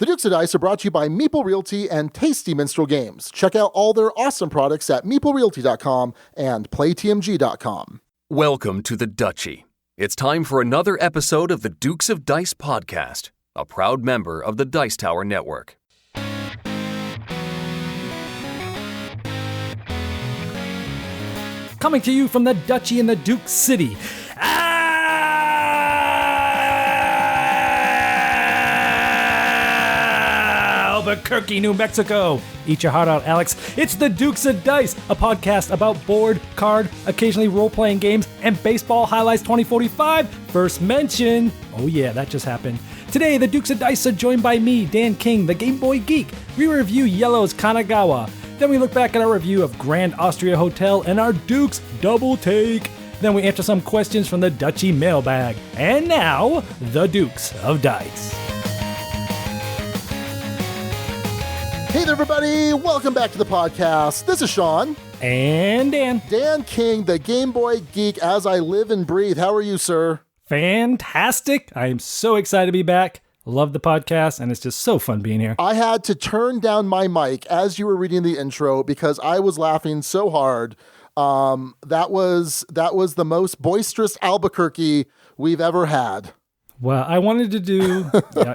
The Dukes of Dice are brought to you by Meeple Realty and Tasty Minstrel Games. Check out all their awesome products at meeplerealty.com and playtmg.com. Welcome to the Duchy. It's time for another episode of the Dukes of Dice podcast, a proud member of the Dice Tower Network. Coming to you from the Duchy in the Duke City, Albuquerque, New Mexico. Eat your heart out, Alex. It's the Dukes of Dice, a podcast about board, card, occasionally role-playing games, and baseball highlights 2045. First mention. Oh yeah, that just happened. Today, the Dukes of Dice are joined by me, Dan King, the Game Boy Geek. We review Iello's Kanagawa. Then we look back at our review of Grand Austria Hotel and our Dukes Double-Take. Then we answer some questions from the Duchy Mailbag. And now, the Dukes of Dice. Hey there, everybody. Welcome back to the podcast. This is Sean. And Dan. Dan King, the Game Boy Geek, as I live and breathe. How are you, sir? Fantastic. I am so excited to be back. Love the podcast, and it's just so fun being here. I had to turn down my mic as you were reading the intro because I was laughing so hard. That was the most boisterous Albuquerque we've ever had. Well, I wanted to do,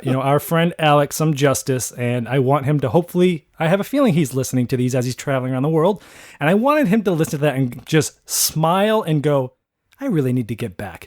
our friend Alex some justice, and I want him to hopefully, I have a feeling he's listening to these as he's traveling around the world, and I wanted him to listen to that and just smile and go, I really need to get back.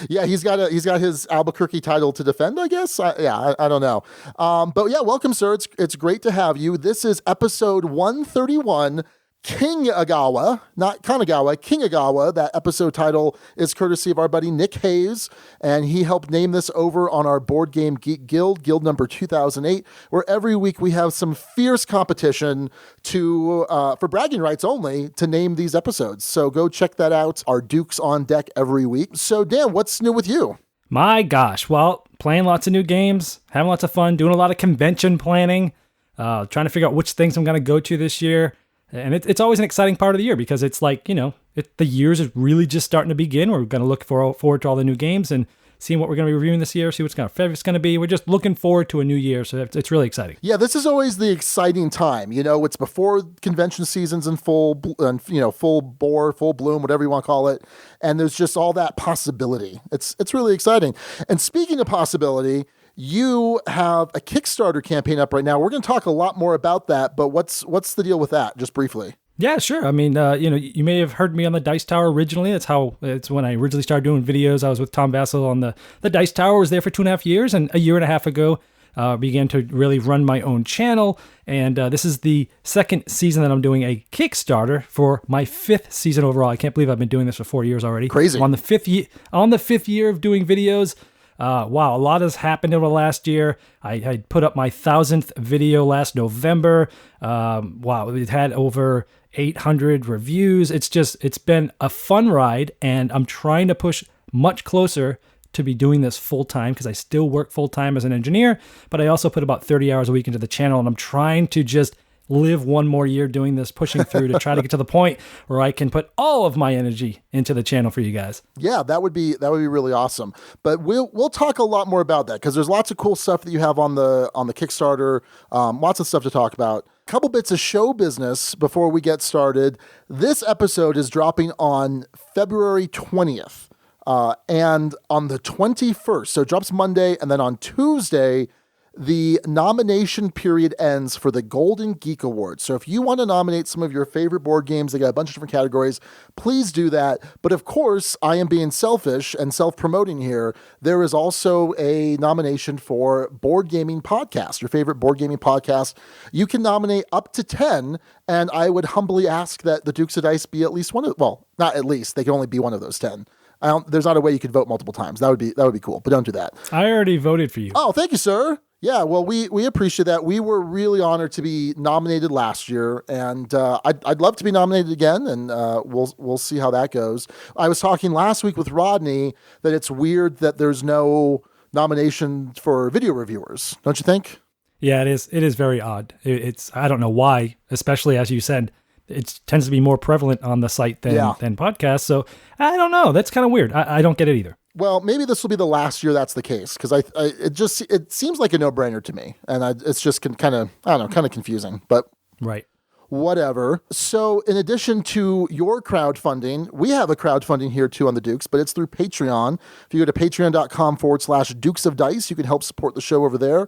Yeah, he's got his Albuquerque title to defend, I guess. I don't know. But yeah, welcome, sir. It's great to have you. This is episode 131, King-agawa, not Kanagawa, King-agawa. That episode title is courtesy of our buddy Nick Hayes, and he helped name this over on our Board Game Geek Guild number 2008, where every week we have some fierce competition for bragging rights only to name these episodes. So go check that out. Our Dukes on deck every week. So Dan, what's new with you? My gosh, well, playing lots of new games, having lots of fun, doing a lot of convention planning, trying to figure out which things I'm going to go to this year. And it's always an exciting part of the year because it's like, the years is really just starting to begin. We're going to look forward to all the new games and seeing what we're going to be reviewing this year, see what's kind of favorite it's going to be. We're just looking forward to a new year, so it's really exciting. Yeah, this is always the exciting time. It's before convention season's in full bore, full bloom, whatever you want to call it. And there's just all that possibility. It's really exciting. And speaking of possibility, you have a Kickstarter campaign up right now. We're going to talk a lot more about that, but what's the deal with that, just briefly? Yeah, sure. I mean, you may have heard me on the Dice Tower originally. It's when I originally started doing videos. I was with Tom Vassell on the Dice Tower. I was there for 2.5 years, and a year and a half ago, began to really run my own channel. And this is the second season that I'm doing a Kickstarter for my 5th season overall. I can't believe I've been doing this for 4 years already. Crazy. I'm on the 5th year of doing videos. Wow, a lot has happened over the last year. I put up my 1,000th video last November. Wow, we've had over 800 reviews. It's been a fun ride, and I'm trying to push much closer to be doing this full time because I still work full time as an engineer, but I also put about 30 hours a week into the channel, and I'm trying to just live one more year doing this, pushing through to try to get to the point where I can put all of my energy into the channel for you guys. Yeah, that would be really awesome. But we'll talk a lot more about that because there's lots of cool stuff that you have on the Kickstarter. Lots of stuff to talk about. A couple bits of show business before we get started. This episode is dropping on February 20th. And on the 21st, so it drops Monday, and then on Tuesday, the nomination period ends for the Golden Geek Awards. So if you want to nominate some of your favorite board games, they got a bunch of different categories, please do that. But of course, I am being selfish and self-promoting here. There is also a nomination for Board Gaming Podcast, your favorite board gaming podcast. You can nominate up to 10, and I would humbly ask that the Dukes of Dice be at least one of, well, not at least, they can only be one of those 10. There's not a way you could vote multiple times. That would be cool, but don't do that. I already voted for you. Oh, thank you, sir. Yeah, well, we appreciate that. We were really honored to be nominated last year, and I'd love to be nominated again, and we'll see how that goes. I was talking last week with Rodney that it's weird that there's no nomination for video reviewers. Don't you think? Yeah, it is. It is very odd. I don't know why, especially as you said, it tends to be more prevalent on the site than podcasts. So I don't know. That's kind of weird. I don't get it either. Well, maybe this will be the last year that's the case, because it seems like a no-brainer to me, and it's just kind of, I don't know, kind of confusing, but Right. whatever. So in addition to your crowdfunding, we have a crowdfunding here too on the Dukes, but it's through Patreon. If you go to patreon.com/Dukes of Dice, you can help support the show over there.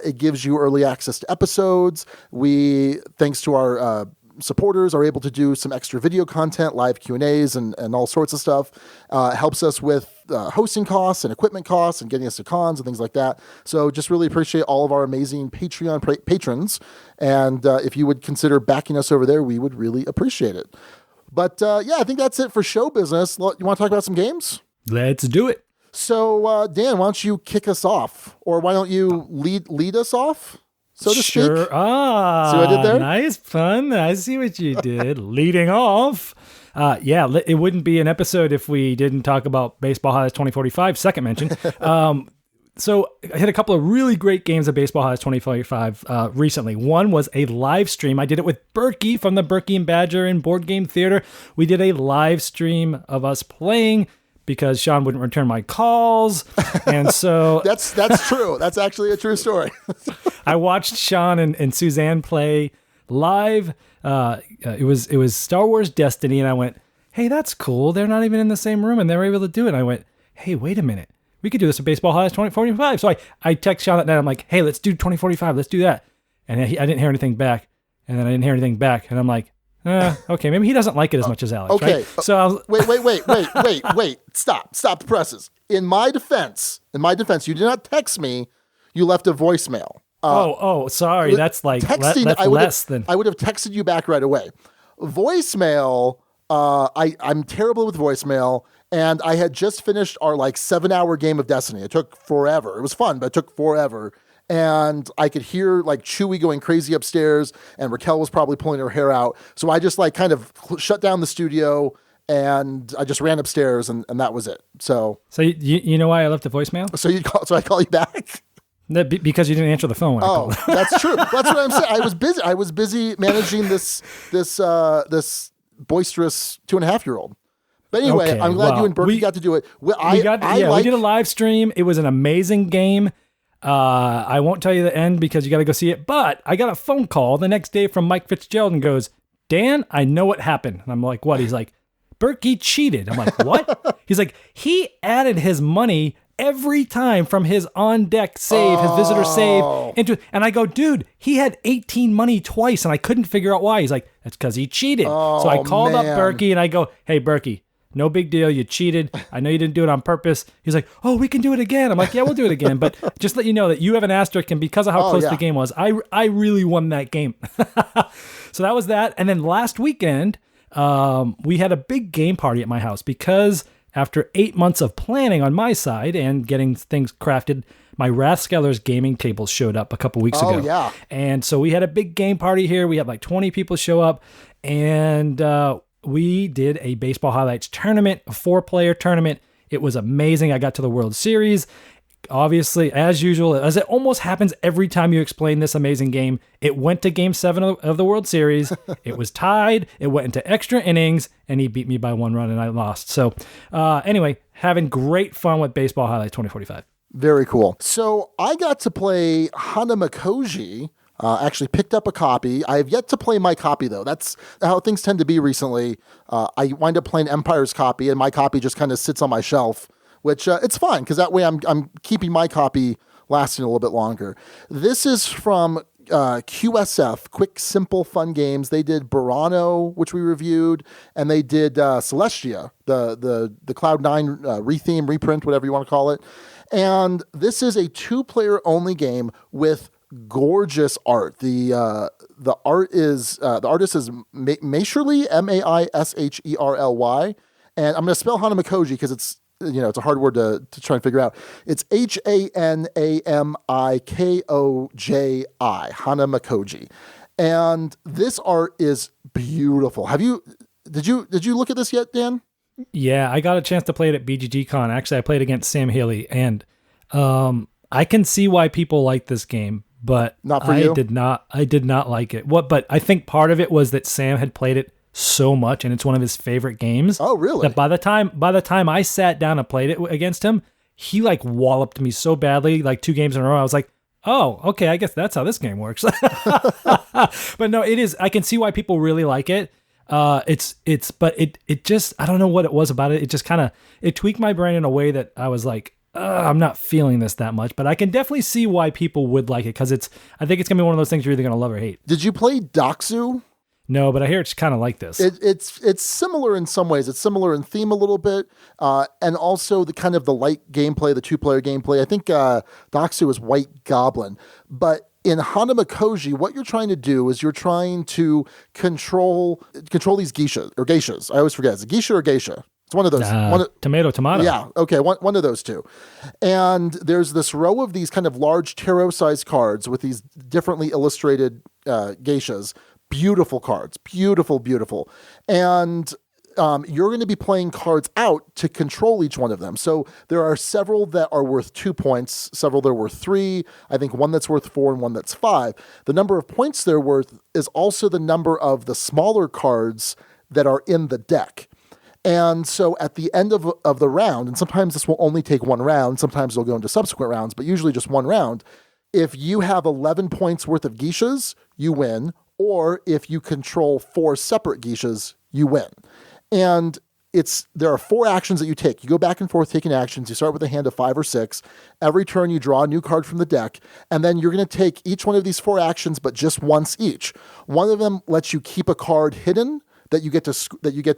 It gives you early access to episodes. We, thanks to our supporters, are able to do some extra video content, live Q&As, and all sorts of stuff. Helps us with hosting costs and equipment costs and getting us to cons and things like that. So just really appreciate all of our amazing Patreon patrons. And if you would consider backing us over there, we would really appreciate it. But yeah, I think that's it for show business. You want to talk about some games? Let's do it. So Dan, why don't you kick us off? Or why don't you lead us off? So to speak. See what I did there? Nice pun. I see what you did. Leading off. Yeah, it wouldn't be an episode if we didn't talk about Baseball Highlights 2045, second mention. So I had a couple of really great games of Baseball Highlights 2045 recently. One was a live stream. I did it with Berkey from the Berkey and Badger and Board Game Theater. We did a live stream of us playing because Sean wouldn't return my calls. And so that's true. That's actually a true story. I watched Sean and Suzanne play live. It was Star Wars Destiny, and I went, hey, that's cool. They're not even in the same room, and they were able to do it. And I went, hey, wait a minute. We could do this at Baseball Highlights 2045. So I text Sean that night. I'm like, hey, let's do 2045. Let's do that. And I didn't hear anything back. And then I didn't hear anything back. And I'm like, okay, maybe he doesn't like it as much as Alex. Okay. Right? So I was, wait. Stop the presses. In my defense, you did not text me. You left a voicemail. Sorry. That's like texting. That's less than I would have texted you back right away. Voicemail. I'm terrible with voicemail, and I had just finished our 7-hour game of Destiny. It took forever. It was fun, but it took forever. And I could hear Chewie going crazy upstairs, and Raquel was probably pulling her hair out. So I just kind of shut down the studio, and I just ran upstairs, and that was it. So you know why I left a voicemail? So I call you back. Because you didn't answer the phone when I called. That's true. That's what I'm saying. I was busy managing this boisterous 2.5-year-old. But anyway, okay, I'm glad you and Berkey got to do it. We did a live stream. It was an amazing game. I won't tell you the end because you got to go see it. But I got a phone call the next day from Mike Fitzgerald and goes, Dan, I know what happened. And I'm like, what? He's like, Berkey cheated. I'm like, what? He's like, he added his money every time from his on-deck save, his visitor save, and I go, dude, he had 18 money twice, and I couldn't figure out why. He's like, that's because he cheated. So I called up Berkey, and I go, hey, Berkey, no big deal. You cheated. I know you didn't do it on purpose. He's like, oh, we can do it again. I'm like, yeah, we'll do it again. But just let you know that you have an asterisk, and because of how close the game was, I really won that game. So that was that. And then last weekend, we had a big game party at my house because after 8 months of planning on my side and getting things crafted, my Rathskeller's gaming table showed up a couple weeks ago. Oh, yeah. And so we had a big game party here. We had 20 people show up, and we did a Baseball Highlights tournament, a 4-player tournament. It was amazing. I got to the World Series. Obviously, as usual, as it almost happens every time you explain this amazing game, it went to Game 7 of the World Series. It was tied. It went into extra innings, and he beat me by 1 run, and I lost. So anyway, having great fun with Baseball Highlights 2045. Very cool. So I got to play Hanamikoji. Actually picked up a copy. I have yet to play my copy, though. That's how things tend to be recently. I wind up playing Empire's copy, and my copy just kind of sits on my shelf, which it's fine because that way I'm keeping my copy lasting a little bit longer. This is from QSF, Quick Simple Fun Games. They did Burano, which we reviewed, and they did Celestia, the Cloud9 retheme, reprint, whatever you want to call it. And this is a 2-player only game with gorgeous art. The artist is Maisherly, Maisherly, and I'm going to spell Hanamikoji because it's a hard word to try and figure out. It's Hanamikoji, Hanamikoji. And this art is beautiful. Did you look at this yet, Dan? Yeah, I got a chance to play it at BGG Con. Actually, I played against Sam Haley, and I can see why people like this game, but not for you. I did not like it. But I think part of it was that Sam had played it so much, and it's one of his favorite games. Oh, really? That by the time I sat down and played it against him, he like walloped me so badly, like 2 games in a row. I was like, oh, okay, I guess that's how this game works. But no, it is. I can see why people really like it. But it just, I don't know what it was about it. It just kind of, it tweaked my brain in a way that I was like, I'm not feeling this that much, but I can definitely see why people would like it, because I think it's gonna be one of those things you're either gonna love or hate. Did you play Doxu? No, but I hear it's kind of like this. It's similar in some ways. It's similar in theme a little bit, and also the kind of the light gameplay, the 2-player gameplay. I think Doxu is White Goblin, but in Hanamikoji, what you're trying to do is you're trying to control these geishas. I always forget. Is it geisha or geisha? It's one of those. Tomato. Yeah, okay, one of those two. And there's this row of these kind of large tarot-sized cards with these differently illustrated geishas. Beautiful cards. Beautiful, beautiful. And you're going to be playing cards out to control each one of them. So there are several that are worth 2 points, several that are worth 3, I think one that's worth 4 and one that's 5. The number of points they're worth is also the number of the smaller cards that are in the deck. And so at the end of the round, and sometimes this will only take 1 round, sometimes it'll go into subsequent rounds, but usually just 1 round, if you have 11 points worth of geishas, you win, or if you control 4 separate geishas, you win. And there are 4 actions that you take. You go back and forth taking actions. You start with a hand of 5 or 6. Every turn you draw a new card from the deck, and then you're going to take each one of these 4 actions, but just once each. One of them lets you keep a card hidden that you get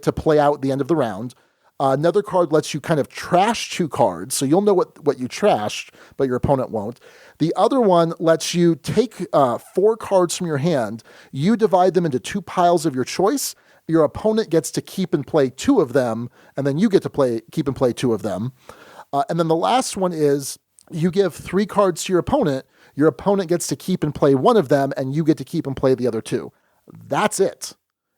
to play out at the end of the round. Another card lets you kind of trash 2 cards, so you'll know what you trashed, but your opponent won't. The other one lets you take 4 cards from your hand. You divide them into 2 piles of your choice. Your opponent gets to keep and play 2 of them, and then you get to keep and play 2 of them. And then the last one is you give 3 cards to your opponent. Your opponent gets to keep and play 1 of them, and you get to keep and play the other 2. That's it.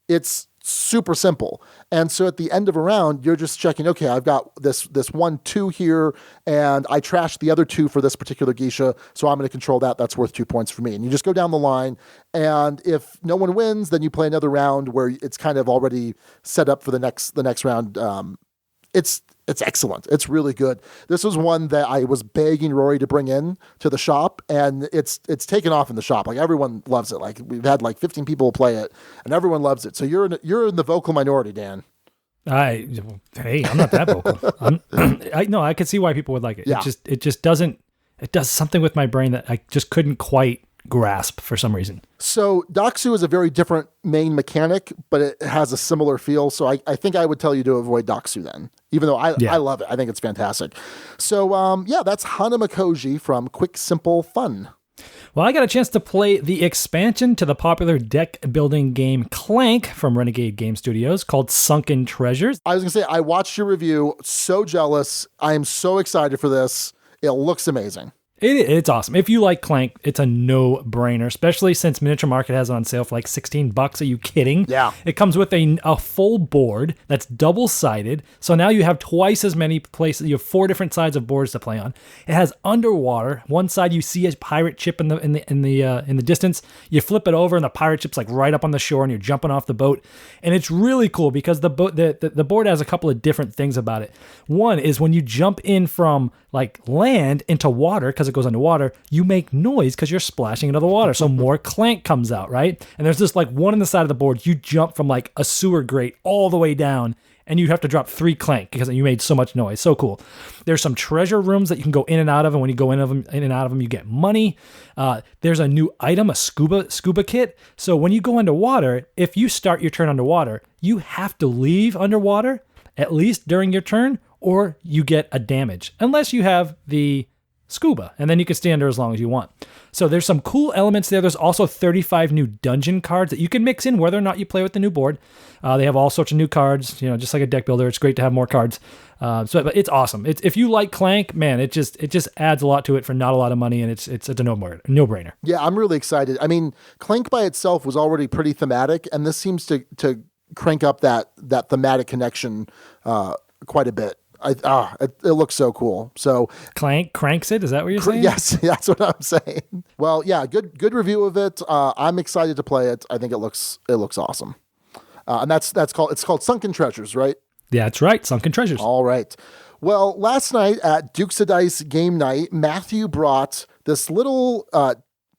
It's super simple. And so at the end of a round, you're just checking, okay, I've got this 1-2 here, and I trashed the other 2 for this particular geisha, so I'm going to control that. That's worth 2 points for me. And you just go down the line, and if no one wins, then you play another round where it's kind of already set up for the next round. It's excellent. It's really good. This was one that I was begging Rory to bring in to the shop, and it's taken off in the shop. Like, everyone loves it. Like, we've had like 15 people play it, and everyone loves it. So you're in the vocal minority, Dan. I'm not that vocal. I can see why people would like it. Yeah. It does something with my brain that I just couldn't quite grasp for some reason. So Doxu is a very different main mechanic, but it has a similar feel. So I think I would tell you to avoid Doxu then, even though I love it. I think it's fantastic. So that's Hanamikoji from Quick Simple Fun. Well, I got a chance to play the expansion to the popular deck building game Clank from Renegade Game Studios called Sunken Treasures. I was going to say, I watched your review. So jealous. I am so excited for this. It looks amazing. It's awesome. If you like Clank, it's a no-brainer, especially since Miniature Market has it on sale for like $16. Are you kidding? Yeah. It comes with a full board that's double-sided, so now you have twice as many places. You have 4 different sides of boards to play on. It has underwater. One side you see a pirate ship in the distance. You flip it over, and the pirate ship's like right up on the shore, and you're jumping off the boat. And it's really cool because the board has a couple of different things about it. One is when you jump in from like land into water, because it goes underwater, you make noise because you're splashing into the water. So more clank comes out, right? And there's this like one on the side of the board. You jump from like a sewer grate all the way down, and you have to drop 3 clank because you made so much noise. So cool. There's some treasure rooms that you can go in and out of, and when you go in and out of them, you get money. There's a new item, a scuba kit. So when you go underwater, if you start your turn underwater, you have to leave underwater at least during your turn, or you get a damage, unless you have the scuba, and then you can stay under as long as you want. So there's some cool elements there. There's also 35 new dungeon cards that you can mix in whether or not you play with the new board. They have all sorts of new cards, just like a deck builder. It's great to have more cards. But it's awesome. If you like Clank, man, it just adds a lot to it for not a lot of money, and it's a no-brainer. Yeah, I'm really excited. I mean, Clank by itself was already pretty thematic, and this seems to crank up that thematic connection quite a bit. It looks so cool. So Clank cranks it. Is that what you're saying? Yes, that's what I'm saying. Well, yeah, good review of it. I'm excited to play it. I think it looks awesome. And it's called Sunken Treasures, right? Yeah, that's right. Sunken Treasures. All right. Well, last night at Dukes of Dice game night, Matthew brought this little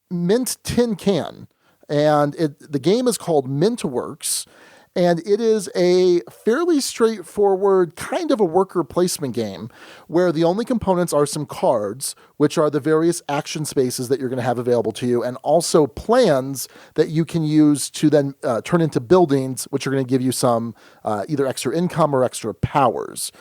mint tin can, and the game is called Mintworks, and it is a fairly straightforward kind of a worker placement game where the only components are some cards, which are the various action spaces that you're going to have available to you, and also plans that you can use to then turn into buildings, which are going to give you some either extra income or extra powers.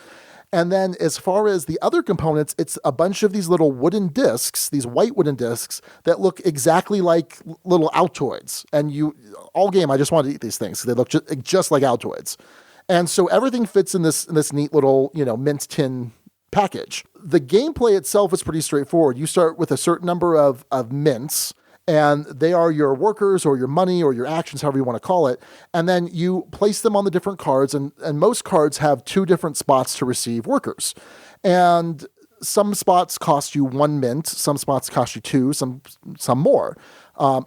And then as far as the other components, it's a bunch of these little wooden discs, these white wooden discs that look exactly like little Altoids. And all game, I just wanted to eat these things. They look just like Altoids. And so everything fits in this neat little, mint tin package. The gameplay itself is pretty straightforward. You start with a certain number of mints, and they are your workers or your money or your actions, however you want to call it. And then you place them on the different cards, and most cards have 2 different spots to receive workers. And some spots cost you 1 mint, some spots cost you 2, some more.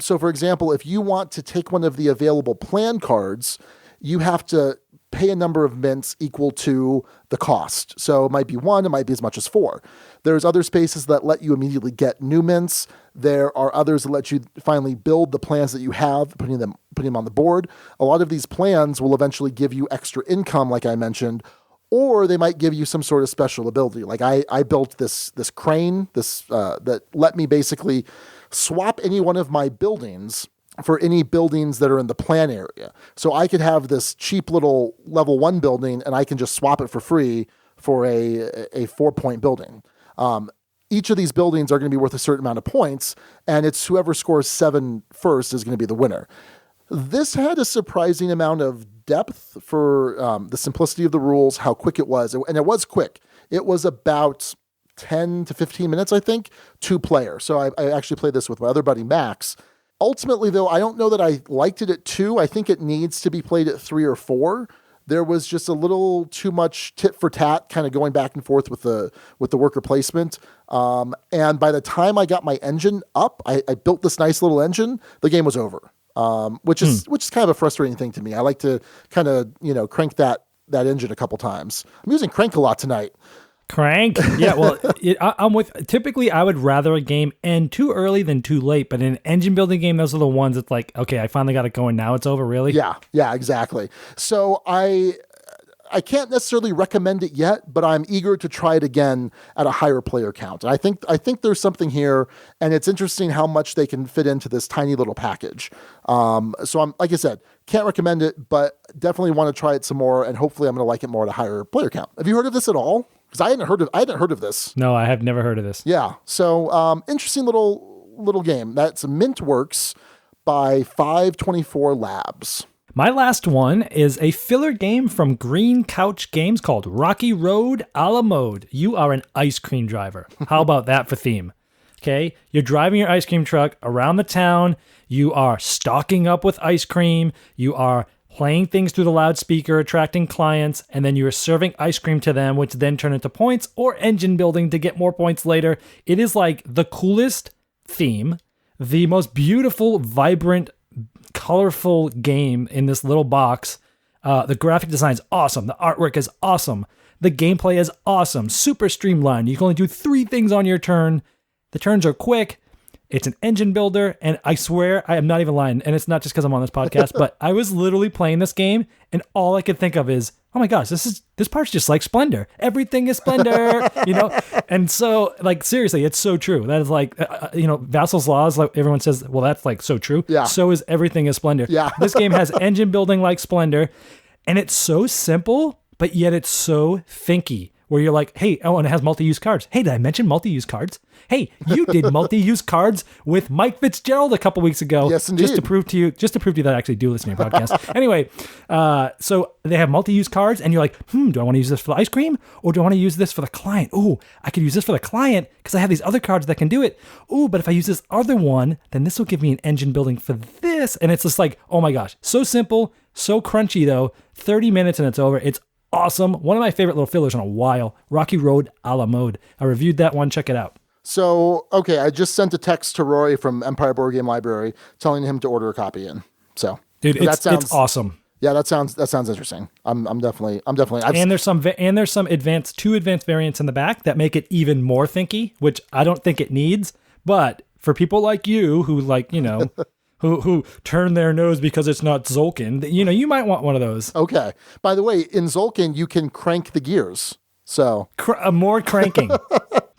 So for example, if you want to take one of the available plan cards, you have to pay a number of mints equal to the cost. So it might be 1, it might be as much as 4. There's other spaces that let you immediately get new mints. There are others that let you finally build the plans that you have, putting them on the board. A lot of these plans will eventually give you extra income, like I mentioned, or they might give you some sort of special ability. Like I built this crane, that let me basically swap any one of my buildings for any buildings that are in the plan area. So I could have this cheap little level 1 building, and I can just swap it for free for a 4-point building. Each of these buildings are going to be worth a certain amount of points, and it's whoever scores 7 first is going to be the winner. This had a surprising amount of depth for the simplicity of the rules, how quick it was. And it was quick. It was about 10 to 15 minutes, I think, 2 player. So I actually played this with my other buddy, Max. Ultimately, though, I don't know that I liked it at 2. I think it needs to be played at 3 or 4. There was just a little too much tit for tat, kind of going back and forth with the worker placement. And by the time I got my engine up, I built this nice little engine. The game was over, which is kind of a frustrating thing to me. I like to kind of crank that engine a couple times. I'm using crank a lot tonight. Crank? Yeah, well, I'm with... Typically, I would rather a game end too early than too late, but in an engine building game, those are the ones that's like, okay, I finally got it going, now it's over, really? Yeah, exactly. So I can't necessarily recommend it yet, but I'm eager to try it again at a higher player count. And I think there's something here, and it's interesting how much they can fit into this tiny little package. So I'm, like I said, can't recommend it, but definitely want to try it some more, and hopefully I'm going to like it more at a higher player count. Have you heard of this at all? Because I hadn't heard of this. No, I have never heard of this. Yeah. So interesting little game. That's Mintworks by 524 Labs. My last one is a filler game from Green Couch Games called Rocky Road a la Mode. You are an ice cream driver. How about that for theme? Okay, you're driving your ice cream truck around the town. You are stocking up with ice cream. You are playing things through the loudspeaker, attracting clients, and then you are serving ice cream to them, which then turn into points or engine building to get more points later. It is like the coolest theme, the most beautiful, vibrant, colorful game in this little box. The graphic design is awesome. The artwork is awesome. The gameplay is awesome. Super streamlined. You can only do 3 things on your turn. The turns are quick. It's an engine builder, and I swear I am not even lying, and it's not just because I'm on this podcast, but I was literally playing this game, and all I could think of is, oh my gosh, this part's just like Splendor. Everything is Splendor, And so, like, seriously, it's so true. That is like, Vassal's Laws, like everyone says, well, that's like so true. Yeah. So is Everything is Splendor. Yeah. This game has engine building like Splendor, and it's so simple, but yet it's so thinky, where you're like, hey, and it has multi-use cards. Hey, did I mention multi-use cards? Hey, you did multi-use cards with Mike Fitzgerald a couple weeks ago. Yes, indeed. Just to prove to you that I actually do listen to your podcast. Anyway, so they have multi-use cards, and you're like, do I want to use this for the ice cream, or do I want to use this for the client? Oh, I could use this for the client because I have these other cards that can do it. Oh, but if I use this other one, then this will give me an engine building for this. And it's just like, oh my gosh, so simple, so crunchy though. 30 minutes and it's over. It's awesome. One of my favorite little fillers in a while. Rocky Road a la Mode. I reviewed that one. Check it out. So, okay, I just sent a text to Roy from Empire Board Game Library telling him to order a copy in. So, dude, it's awesome. Yeah, that sounds interesting. I'm definitely. And there's some two advanced variants in the back that make it even more thinky, which I don't think it needs. But for people like you who who turn their nose because it's not Zolkin, you might want one of those. Okay. By the way, in Zolkin you can crank the gears. So more cranking.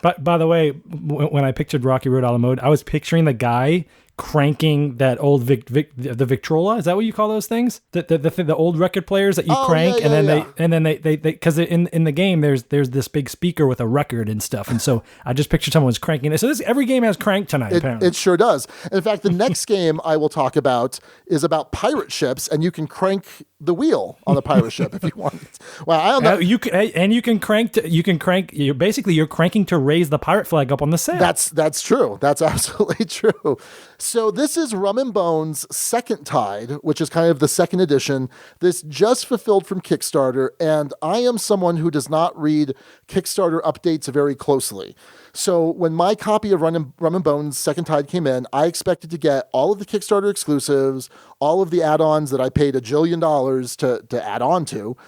But by the way, when I pictured Rocky Road a la mode, I was picturing the guy cranking that old the Victrola. Is that what you call those things? The old record players that you crank, and then they because in the game there's this big speaker with a record and stuff, and so I just pictured someone was cranking it. So every game has crank tonight. Apparently, it sure does. In fact, the next game I will talk about is about pirate ships, and you can crank the wheel on the pirate ship if you want. Well, I don't know. You can crank. You're cranking to raise the pirate flag up on the sail. That's true. That's absolutely true. So this is Rum and Bones' Second Tide, which is kind of the second edition. This just fulfilled from Kickstarter, and I am someone who does not read Kickstarter updates very closely. So when my copy of Rum and Bones' Second Tide came in, I expected to get all of the Kickstarter exclusives, all of the add-ons that I paid $1 jillion to add on to,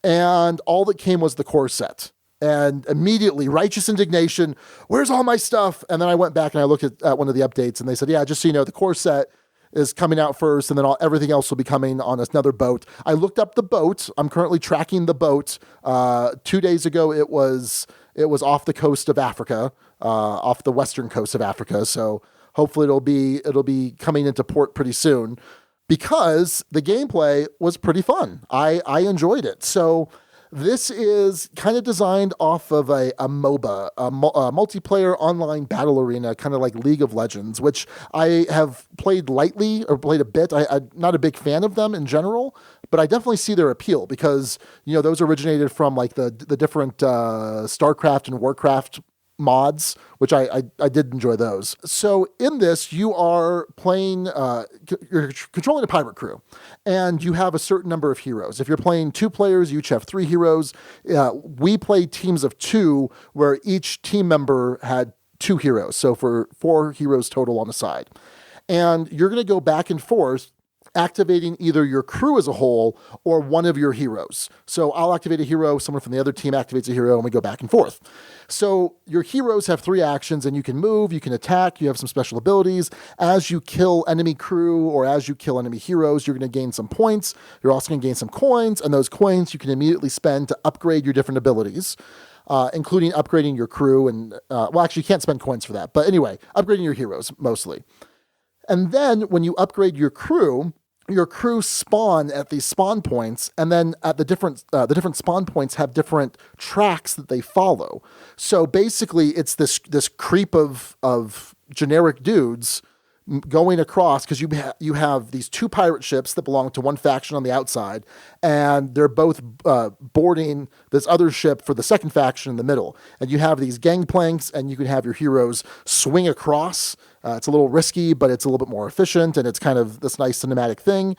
and all that came was the core set. And immediately, righteous indignation, where's all my stuff? And then I went back and I looked at one of the updates, and they said, yeah, just so you know, the core set is coming out first, and then everything else will be coming on another boat. I looked up the boat. I'm currently tracking the boat. 2 days ago, it was off the coast of Africa, off the western coast of Africa. So hopefully it'll be coming into port pretty soon, because the gameplay was pretty fun. I enjoyed it. So this is kind of designed off of a MOBA, a multiplayer online battle arena, kind of like League of Legends, which I have played lightly or played a bit. I'm not a big fan of them in general, but I definitely see their appeal because, those originated from like the different StarCraft and Warcraft mods, which I did enjoy those. So in this, you are playing, you're controlling a pirate crew, and you have a certain number of heroes. If you're playing 2 players, you each have 3 heroes. We played teams of 2, where each team member had 2 heroes. So for 4 heroes total on the side. And you're going to go back and forth, activating either your crew as a whole or one of your heroes. So I'll activate a hero, someone from the other team activates a hero, and we go back and forth. So your heroes have 3 actions, and you can move, you can attack, you have some special abilities. As you kill enemy crew or as you kill enemy heroes, you're going to gain some points. You're also going to gain some coins, and those coins you can immediately spend to upgrade your different abilities, including upgrading your crew. And actually, you can't spend coins for that. But anyway, upgrading your heroes mostly. And then when you upgrade your crew spawn at these spawn points, and then at the different spawn points have different tracks that they follow. So basically, it's this creep of generic dudes going across, because you have these 2 pirate ships that belong to one faction on the outside, and they're both boarding this other ship for the second faction in the middle. And you have these gangplanks, and you can have your heroes swing across. It's a little risky, but it's a little bit more efficient, and it's kind of this nice cinematic thing.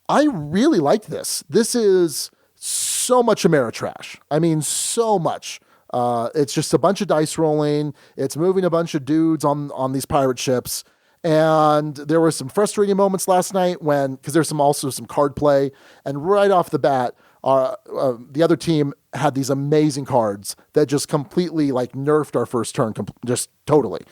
I really liked this. This is so much Ameritrash. I mean, so much. It's just a bunch of dice rolling. It's moving a bunch of dudes on these pirate ships. And there were some frustrating moments last night because there's also some card play. And right off the bat, the other team had these amazing cards that just completely nerfed our first turn, just totally.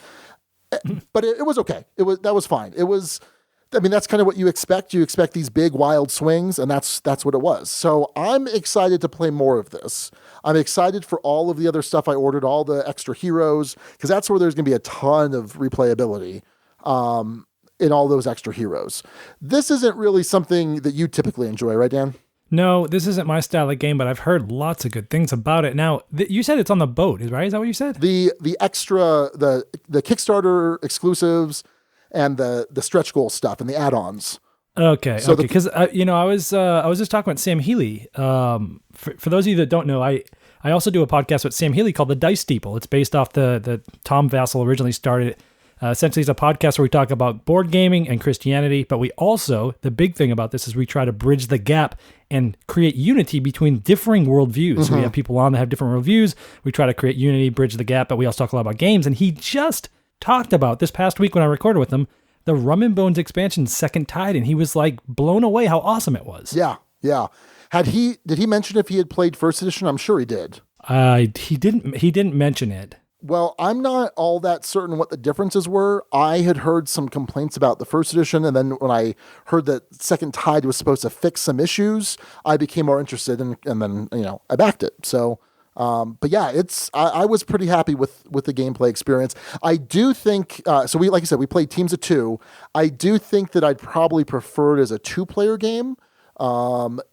But it was okay. That was fine. That's kind of what you expect. You expect these big wild swings, and that's what it was. So I'm excited to play more of this. I'm excited for all of the other stuff I ordered, all the extra heroes, because that's where there's going to be a ton of replayability in all those extra heroes. This isn't really something that you typically enjoy, right, Dan? No, this isn't my style of game, but I've heard lots of good things about it. Now, you said it's on the boat, right? Is that what you said? The extra, the Kickstarter exclusives and the stretch goal stuff and the add-ons. Okay, so because I was just talking with Sam Healy. For those of you that don't know, I also do a podcast with Sam Healy called The Dice Steeple. It's based off the Tom Vassell originally started it. Essentially, it's a podcast where we talk about board gaming and Christianity, but we also, the big thing about this is we try to bridge the gap and create unity between differing worldviews. Mm-hmm. So we have people on that have different worldviews. We try to create unity, bridge the gap, but we also talk a lot about games. And he just talked about, this past week when I recorded with him, the Rum and Bones expansion Second Tide, and he was blown away how awesome it was. Yeah, Yeah. Did he mention if he had played first edition? I'm sure he did. He didn't mention it. Well, I'm not all that certain what the differences were. I had heard some complaints about the first edition, and then when I heard that Second Tide was supposed to fix some issues, I became more interested, and then I backed it. So, but yeah, I was pretty happy with the gameplay experience. I do think so. Like I said, we played teams of 2. I do think that I'd probably prefer it as a 2-player game. There's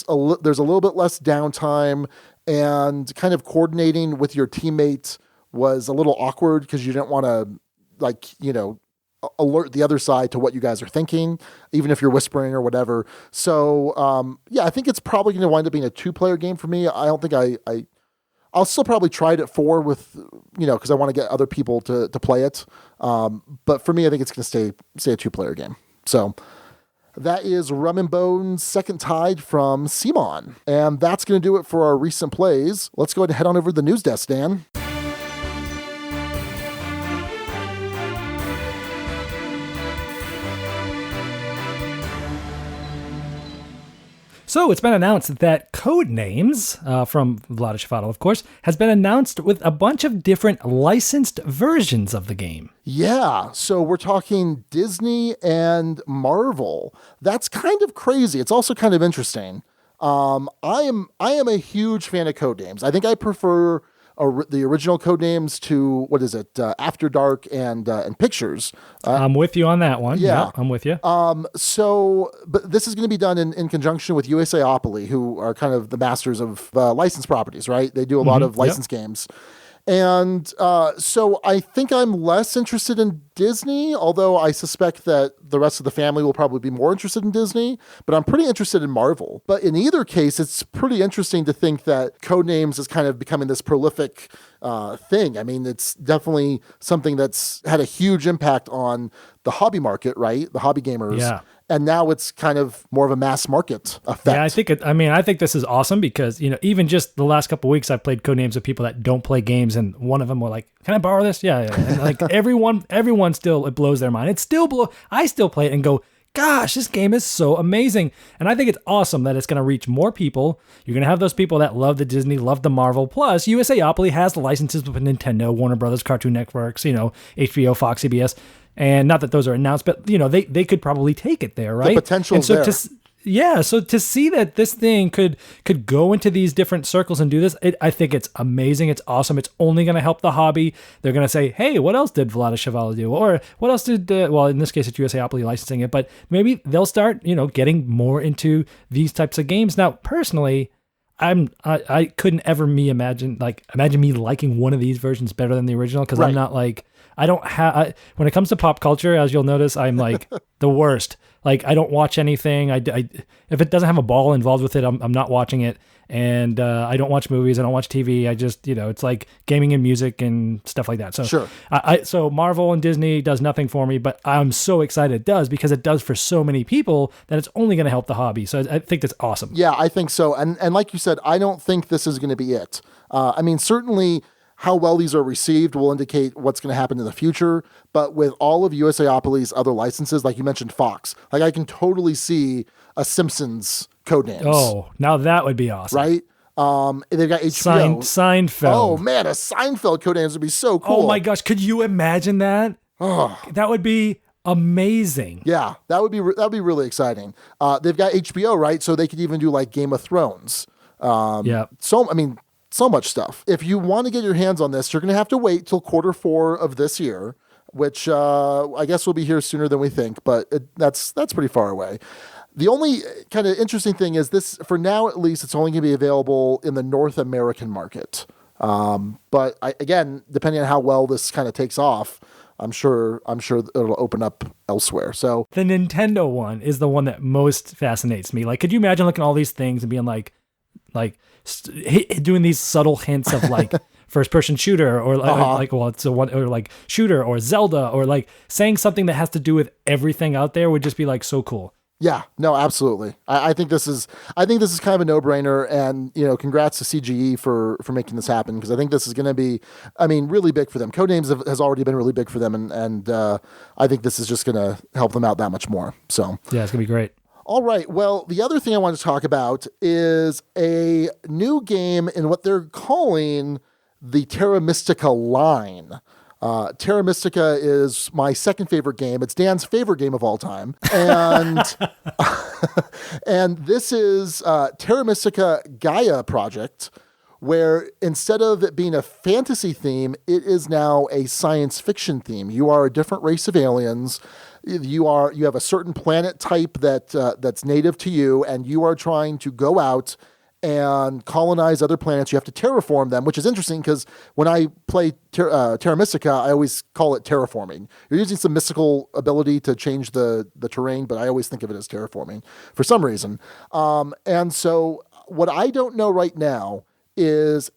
a little bit less downtime, and kind of coordinating with your teammates was a little awkward because you didn't want to alert the other side to what you guys are thinking, even if you're whispering or whatever. So I think it's probably going to wind up being a 2-player game for me. I don't think I'll still probably try it at 4 with because I want to get other people to play it. But for me, I think it's going to stay a 2-player game. So that is Rum and Bones Second Tide from Simon. And that's going to do it for our recent plays. Let's go ahead and head on over to the news desk, Dan. So it's been announced that Codenames, from Vlaada Chvátil, of course, has been announced with a bunch of different licensed versions of the game. Yeah, so we're talking Disney and Marvel. That's kind of crazy. It's also kind of interesting. I am a huge fan of Codenames. I think I prefer the original Codenames to After Dark and Pictures. I'm with you on that one. Yeah, I'm with you. But this is going to be done in conjunction with USAopoly, who are kind of the masters of licensed properties, right? They do a lot of licensed games. And so I think I'm less interested in Disney, although I suspect that the rest of the family will probably be more interested in Disney, but I'm pretty interested in Marvel. But in either case, it's pretty interesting to think that Codenames is kind of becoming this prolific thing. I mean, it's definitely something that's had a huge impact on the hobby market, right? The hobby gamers. Yeah. And now it's kind of more of a mass market effect. Yeah, I think this is awesome because, even just the last couple of weeks, I've played Codenames with people that don't play games, and one of them were like, "Can I borrow this?" Yeah. And like everyone still, it blows their mind. I still play it and go, gosh, this game is so amazing. And I think it's awesome that it's going to reach more people. You're going to have those people that love the Disney, love the Marvel. Plus, USAopoly has the licenses with Nintendo, Warner Brothers, Cartoon Networks, HBO, Fox, CBS. And not that those are announced, but they could probably take it there, right? The potential is there. So to see that this thing could go into these different circles and do this, I think it's amazing. It's awesome. It's only going to help the hobby. They're going to say, hey, what else did Vlaada Chvátil do? Or what else did, in this case, it's USAopoly licensing it, but maybe they'll start, getting more into these types of games. Now, personally, I couldn't ever imagine me liking one of these versions better than the original, because right. I'm not like, when it comes to pop culture, as you'll notice, I'm like the worst. Like, I don't watch anything. If it doesn't have a ball involved with it, I'm not watching it. And I don't watch movies. I don't watch TV. I just, it's like gaming and music and stuff like that. So sure. So Marvel and Disney does nothing for me, but I'm so excited it does, because it does for so many people that it's only going to help the hobby. So I think that's awesome. Yeah, I think so. And like you said, I don't think this is going to be it. Certainly how well these are received will indicate what's going to happen in the future. But with all of USAopoly's other licenses, like you mentioned Fox, like I can totally see a Simpsons Codenames. Oh, now that would be awesome. Right? They've got HBO. Seinfeld. Oh man, a Seinfeld Codenames would be so cool. Oh my gosh, could you imagine that? Oh. That would be amazing. Yeah, that would be really exciting. They've got HBO, right? So they could even do like Game of Thrones. So much stuff. If you want to get your hands on this, you're going to have to wait till Q4 of this year, which I guess will be here sooner than we think, but that's pretty far away. The only kind of interesting thing is this, for now at least, it's only going to be available in the North American market. But again, depending on how well this kind of takes off, I'm sure it'll open up elsewhere. So the Nintendo one is the one that most fascinates me. Like, could you imagine looking at all these things and being like doing these subtle hints of like first person shooter or like shooter or Zelda, or like saying something that has to do with everything out there would just be like so cool. Yeah, no, absolutely. I think this is kind of a no-brainer, and congrats to CGE for making this happen, because I think this is going to be, really big for them. Codenames has already been really big for them, and I think this is just going to help them out that much more. So yeah, it's going to be great. All right. Well, the other thing I want to talk about is a new game in what they're calling the Terra Mystica line. Terra Mystica is my second favorite game. It's Dan's favorite game of all time. And and this is Terra Mystica Gaia Project, where instead of it being a fantasy theme, it is now a science fiction theme. You are a different race of aliens. You have a certain planet type that's native to you, and you are trying to go out and colonize other planets. You have to terraform them, which is interesting because when I play Terra Mystica, I always call it terraforming. You're using some mystical ability to change the terrain, but I always think of it as terraforming for some reason. And so what I don't know right now is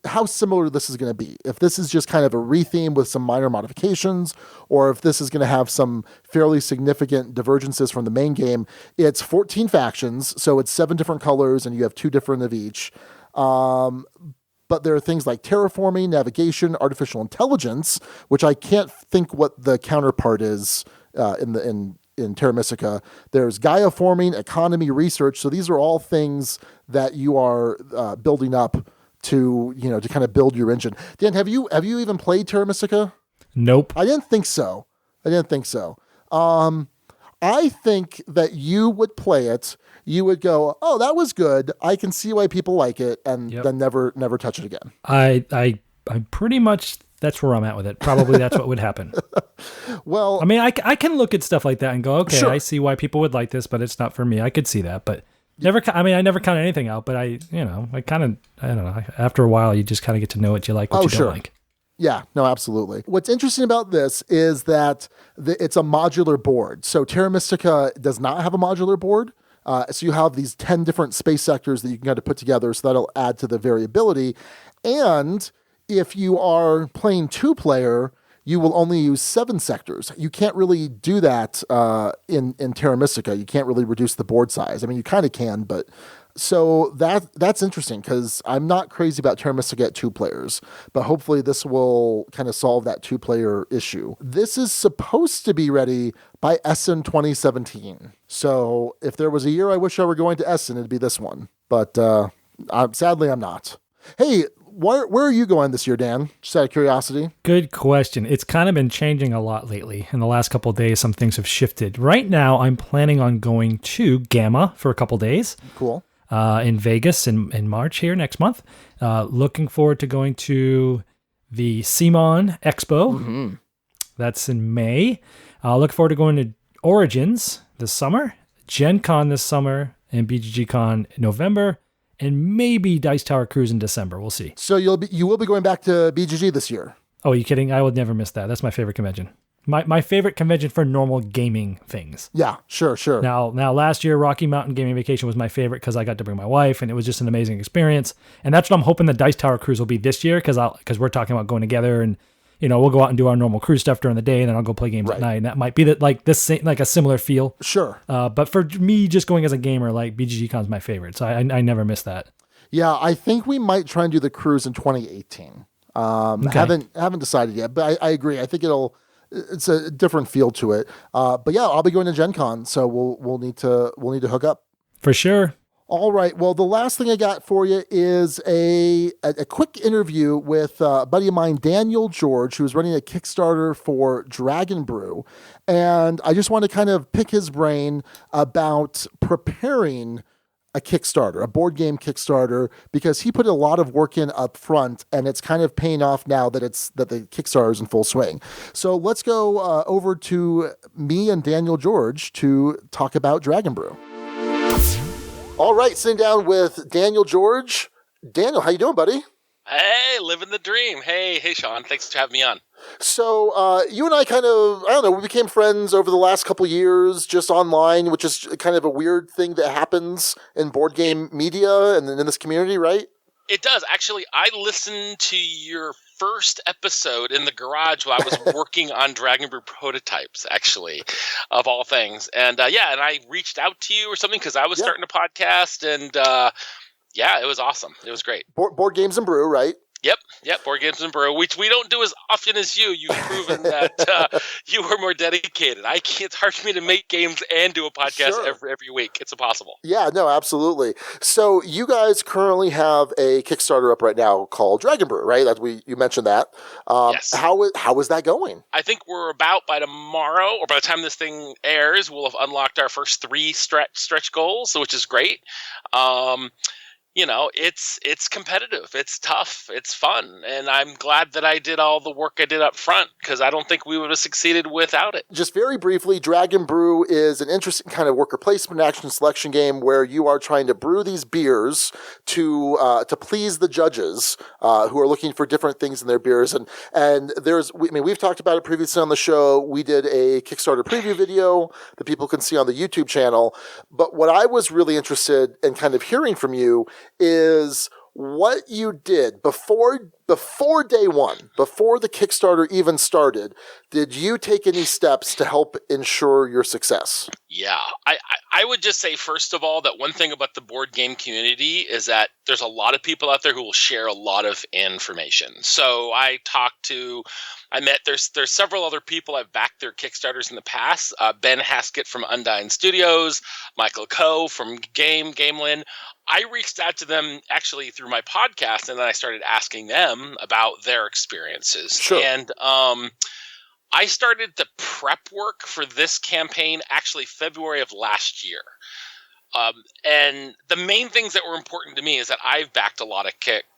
how similar this is going to be. If this is just kind of a retheme with some minor modifications, or if this is going to have some fairly significant divergences from the main game. It's 14 factions, so it's 7 different colors, and you have 2 different of each. But there are things like terraforming, navigation, artificial intelligence, which I can't think what the counterpart is in Terra Mystica. There's Gaia forming, economy, research. So these are all things that you are building up to kind of build your engine. Dan, have you even played Terra Mystica? Nope. I didn't think so. I think that you would play it. You would go, oh, that was good. I can see why people like it, and then never touch it again. I'm pretty much, that's where I'm at with it. Probably that's what would happen. Well, I mean, I can look at stuff like that and go, okay, sure. I see why people would like this, but it's not for me. I could see that, but I never count anything out, but I don't know. After a while, you just kind of get to know what you like, what you don't like. Yeah, no, absolutely. What's interesting about this is that it's a modular board. So Terra Mystica does not have a modular board. So you have these 10 different space sectors that you can kind of put together, so that'll add to the variability. And if you are playing 2-player, you will only use 7 sectors. You can't really do that in Terra Mystica. You can't really reduce the board size. I mean, you kind of can, but so that's interesting because I'm not crazy about Terra Mystica at 2 players, but hopefully this will kind of solve that 2-player issue. This is supposed to be ready by Essen 2017. So if there was a year I wish I were going to Essen, it'd be this one. But sadly, I'm not. Hey, where are you going this year, Dan? Just out of curiosity. Good question. It's kind of been changing a lot lately. In the last couple of days, some things have shifted. Right now, I'm planning on going to Gamma for a couple of days. Cool. In Vegas in March here next month. Looking forward to going to the CMON Expo. Mm-hmm. That's in May. Look forward to going to Origins this summer, Gen Con this summer, and BGG Con in November, and maybe Dice Tower Cruise in December. We'll see. So you will be going back to BGG this year? Oh, are you kidding? I would never miss that. That's my favorite convention. My favorite convention for normal gaming things. Yeah, sure. Now last year, Rocky Mountain Gaming Vacation was my favorite because I got to bring my wife, and it was just an amazing experience. And that's what I'm hoping the Dice Tower Cruise will be this year because we're talking about going together, and we'll go out and do our normal cruise stuff during the day, and then I'll go play games at night. And that might be like a similar feel. Sure. But for me, just going as a gamer, like BGG Con is my favorite, so I never miss that. Yeah, I think we might try and do the cruise in 2018. Okay. Haven't decided yet, but I agree. I think it's a different feel to it. But yeah, I'll be going to Gen Con, so we'll need to hook up. For sure. All right. Well, the last thing I got for you is a quick interview with a buddy of mine, Daniel George, who's running a Kickstarter for Dragon Brew. And I just want to kind of pick his brain about preparing a Kickstarter, a board game Kickstarter, because he put a lot of work in up front, and it's kind of paying off now that the Kickstarter is in full swing. So let's go over to me and Daniel George to talk about Dragon Brew. All right, sitting down with Daniel George. Daniel, how you doing, buddy? Hey, living the dream. Hey, Sean. Thanks for having me on. So you and I we became friends over the last couple years just online, which is kind of a weird thing that happens in board game media and in this community, right? It does. Actually, I listened to your first episode in the garage while I was working on Dragon Brew prototypes, actually, of all things. And and I reached out to you or something because I was starting a podcast, and it was awesome. It was great. Board Games and Brew, right? Yep. Board Games and Brew, which we don't do as often as you. You've proven that you are more dedicated. It's hard for me to make games and do a podcast every week. It's impossible. Yeah, no, absolutely. So you guys currently have a Kickstarter up right now called Dragon Brew, right? You mentioned that. Yes. How is that going? I think we're about by tomorrow, or by the time this thing airs, we'll have unlocked our first 3 stretch goals, which is great. It's competitive. It's tough. It's fun. And I'm glad that I did all the work I did up front, because I don't think we would have succeeded without it. Just very briefly, Dragon Brew is an interesting kind of worker placement action selection game where you are trying to brew these beers to please the judges who are looking for different things in their beers. And we've talked about it previously on the show. We did a Kickstarter preview video that people can see on the YouTube channel. But what I was really interested in kind of hearing from you is what you did before day one, before the Kickstarter even started. Did you take any steps to help ensure your success? Yeah, I would just say, first of all, that one thing about the board game community is that there's a lot of people out there who will share a lot of information. So there's several other people I've backed their Kickstarters in the past. Ben Haskett from Undyne Studios, Michael Coe from Gamelin. I reached out to them actually through my podcast, and then I started asking them about their experiences. Sure. And I started the prep work for this campaign actually February of last year. And the main things that were important to me is that I've backed a lot of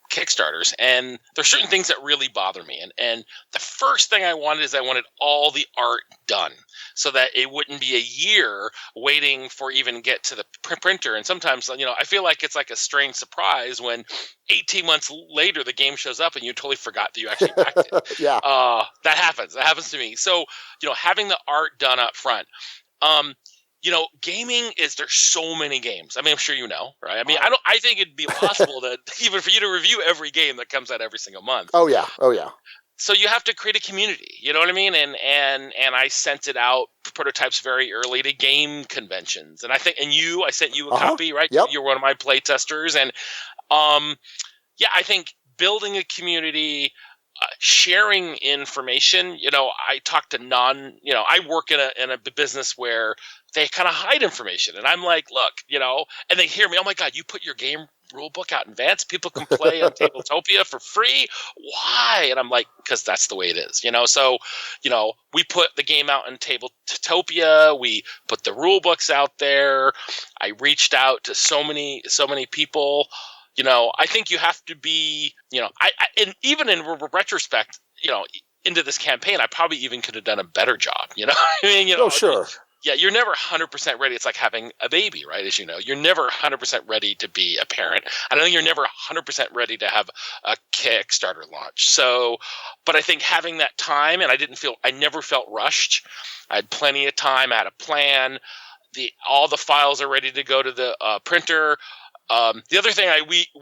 Kickstarters, and there's certain things that really bother me. And the first thing I wanted all the art done so that it wouldn't be a year waiting for even get to the printer. And sometimes, I feel like it's like a strange surprise when 18 months later the game shows up and you totally forgot that you actually backed it. Yeah. That happens to me. So, having the art done up front. Gaming there's so many games. I mean, I'm sure you know, right? I mean, I think it'd be impossible to even for you to review every game that comes out every single month. Oh yeah. So you have to create a community, you know what I mean? And I sent it out prototypes very early to game conventions. And I sent you a copy, right? Yep. You're one of my play testers. And I think building a community, sharing information, I talk to I work in a business where they kind of hide information. And I'm like, look, and they hear me, oh my God, you put your game rule book out in advance? People can play on Tabletopia for free? Why? And I'm like, because that's the way it is, So, we put the game out in Tabletopia. We put the rule books out there. I reached out to so many people. I think you have to be, and even in retrospect, into this campaign, I probably even could have done a better job. I mean, Oh, sure. Yeah, you're never 100% ready. It's like having a baby, right? As you know, you're never 100% ready to be a parent. I don't think you're never 100% ready to have a Kickstarter launch. So, but I think having that time, and I never felt rushed. I had plenty of time. I had a plan. All the files are ready to go to the printer. The other thing,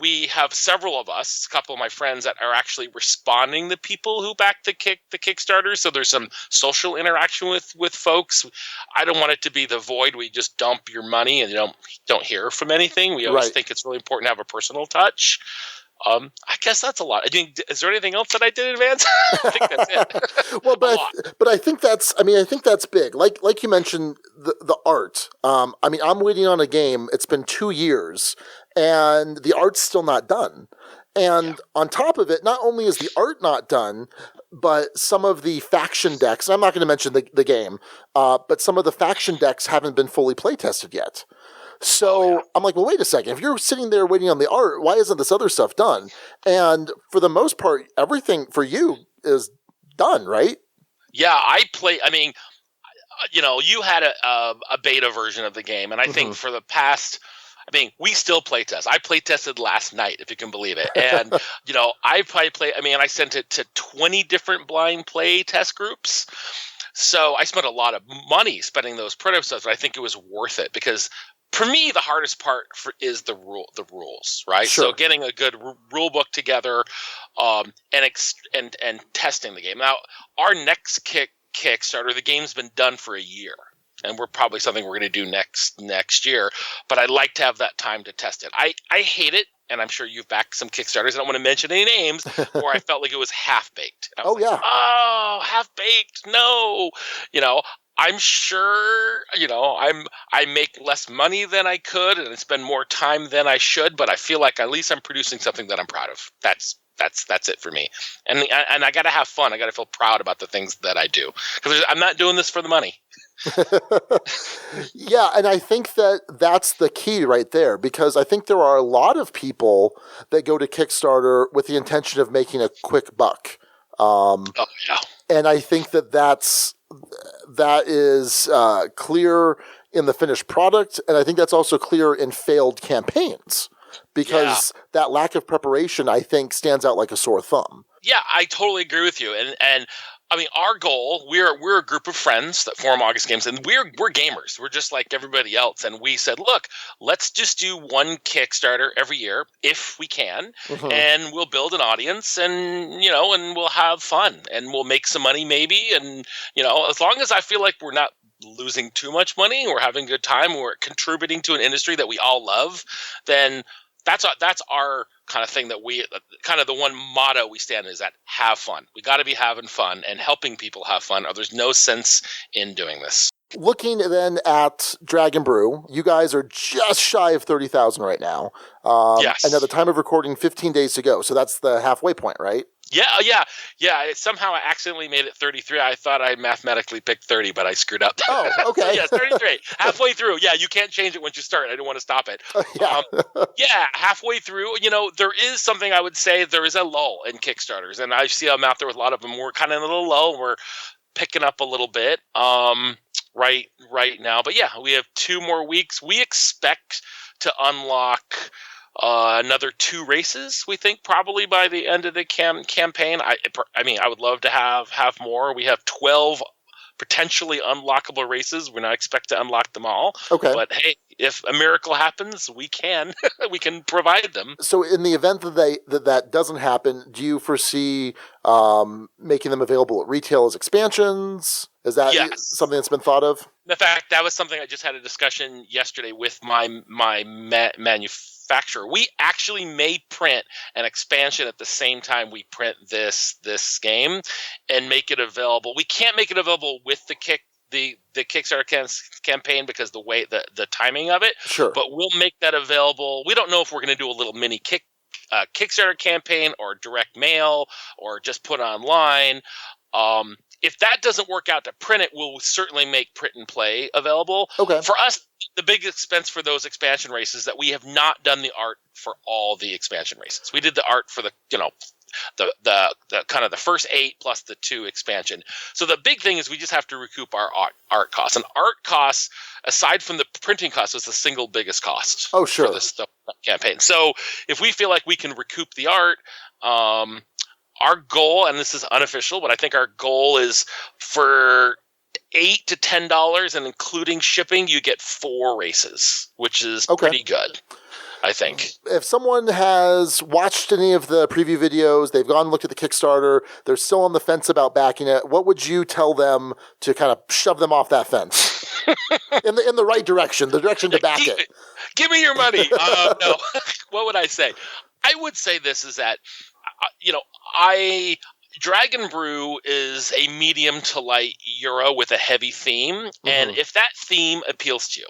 we have several of us, a couple of my friends that are actually responding to people who back the Kickstarter. So there's some social interaction with folks. I don't want it to be the void where you just dump your money and you don't hear from anything. We always think it's really important to have a personal touch. I guess that's a lot. I mean, is there anything else that I did in advance? I think that's it. Well, but I think that's big. Like you mentioned, the art. I'm waiting on a game. It's been 2 years, and the art's still not done. And on top of it, not only is the art not done, but some of the faction decks. I'm not going to mention the game, but some of the faction decks haven't been fully play tested yet. So I'm like, well, wait a second. If you're sitting there waiting on the art, why isn't this other stuff done? And for the most part, everything for you is done, right? Yeah, you had a beta version of the game. And I think for the past, we still play test. I play tested last night, if you can believe it. And, I sent it to 20 different blind play test groups. So I spent a lot of money spending those prototypes, but I think it was worth it because for me, the hardest part is the rules, right? Sure. So getting a good rule book together, and testing the game. Now, our next Kickstarter, the game's been done for a year, and we're probably something we're going to do next year. But I'd like to have that time to test it. I hate it and I'm sure you've backed some Kickstarters, I don't want to mention any names, where I felt like it was half-baked. Oh, yeah. Oh, half-baked, no. I'm sure, I make less money than I could and I spend more time than I should, but I feel like at least I'm producing something that I'm proud of. That's it for me. And I got to have fun. I got to feel proud about the things that I do, because I'm not doing this for the money. Yeah, and I think that's the key right there, because I think there are a lot of people that go to Kickstarter with the intention of making a quick buck. Oh, yeah. And I think that is clear in the finished product, and I think that's also clear in failed campaigns, because that lack of preparation, I think, stands out like a sore thumb. Yeah, I totally agree with you. And I mean, our goal, we're a group of friends that form August Games, and we're gamers. We're just like everybody else. And we said, look, let's just do one Kickstarter every year if we can, and we'll build an audience, and and we'll have fun, and we'll make some money maybe. And as long as I feel like we're not losing too much money, we're having a good time, we're contributing to an industry that we all love, then that's our kind of thing, that we kind of the one motto we stand is that have fun. We got to be having fun and helping people have fun, or there's no sense in doing this. Looking then at Dragon Brew, you guys are just shy of 30,000 right now. Yes. And at the time of recording, 15 days to go. So that's the halfway point, right? Yeah. Somehow I accidentally made it 33. I thought I mathematically picked 30, but I screwed up. Oh, okay. So, 33. Halfway through. Yeah, you can't change it once you start. I didn't want to stop it. Halfway through, there is something I would say. There is a lull in Kickstarters, and I see them out there with a lot of them. We're kind of in a little lull. We're picking up a little bit right now. But yeah, we have 2 more weeks. We expect to unlock another 2 races, we think, probably by the end of the campaign. I mean, I would love to have more. We have 12 potentially unlockable races. We're not expect to unlock them all. Okay. But hey, if a miracle happens, we can provide them. So in the event that doesn't happen, do you foresee making them available at retail as expansions? Is that something that's been thought of? In fact, that was something I just had a discussion yesterday with my manufacturer. We actually may print an expansion at the same time we print this game and make it available. We can't make it available with the Kickstarter campaign because the way the timing of it. Sure. But we'll make that available. We don't know if we're going to do a little mini Kickstarter campaign or direct mail or just put online. If that doesn't work out to print it, we'll certainly make print and play available. Okay. For us, the big expense for those expansion races is that we have not done the art for all the expansion races. We did the art for the kind of the first 8 plus the 2 expansion. So the big thing is we just have to recoup our art costs. And art costs, aside from the printing costs, was the single biggest cost. Oh, sure. For this campaign. So if we feel like we can recoup the art, our goal, and this is unofficial, but I think our goal is for $8 to $10, and including shipping, you get 4 races, which is pretty good, I think. If someone has watched any of the preview videos, they've gone and looked at the Kickstarter, they're still on the fence about backing it, what would you tell them to kind of shove them off that fence? in the right direction, the direction to back it. Give me your money. No. What would I say? I would say this is that, Dragon Brew is a medium to light Euro with a heavy theme, and if that theme appeals to you,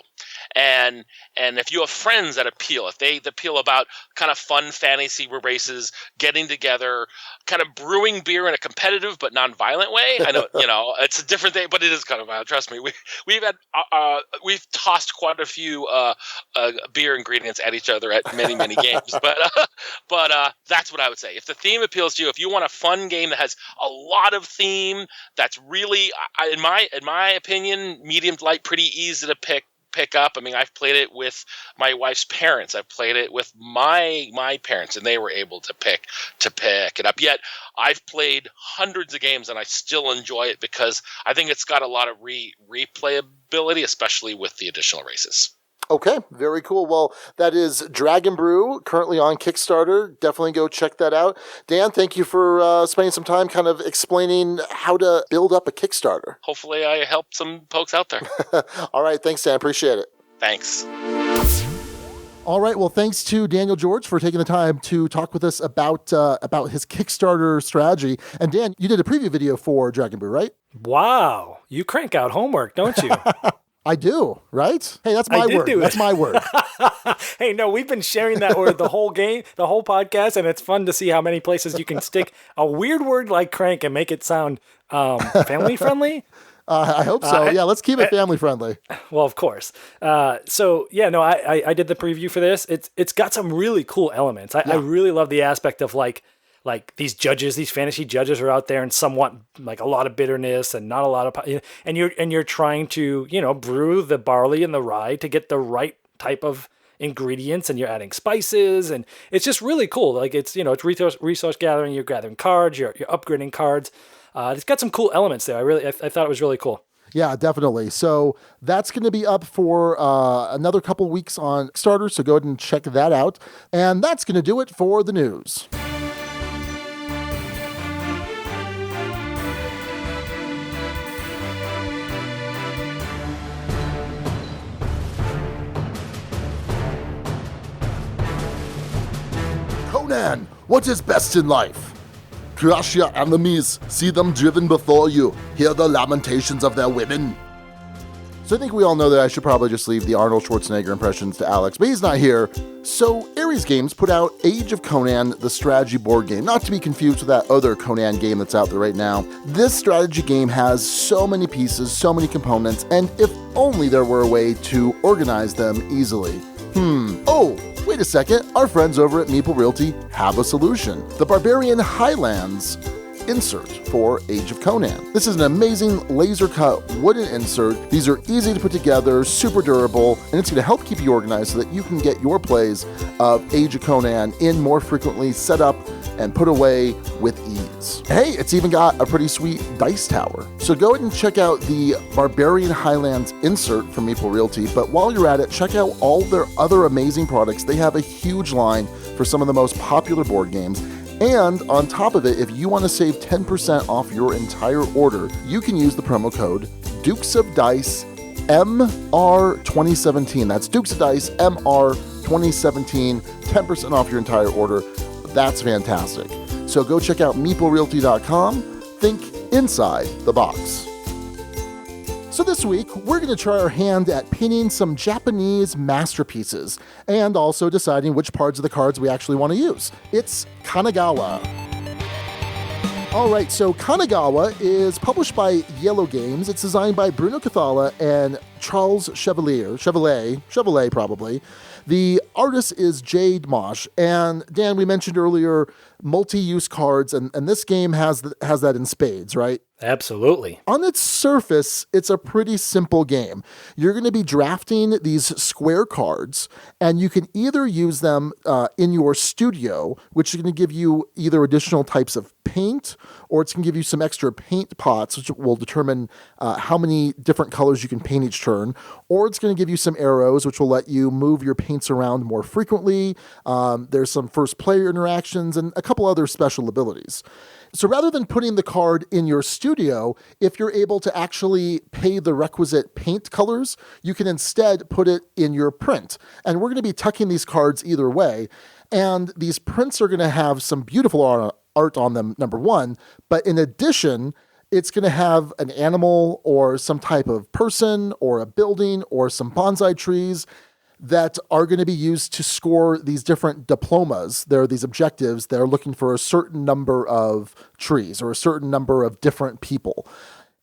and if you have friends that appeal, if they appeal about kind of fun fantasy races, getting together, kind of brewing beer in a competitive but non-violent way. I know, it's a different thing, but it is kind of violent. Trust me. We've tossed quite a few beer ingredients at each other at many games, but that's what I would say. If the theme appeals to you, if you want a fun game that has a lot of theme, that's really, in my opinion, medium to light, pretty easy to pick up. I mean, I've played it with my wife's parents. I've played it with my parents, and they were able to pick it up. Yet I've played hundreds of games, and I still enjoy it because I think it's got a lot of replayability, especially with the additional races. Okay, very cool. Well, that is Dragon Brew, currently on Kickstarter. Definitely go check that out. Dan, thank you for spending some time kind of explaining how to build up a Kickstarter. Hopefully I helped some folks out there. All right, thanks, Dan. Appreciate it. Thanks. All right. Well, thanks to Daniel George for taking the time to talk with us about his Kickstarter strategy. And Dan, you did a preview video for Dragon Brew, right? Wow. You crank out homework, don't you? I do, right? Hey, that's my word. That's my word. Hey, no, we've been sharing that word the whole podcast, and it's fun to see how many places you can stick a weird word like crank and make it sound family friendly. I hope so. Yeah, let's keep it family friendly. Well, of course. I did the preview for this. It's got some really cool elements. I really love the aspect of like these judges, these fantasy judges are out there, and some want like a lot of bitterness and not a lot of, and you're trying to brew the barley and the rye to get the right type of ingredients, and you're adding spices, and it's just really cool. Like it's resource gathering. You're gathering cards. You're upgrading cards. It's got some cool elements there. I thought it was really cool. Yeah, definitely. So that's going to be up for another couple weeks on Kickstarter, so go ahead and check that out. And that's going to do it for the news. Conan, what is best in life? Crush your enemies, see them driven before you, hear the lamentations of their women. So I think we all know that I should probably just leave the Arnold Schwarzenegger impressions to Alex, but he's not here. So Ares Games put out Age of Conan, the strategy board game, not to be confused with that other Conan game that's out there right now. This strategy game has so many pieces, so many components, and if only there were a way to organize them easily. Oh, wait a second, our friends over at Meeple Realty have a solution. The Barbarian Highlands insert for Age of Conan. This is an amazing laser-cut wooden insert. These are easy to put together, super durable, and it's going to help keep you organized so that you can get your plays of Age of Conan in more frequently, set up and put away with ease. Hey, it's even got a pretty sweet dice tower. So go ahead and check out the Barbarian Highlands insert from Meeple Realty, but while you're at it, check out all their other amazing products. They have a huge line for some of the most popular board games. And on top of it, if you want to save 10% off your entire order, you can use the promo code Dukes of Dice MR2017. That's Dukes of Dice MR2017, 10% off your entire order. That's fantastic. So go check out meeplerealty.com. Think inside the box. So this week, we're going to try our hand at painting some Japanese masterpieces and also deciding which parts of the cards we actually want to use. It's Kanagawa. All right, so Kanagawa is published by Iello Games. It's designed by Bruno Cathala and Charles Chevalier probably. The artist is Jade Mosh. And Dan, we mentioned earlier multi-use cards, and this game has that in spades, right? Absolutely. On its surface, it's a pretty simple game. You're going to be drafting these square cards, and you can either use them in your studio, which is going to give you either additional types of paint, or it's going to give you some extra paint pots, which will determine how many different colors you can paint each turn, or it's going to give you some arrows, which will let you move your paints around more frequently. There's some first player interactions and a couple other special abilities. So rather than putting the card in your studio, if you're able to actually pay the requisite paint colors, you can instead put it in your print. And we're going to be tucking these cards either way. And these prints are going to have some beautiful art on them, number one. But in addition, it's going to have an animal or some type of person or a building or some bonsai trees that are going to be used to score these different diplomas. There are these objectives that are looking for a certain number of trees or a certain number of different people.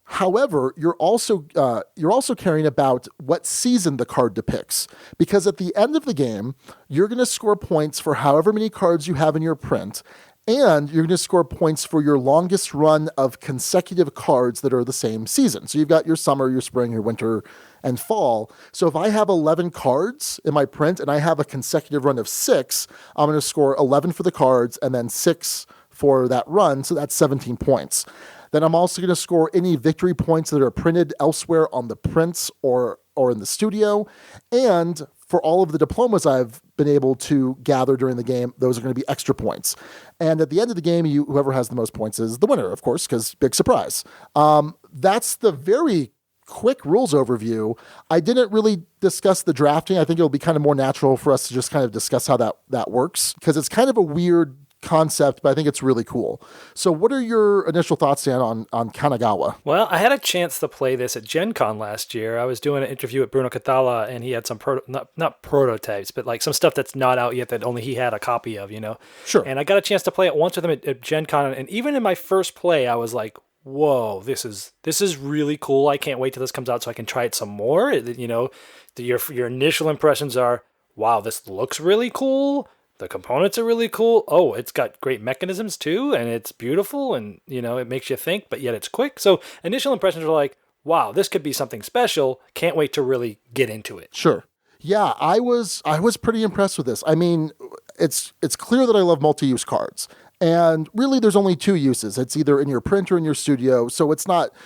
However, you're also caring about what season the card depicts, because at the end of the game, you're going to score points for however many cards you have in your print, and you're going to score points for your longest run of consecutive cards that are the same season. So you've got your summer, your spring, your winter, and fall. So if I have 11 cards in my print and I have a consecutive run of 6, I'm going to score 11 for the cards and then 6 for that run. So that's 17 points. Then I'm also going to score any victory points that are printed elsewhere on the prints or in the studio. And for all of the diplomas I've been able to gather during the game, those are going to be extra points. And at the end of the game, whoever has the most points is the winner, of course, because big surprise. That's the very quick rules overview. I didn't really discuss the drafting. I think it'll be kind of more natural for us to just kind of discuss how that works, because it's kind of a weird concept, but I think it's really cool. So what are your initial thoughts, Dan, on Kanagawa? Well, I had a chance to play this at Gen Con last year. I was doing an interview with Bruno Cathala, and he had some not prototypes, but like some stuff that's not out yet that only he had a copy of, Sure. And I got a chance to play it once with him at Gen Con, and even in my first play, I was like, whoa, this is really cool. I can't wait till this comes out so I can try it some more. Your initial impressions are, wow, this looks really cool. The components are really cool. Oh, it's got great mechanisms too, and it's beautiful, and it makes you think, but yet it's quick. So initial impressions are like, wow, this could be something special. Can't wait to really get into it. Sure. Yeah, I was pretty impressed with this. I mean, it's clear that I love multi-use cards. And really there's only two uses. It's either in your print or in your studio. So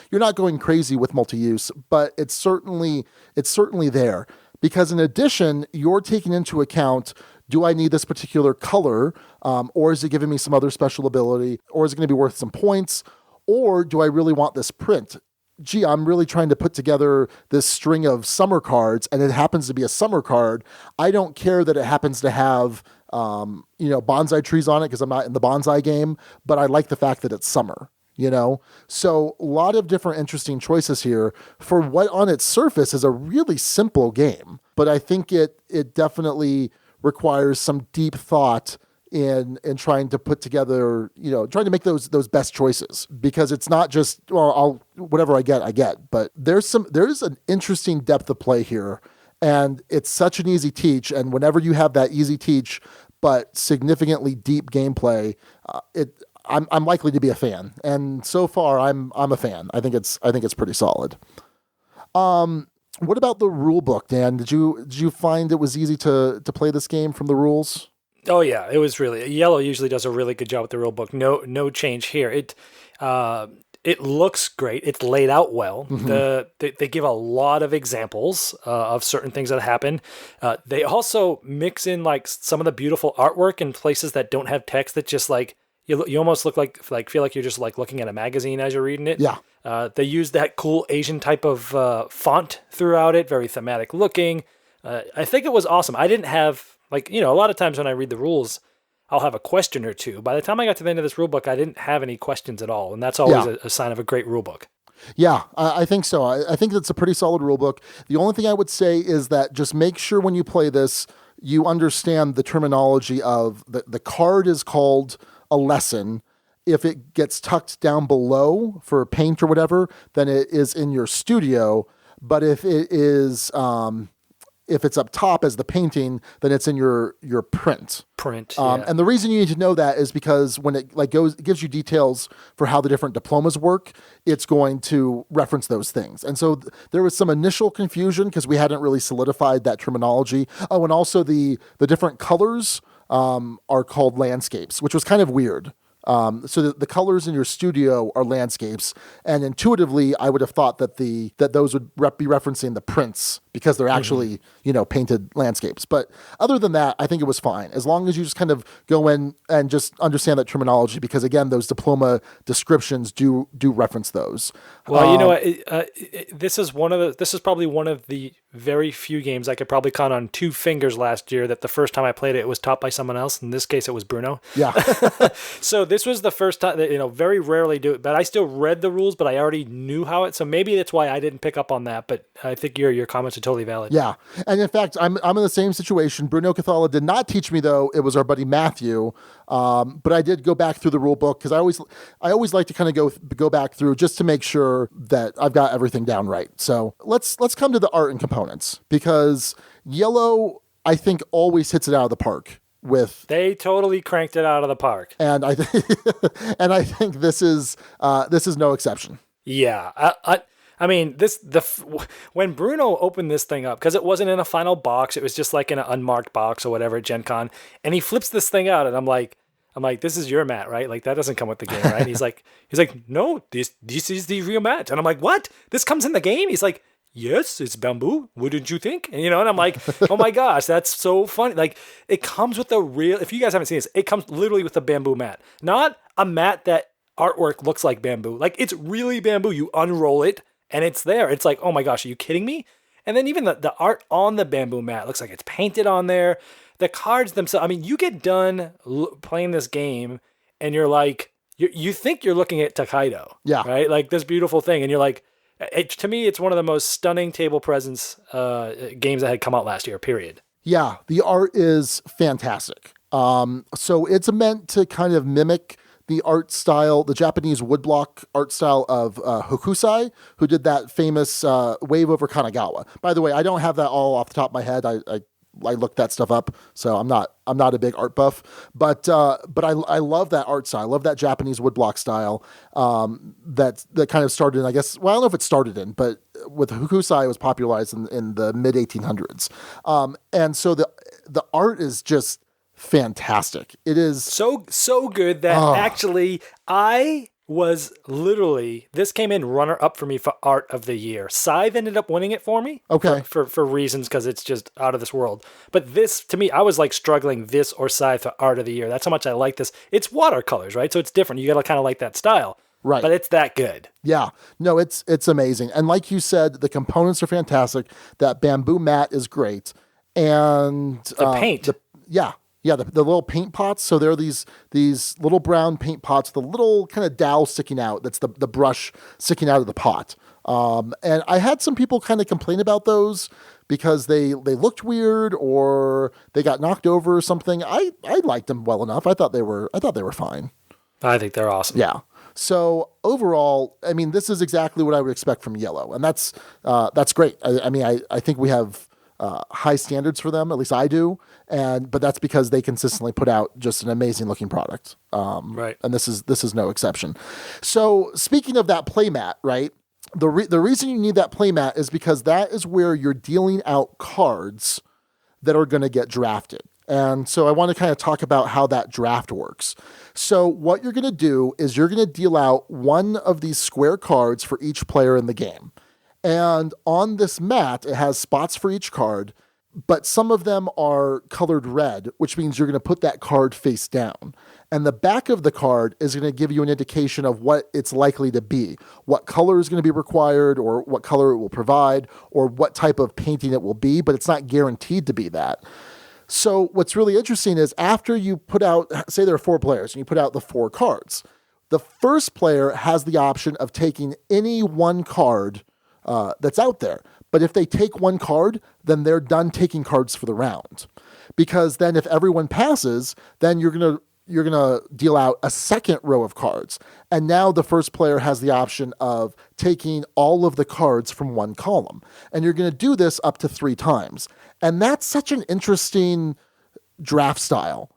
you're not going crazy with multi-use, but it's certainly there. Because in addition, you're taking into account, do I need this particular color? Or is it giving me some other special ability? Or is it going to be worth some points? Or do I really want this print? Gee, I'm really trying to put together this string of summer cards, and it happens to be a summer card. I don't care that it happens to have, bonsai trees on it because I'm not in the bonsai game, but I like the fact that it's summer. So a lot of different interesting choices here for what on its surface is a really simple game. But I think it definitely requires some deep thought in trying to put together, trying to make those best choices, because it's not just, well, whatever I get, but there's an interesting depth of play here, and it's such an easy teach. And whenever you have that easy teach, but significantly deep gameplay, I'm likely to be a fan. And so far I'm a fan. I think it's pretty solid. What about the rule book, Dan? Did you find it was easy to play this game from the rules? Oh yeah, it was really. Iello usually does a really good job with the rule book. No change here. It looks great. It's laid out well. Mm-hmm. They give a lot of examples of certain things that happen. They also mix in like some of the beautiful artwork in places that don't have text, that just like you almost look like feel like you're just like looking at a magazine as you're reading it. Yeah. They use that cool Asian type of font throughout it, very thematic looking. I think it was awesome. I didn't have, a lot of times when I read the rules, I'll have a question or two. By the time I got to the end of this rule book, I didn't have any questions at all. And that's always a sign of a great rule book. Yeah, I think so. I think it's a pretty solid rule book. The only thing I would say is that just make sure when you play this, you understand the terminology of the card is called a lesson. If it gets tucked down below for paint or whatever, then it is in your studio. But if it is, if it's up top as the painting, then it's in your print. Yeah. And the reason you need to know that is because when it gives you details for how the different diplomas work, it's going to reference those things. And so there was some initial confusion because we hadn't really solidified that terminology. Oh, and also the different colors are called landscapes, which was kind of weird. So the colors in your studio are landscapes, and intuitively, I would have thought that those would be referencing the prints because they're actually painted landscapes. But other than that, I think it was fine as long as you just kind of go in and just understand that terminology, because again, those diploma descriptions do reference those. Well, this is probably one of the very few games I could probably count on two fingers last year that the first time I played it was taught by someone else. In this case, it was Bruno. Yeah. So this was the first time that, very rarely do it, but I still read the rules, but I already knew how it. So maybe that's why I didn't pick up on that. But I think your comments are totally valid. Yeah. And in fact, I'm in the same situation. Bruno Cathala did not teach me, though. It was our buddy Matthew. But I did go back through the rule book because I always like to kind of go back through just to make sure that I've got everything down right. So let's come to the art and components, because Iello, I think, always hits it out of the park. They totally cranked it out of the park, and I think this is no exception. Yeah, I mean, when Bruno opened this thing up, because it wasn't in a final box, it was just like in an unmarked box or whatever at Gen Con, and he flips this thing out, and I'm like, this is your mat, right? Like, that doesn't come with the game, right? And he's like, no, this is the real mat, and I'm like, what? This comes in the game? He's like, yes, it's bamboo. Wouldn't you think? And and I'm like, oh my gosh, that's so funny. Like, it comes with if you guys haven't seen this, it comes literally with a bamboo mat, not a mat that artwork looks like bamboo. Like, it's really bamboo. You unroll it, and it's there. It's like, oh my gosh, are you kidding me? And then even the art on the bamboo mat looks like it's painted on there. The cards themselves, I mean, you get done playing this game and you're like, you think you're looking at Takedo. Yeah. Right? Like this beautiful thing. And you're like, to me, it's one of the most stunning table presence games that had come out last year, period. Yeah, the art is fantastic. So it's meant to kind of mimic the art style, the Japanese woodblock art style of Hokusai, who did that famous wave over Kanagawa. By the way, I don't have that all off the top of my head. I looked that stuff up, so I'm not a big art buff, but I love that art style. I love that Japanese woodblock style that kind of started in, I guess. Well, I don't know if it started in, but with Hokusai, it was popularized in the mid 1800s, and so the art is just fantastic. It is so good that actually I was literally, this came in runner up for me for art of the year. Scythe ended up winning it for me. Okay. For reasons, because it's just out of this world. But this, to me, I was like struggling this or Scythe for art of the year. That's how much I like this. It's watercolors, right? So it's different. You got to kind of like that style. Right. But it's that good. Yeah. No, it's amazing. And like you said, the components are fantastic. That bamboo mat is great. And the paint. Yeah, the little paint pots. So there are these little brown paint pots, the little kind of dowel sticking out. That's the brush sticking out of the pot. And I had some people kind of complain about those because they looked weird or they got knocked over or something. I liked them well enough. I thought they were fine. I think they're awesome. Yeah. So overall, I mean, this is exactly what I would expect from Iello, and that's great. I mean, I think we have high standards for them, at least I do, but that's because they consistently put out just an amazing looking product. Right. And this is no exception. So speaking of that playmat, right? The reason you need that playmat is because that is where you're dealing out cards that are going to get drafted. And so I want to kind of talk about how that draft works. So what you're going to do is you're going to deal out one of these square cards for each player in the game. And on this mat, it has spots for each card, but some of them are colored red, which means you're going to put that card face down. And the back of the card is going to give you an indication of what it's likely to be, what color is going to be required, or what color it will provide, or what type of painting it will be, but it's not guaranteed to be that. So what's really interesting is after you put out, say there are 4 players, and you put out the 4 cards, the first player has the option of taking any one card that's out there. But if they take one card, then they're done taking cards for the round. Because then if everyone passes, then you're gonna deal out a second row of cards. And now the first player has the option of taking all of the cards from one column. And you're gonna do this up to 3 times. And that's such an interesting draft style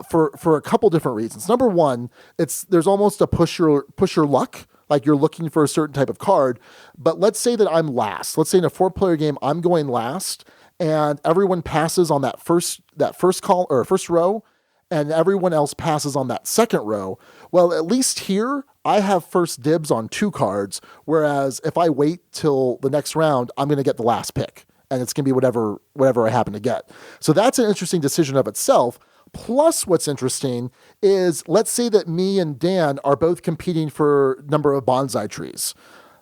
for a couple different reasons. Number one, there's almost a push your luck. Like you're looking for a certain type of card, but let's say that I'm last. Let's say in a 4-player game, I'm going last, and everyone passes on that first call or first row, and everyone else passes on that second row. Well, at least here, I have first dibs on 2 cards, whereas if I wait till the next round, I'm going to get the last pick, and it's going to be whatever I happen to get. So that's an interesting decision of itself. Plus, what's interesting is, let's say that me and Dan are both competing for number of bonsai trees.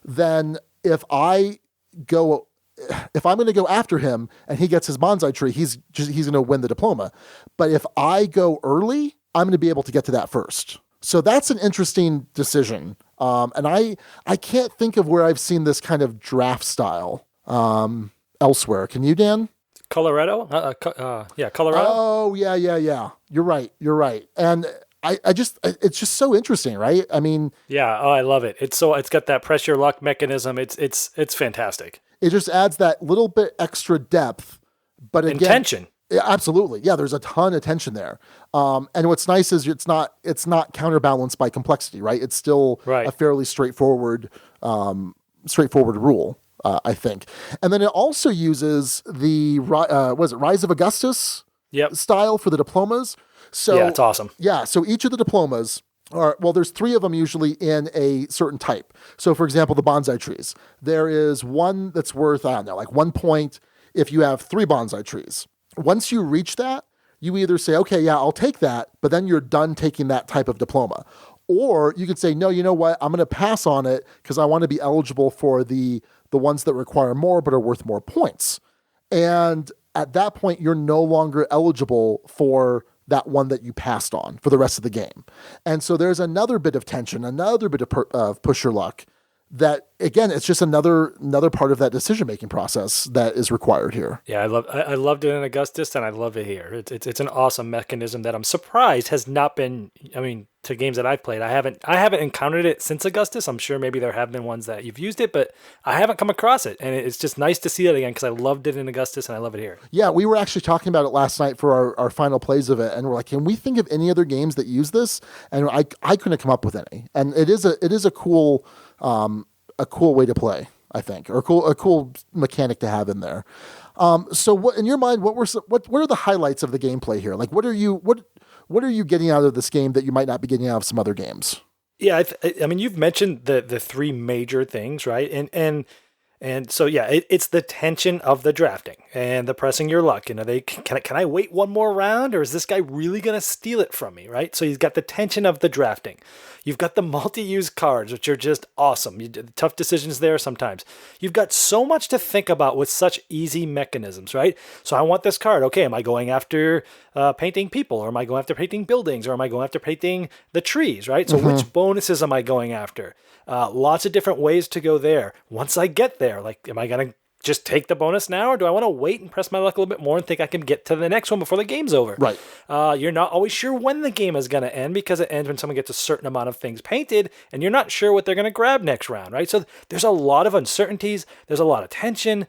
Then if I'm going to go after him and he gets his bonsai tree, he's going to win the diploma. But if I go early, I'm going to be able to get to that first. So that's an interesting decision. And I can't think of where I've seen this kind of draft style elsewhere. Can you, Dan? Colorado? Colorado? Oh, yeah. You're right. And it's just so interesting, right? I mean, yeah. Oh, I love it. It's got that pressure luck mechanism. It's fantastic. It just adds that little bit extra depth, but again, tension. Yeah, absolutely. Yeah, there's a ton of tension there. And what's nice is it's not counterbalanced by complexity, right? It's still a fairly straightforward rule. I think. And then it also uses the, Rise of Augustus style for the diplomas. So yeah, it's awesome. Yeah, so each of the diplomas there's 3 of them usually in a certain type. So for example, the bonsai trees. There is one that's worth, I don't know, like 1 point if you have 3 bonsai trees. Once you reach that, you either say, okay, yeah, I'll take that, but then you're done taking that type of diploma. Or you could say, no, you know what? I'm going to pass on it because I want to be eligible for the ones that require more but are worth more points. And at that point, you're no longer eligible for that one that you passed on for the rest of the game. And so there's another bit of tension, another bit of push your luck that, again, it's just another part of that decision-making process that is required here. Yeah, I loved it in Augustus, and I love it here. It's an awesome mechanism that I'm surprised has not been, I mean, to games that I've played. I haven't encountered it since Augustus. I'm sure maybe there have been ones that you've used it, but I haven't come across it. And it's just nice to see it again because I loved it in Augustus and I love it here. Yeah, we were actually talking about it last night for our final plays of it, and we're like, can we think of any other games that use this? And I couldn't come up with any. And it is a cool way to play, I think, or a cool mechanic to have in there. So what, in your mind, what are the highlights of the gameplay here? Like, what are you getting out of this game that you might not be getting out of some other games? Yeah, I mean, you've mentioned the three major things, right? And so, yeah, it's the tension of the drafting and the pressing your luck. You know, can I wait one more round, or is this guy really going to steal it from me, right? So you've got the tension of the drafting. You've got the multi-use cards, which are just awesome. Tough decisions there sometimes. You've got so much to think about with such easy mechanisms, right? So I want this card. Okay, am I going after painting people, or am I going after painting buildings, or am I going after painting the trees, right? So which bonuses am I going after? Lots of different ways to go there. Once I get there, like, am I going to just take the bonus now, or do I want to wait and press my luck a little bit more and think I can get to the next one before the game's over? Right. You're not always sure when the game is going to end because it ends when someone gets a certain amount of things painted, and you're not sure what they're going to grab next round, right? So there's a lot of uncertainties. There's a lot of tension.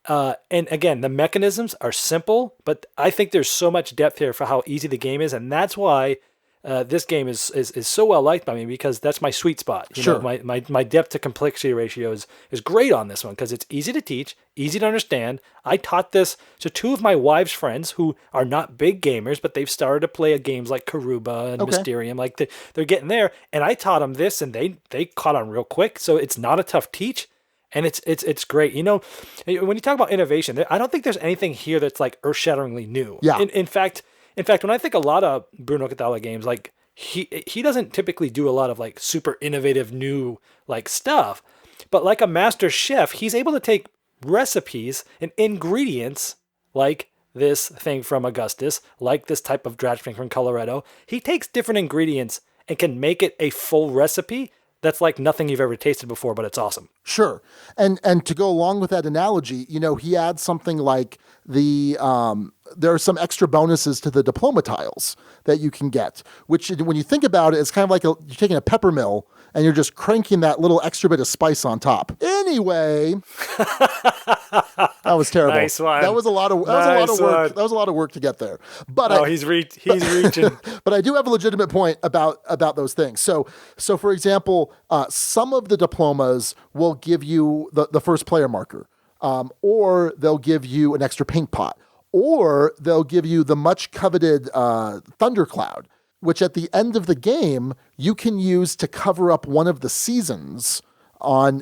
And again, the mechanisms are simple, but I think there's so much depth here for how easy the game is, and that's why this game is so well liked by me, because that's my sweet spot. You know, my depth to complexity ratio is great on this one because it's easy to teach, easy to understand. I taught this to two of my wife's friends who are not big gamers, but they've started to play games like Karuba and Mysterium. Like they're getting there, and I taught them this, and they caught on real quick. So it's not a tough teach. And it's great. You know, when you talk about innovation, I don't think there's anything here that's like earth-shatteringly new. Yeah. In fact, when I think a lot of Bruno Cathala games, like he doesn't typically do a lot of like super innovative new like stuff, but like a master chef, he's able to take recipes and ingredients like this thing from Augustus, like this type of drafting from Colorado. He takes different ingredients and can make it a full recipe that's like nothing you've ever tasted before, but it's awesome. Sure. And to go along with that analogy, you know, he adds something like there are some extra bonuses to the diploma tiles that you can get, which when you think about it, it's kind of like you're taking a pepper mill and you're just cranking that little extra bit of spice on top. Anyway, that was terrible. Nice one. That was a lot of work. That was a lot of work to get there. But he's reaching. But I do have a legitimate point about those things. So for example, some of the diplomas will give you the first player marker, or they'll give you an extra paint pot, or they'll give you the much coveted thundercloud, which at the end of the game you can use to cover up one of the seasons on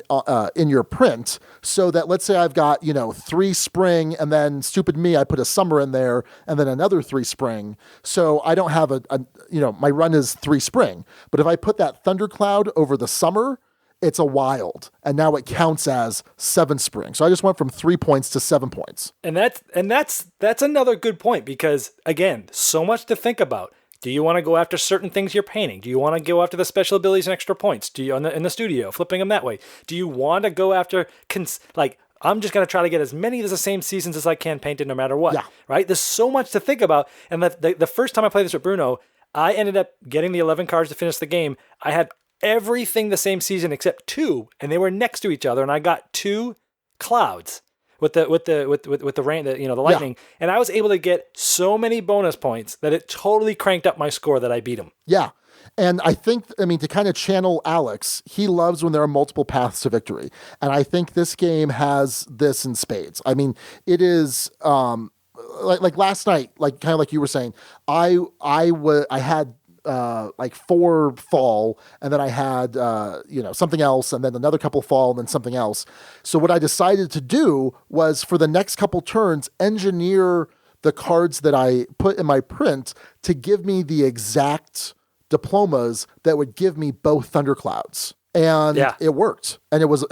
in your print, so that let's say I've got 3 spring, and then stupid me, I put a summer in there, and then another 3 spring. So I don't have my run is 3 spring, but if I put that thundercloud over the summer, it's a wild, and now it counts as 7 spring. So I just went from 3 points to 7 points. And that's another good point, because again, so much to think about. Do you want to go after certain things you're painting? Do you want to go after the special abilities and extra points? Do you in the studio, flipping them that way? Do you want to go after I'm just going to try to get as many of the same seasons as I can painted no matter what, yeah. Right? There's so much to think about. And the first time I played this with Bruno, I ended up getting the 11 cards to finish the game. I had everything the same season except 2, and they were next to each other, and I got 2 clouds with the rain, the lightning, yeah. And I was able to get so many bonus points that it totally cranked up my score that I beat him. Yeah. And I think, to kind of channel Alex, he loves when there are multiple paths to victory. And I think this game has this in spades. I mean, it is, like last night, kind of like you were saying, I had 4 fall, and then I had something else, and then another couple fall, and then something else. So what I decided to do was, for the next couple turns, engineer the cards that I put in my print to give me the exact diplomas that would give me both thunderclouds. And it worked, and it was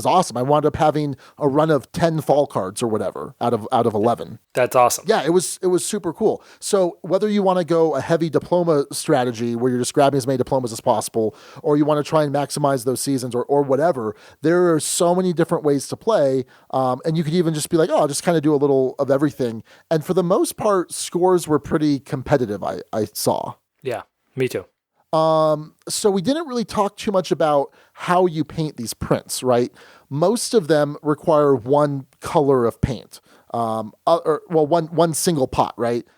awesome. I wound up having a run of 10 fall cards or whatever out of 11. That's awesome. Yeah, it was super cool. So whether you want to go a heavy diploma strategy where you're just grabbing as many diplomas as possible, or you want to try and maximize those seasons, or whatever, there are so many different ways to play. And you could even just be like, oh, I'll just kind of do a little of everything. And for the most part, scores were pretty competitive. I saw. Yeah, me too. So we didn't really talk too much about how you paint these prints, right? Most of them require one color of paint, one single pot, right?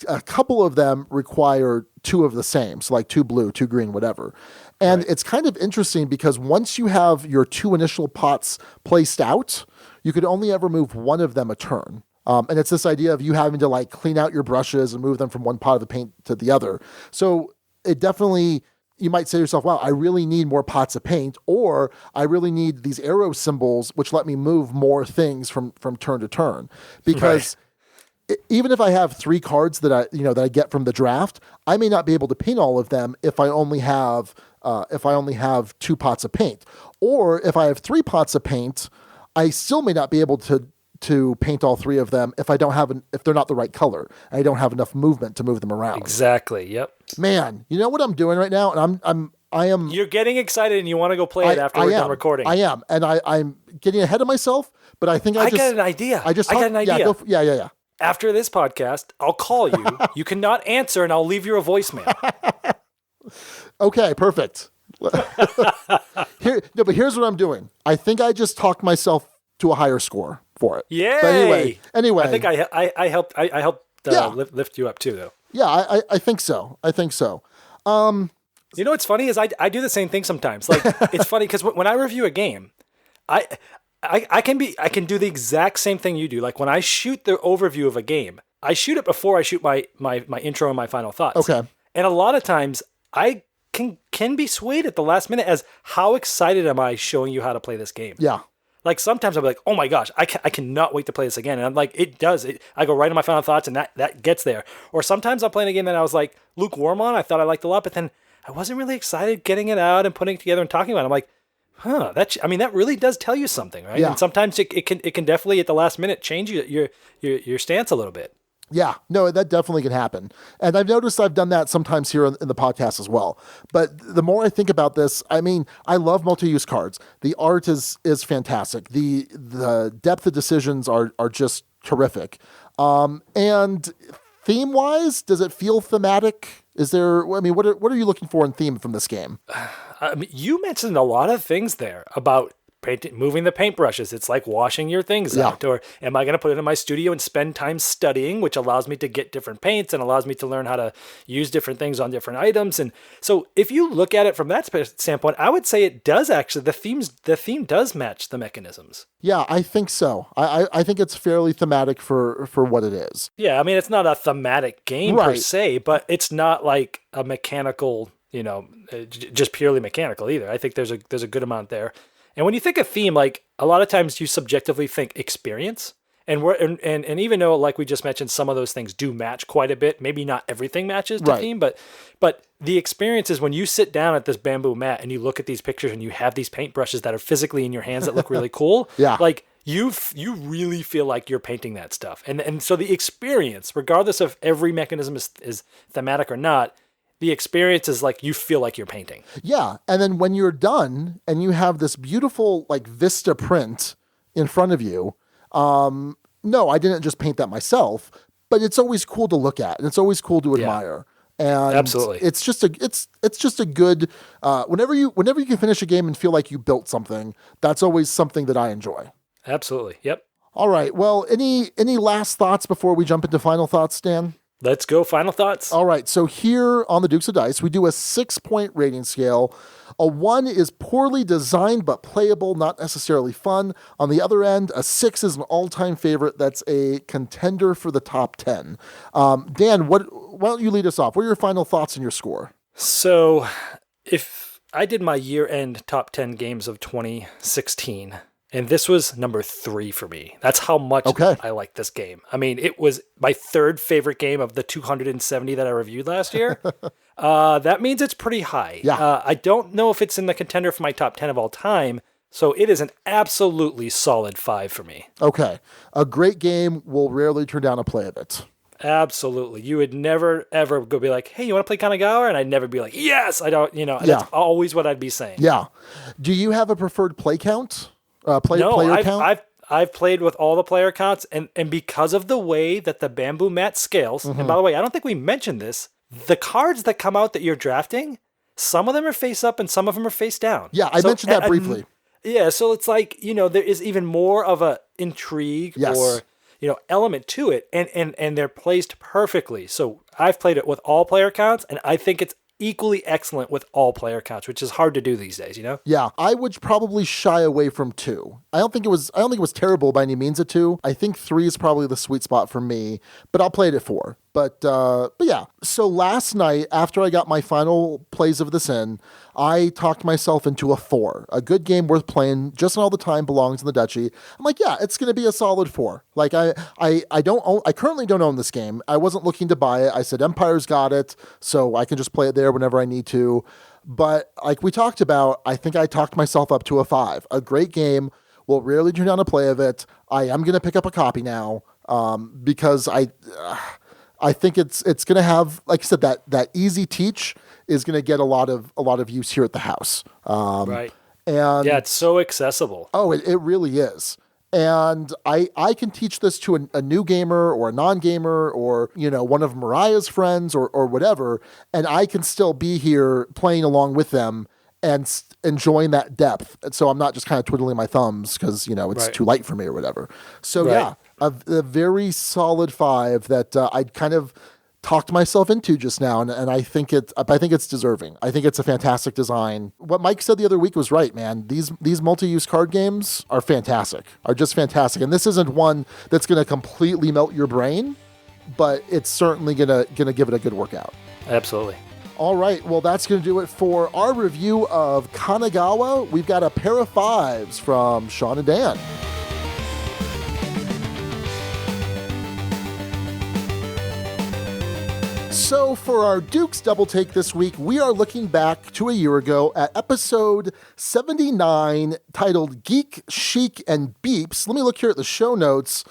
A couple of them require two of the same, so like two blue, two green, whatever. And It's kind of interesting because once you have your two initial pots placed out, you could only ever move one of them a turn. And it's this idea of you having to like clean out your brushes and move them from one pot of the paint to the other. So it definitely, you might say to yourself, wow, I really need more pots of paint, or I really need these arrow symbols, which let me move more things from turn to turn. Because even if I have 3 cards that I get from the draft, I may not be able to paint all of them if I only have 2 pots of paint. Or if I have 3 pots of paint, I still may not be able to paint all 3 of them if if they're not the right color. I don't have enough movement to move them around. Exactly. Yep. Man, you know what I'm doing right now? And I am. You're getting excited and you want to go play it after we're done recording. I am. And I'm getting ahead of myself, but I think I got an idea. I got an idea. Yeah. After this podcast, I'll call you. You cannot answer and I'll leave you a voicemail. Okay, perfect. But here's what I'm doing. I think I just talked myself to a higher score for it. Yay! But anyway. I think I helped lift you up too, though. Yeah, I think so. You know what's funny is I do the same thing sometimes. Like it's funny because when I review a game, I can do the exact same thing you do. Like when I shoot the overview of a game, I shoot it before I shoot my intro and my final thoughts. Okay. And a lot of times I can be swayed at the last minute as how excited am I showing you how to play this game. Yeah. Like sometimes I'll be like, oh my gosh, I cannot wait to play this again. And I'm like, it does. I go right to my final thoughts and that gets there. Or sometimes I'm playing a game that I was like lukewarm on. I thought I liked a lot, but then I wasn't really excited getting it out and putting it together and talking about it. I'm like, that really does tell you something, right? Yeah. And sometimes it can definitely at the last minute change your stance a little bit. Yeah, no, that definitely can happen. And I've noticed I've done that sometimes here in the podcast as well. But the more I think about this, I mean, I love multi-use cards. The art is fantastic. The depth of decisions are just terrific. And theme-wise, does it feel thematic? What are you looking for in theme from this game? You mentioned a lot of things there about moving the paintbrushes. It's like washing your things out. Or am I going to put it in my studio and spend time studying, which allows me to get different paints and allows me to learn how to use different things on different items. And so if you look at it from that standpoint, I would say it does actually, the theme does match the mechanisms. Yeah, I think so. I think it's fairly thematic for what it is. Yeah, I mean, it's not a thematic game per se, but it's not like a mechanical, just purely mechanical either. I think there's a good amount there. And when you think of theme, like a lot of times you subjectively think experience, and even though, like we just mentioned, some of those things do match quite a bit. Maybe not everything matches to theme, but the experience is when you sit down at this bamboo mat and you look at these pictures and you have these paintbrushes that are physically in your hands that look really cool. Yeah, like you really feel like you're painting that stuff, and so the experience, regardless of every mechanism is thematic or not. The experience is like you feel like you're painting. Yeah. And then when you're done and you have this beautiful like vista print in front of you, no, I didn't just paint that myself, but it's always cool to look at and it's always cool to admire. And absolutely. It's just a good whenever you can finish a game and feel like you built something, that's always something that I enjoy. Absolutely. Yep. All right. Well, any last thoughts before we jump into final thoughts, Dan? Let's go. Final thoughts. All right. So here on the Dukes of Dice, we do a 6-point rating scale. A 1 is poorly designed but playable, not necessarily fun. On the other end, a 6 is an all-time favorite. That's a contender for the top 10. Dan, why don't you lead us off? What are your final thoughts and your score? So if I did my year-end top 10 games of 2016, And this was number 3 for me. That's how much I like this game. I mean, it was my 3rd favorite game of the 270 that I reviewed last year. That means it's pretty high. Yeah. I don't know if it's in the contender for my top 10 of all time, so it is an absolutely solid 5 for me. Okay. A great game. Will rarely turn down a play of it. Absolutely. You would never, ever go be like, hey, you want to play Kanagawa? And I'd never be like, yes, I don't, that's always what I'd be saying. Yeah. Do you have a preferred play count? Player count? I've played with all the player counts, and because of the way that the bamboo mat scales, and by the way, I don't think we mentioned this, the cards that come out that you're drafting, some of them are face up and some of them are face down. Yeah, I mentioned that briefly. Yeah, so it's like, there is even more of a intrigue or element to it, and they're placed perfectly. So I've played it with all player counts, and I think it's equally excellent with all player counts, which is hard to do these days, Yeah, I would probably shy away from 2. I don't think it was terrible by any means at 2. I think 3 is probably the sweet spot for me, but I'll play it at 4. But yeah. So last night, after I got my final plays of this in, I talked myself into a 4. A good game worth playing just all the time belongs in the Duchy. I'm like, yeah, it's going to be a solid 4. Like I currently don't own this game. I wasn't looking to buy it. I said Empire's got it, so I can just play it there whenever I need to. But like we talked about, I think I talked myself up to a 5. A great game. Will rarely turn down a play of it. I am going to pick up a copy now because I think it's going to have, like I said, that easy teach is going to get a lot of use here at the house. Right. And yeah, it's so accessible. Oh, it really is. And I can teach this to a new gamer or a non-gamer or, one of Mariah's friends or whatever, and I can still be here playing along with them and enjoying that depth. And so I'm not just kind of twiddling my thumbs because, it's too light for me or whatever. So yeah, a very solid 5 that I'd kind of talked myself into just now, and I think it's deserving. I think it's a fantastic design. What Mike said the other week was right, man. These multi-use card games are just fantastic. And this isn't one that's going to completely melt your brain, but it's certainly going to give it a good workout. Absolutely. All right, well, that's going to do it for our review of Kanagawa. We've got a pair of 5s from Sean and Dan. So for our Dukes Double Take this week, we are looking back to a year ago at episode 79 titled Geek, Chic, and Beeps. Let me look here at the show notes.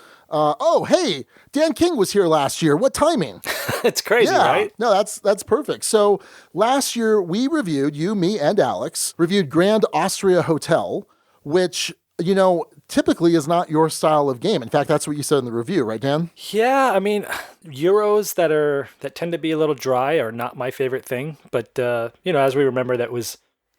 Hey, Dan King was here last year. What timing? It's crazy, right? No, that's perfect. So last year we reviewed, you, me, and Alex, reviewed Grand Austria Hotel, which, typically is not your style of game. In fact, that's what you said in the review, right, Dan? Yeah, I mean, Euros that tend to be a little dry are not my favorite thing. But, as we remember,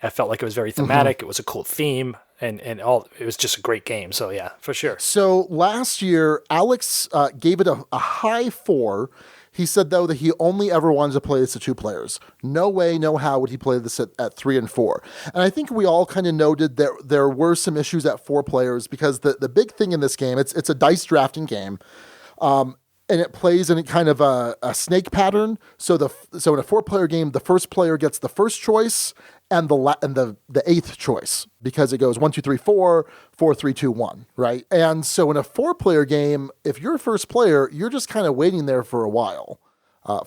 I felt like it was very thematic. It was a cool theme. And it was just a great game. So yeah, for sure. So last year, Alex gave it a high 4. He said, though, that he only ever wanted to play this at 2 players. No way, no how would he play this at 3 and 4. And I think we all kind of noted that there were some issues at 4 players because the big thing in this game, it's a dice drafting game. And it plays in kind of a snake pattern. So in a 4-player game, the first player gets the first choice and the 8th choice because it goes 1, 2, 3, 4, 4, 3, 2, 1, right? And so in a 4-player game, if you're first player, you're just kind of waiting there for a while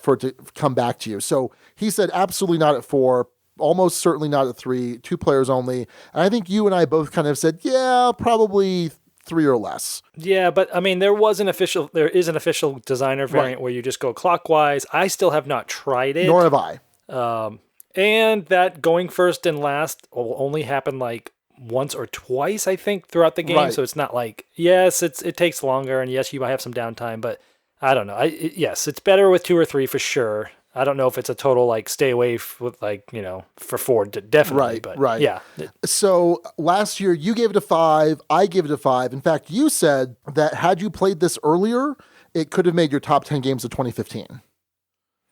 for it to come back to you. So he said absolutely not at 4, almost certainly not at 3, 2 players only. And I think you and I both kind of said, yeah, probably 3 or less. Yeah, but I mean, there is an official designer variant where you just go clockwise. I still have not tried it. Nor have I. And that going first and last will only happen like once or twice, I think, throughout the game. Right. So it's not like, yes, it takes longer, and yes, you might have some downtime, but I don't know. Yes, it's better with 2 or 3 for sure. I don't know if it's a total like stay away with like, for 4 definitely. Right. Yeah. So last year you gave it a 5. I gave it a 5. In fact, you said that had you played this earlier, it could have made your top 10 games of 2015.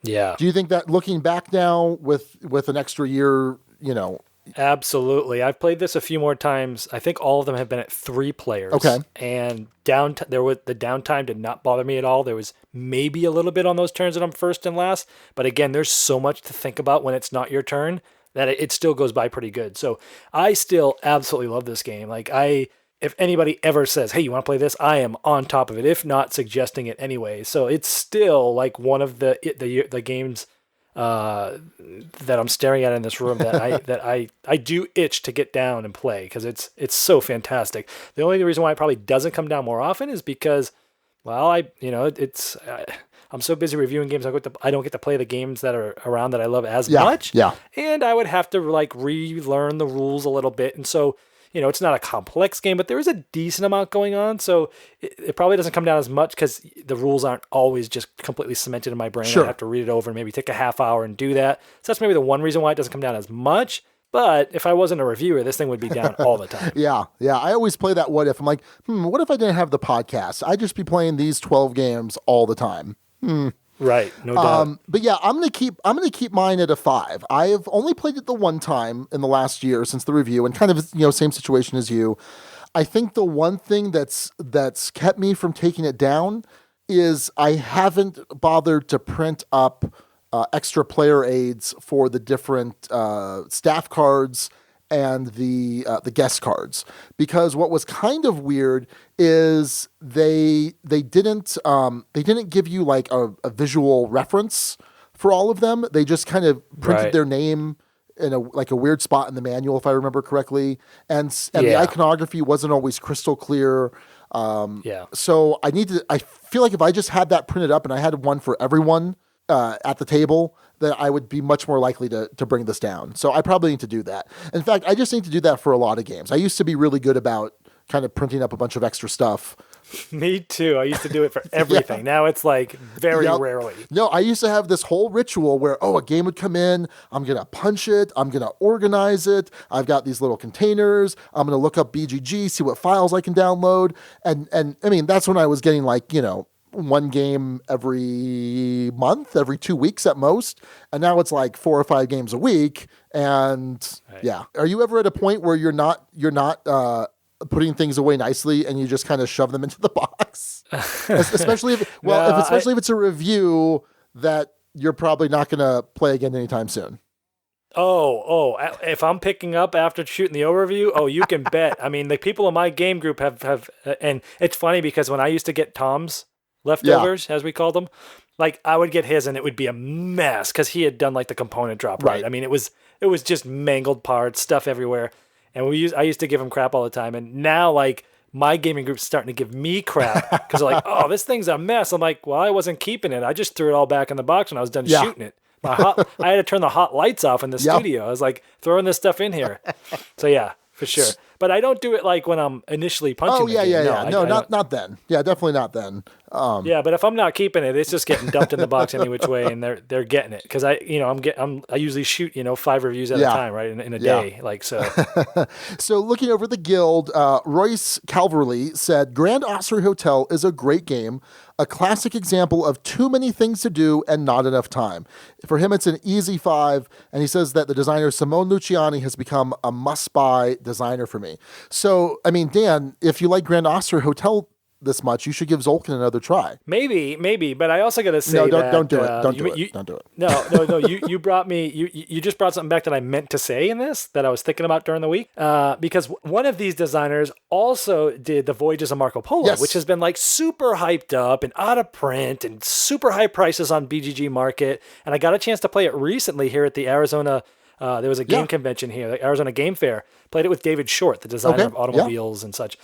Yeah. Do you think that looking back now with an extra year, Absolutely. I've played this a few more times. I think all of them have been at 3 players. Okay. And the downtime did not bother me at all. There was maybe a little bit on those turns that I'm first and last, but again, there's so much to think about when it's not your turn that it still goes by pretty good. So I still absolutely love this game. Like if anybody ever says, hey, you want to play this? I am on top of it, if not suggesting it anyway. So it's still like one of the games that I'm staring at in this room that I do itch to get down and play because it's so fantastic. The only reason why it probably doesn't come down more often is because, well, I'm so busy reviewing games, I don't get to play the games that are around that I love as much. Yeah. And I would have to like relearn the rules a little bit. And so, it's not a complex game, but there is a decent amount going on. So it probably doesn't come down as much because the rules aren't always just completely cemented in my brain. Sure. I have to read it over and maybe take a half hour and do that. So that's maybe the one reason why it doesn't come down as much. But if I wasn't a reviewer, this thing would be down all the time. Yeah. I always play that what if. I'm like, what if I didn't have the podcast? I'd just be playing these 12 games all the time. Right, no doubt. But yeah, I'm gonna keep mine at a 5. I have only played it the one time in the last year since the review, and kind of same situation as you. I think the one thing that's kept me from taking it down is I haven't bothered to print up extra player aids for the different staff cards and the guest cards, because what was kind of weird is they didn't give you like a visual reference for all of them. They just kind of printed their name in a weird spot in the manual, if I remember correctly, and the iconography wasn't always crystal clear. So I feel like if I just had that printed up and I had one for everyone at the table, that I would be much more likely to bring this down. So I probably need to do that. In fact, I just need to do that for a lot of games. I used to be really good about kind of printing up a bunch of extra stuff. Me too. I used to do it for everything. Now it's like very rarely. No, I used to have this whole ritual where, a game would come in, I'm going to punch it, I'm going to organize it, I've got these little containers, I'm going to look up BGG, see what files I can download. And I mean, that's when I was getting like, one game every month, every 2 weeks at most. And now it's like 4 or 5 games a week. And are you ever at a point where you're not putting things away nicely and you just kind of shove them into the box? Especially if it's a review that you're probably not going to play again anytime soon. If I'm picking up after shooting the overview, you can bet. I mean, the people in my game group have and it's funny because when I used to get Tom's leftovers, as we called them, like I would get his and it would be a mess because he had done like the component drop. Right. I mean, it was just mangled parts, stuff everywhere. And I used to give him crap all the time. And now like my gaming group's starting to give me crap because they're like, this thing's a mess. I'm like, well, I wasn't keeping it. I just threw it all back in the box when I was done shooting it. I had to turn the hot lights off in the studio. I was like throwing this stuff in here. So yeah, for sure. But I don't do it like when I'm initially punching. No, not then. Yeah, definitely not then. But if I'm not keeping it, it's just getting dumped in the box any which way, and they're getting it because I usually shoot 5 reviews at a time, right, in a day, like so. So looking over the guild, Royce Calverley said, "Grand Austria Hotel is a great game, a classic example of too many things to do and not enough time. For him, it's an easy 5, and he says that the designer Simone Luciani has become a must-buy designer for me." So, I mean, Dan, if you like Grand Austria Hotel this much, you should give Zolkin another try. Maybe, but I also got to say don't do it. Don't do it. No. You brought me. You just brought something back that I meant to say in this that I was thinking about during the week. Because one of these designers also did the Voyages of Marco Polo, which has been like super hyped up and out of print and super high prices on BGG Market. And I got a chance to play it recently here at the Arizona. There was a game convention here, the Arizona Game Fair. Played it with David Short, the designer of automobiles and such.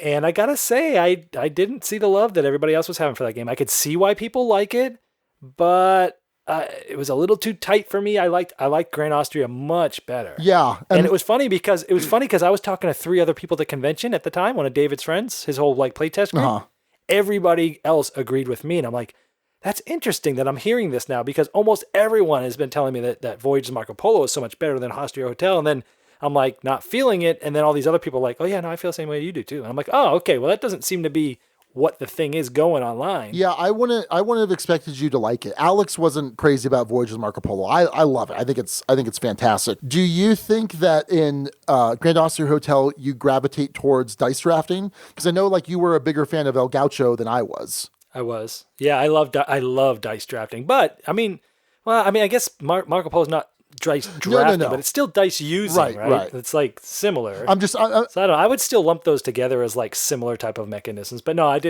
And I gotta say, I didn't see the love that everybody else was having for that game. I could see why people like it, but it was a little too tight for me. I liked Grand Austria much better. Yeah, and it was funny because I was talking to 3 other people at the convention at the time. One of David's friends, his whole like playtest group. Everybody else agreed with me, and I'm like, that's interesting that I'm hearing this now because almost everyone has been telling me that Voyages of Marco Polo is so much better than Austria Hotel, and then I'm like not feeling it, and then all these other people are like, oh yeah, no, I feel the same way you do too. And I'm like, oh, okay, well that doesn't seem to be what the thing is going online. Yeah, I wouldn't have expected you to like it. Alex wasn't crazy about Voyages of Marco Polo. I love it. I think it's fantastic. Do you think that in Grand Austria Hotel you gravitate towards dice drafting? Because I know like you were a bigger fan of El Gaucho than I was. I was. Yeah, I love dice drafting. But I guess Marco Polo's not dice drafting, No. but it's still dice using, right? It's like similar. So I don't know. I would still lump those together as like similar type of mechanisms. But no, I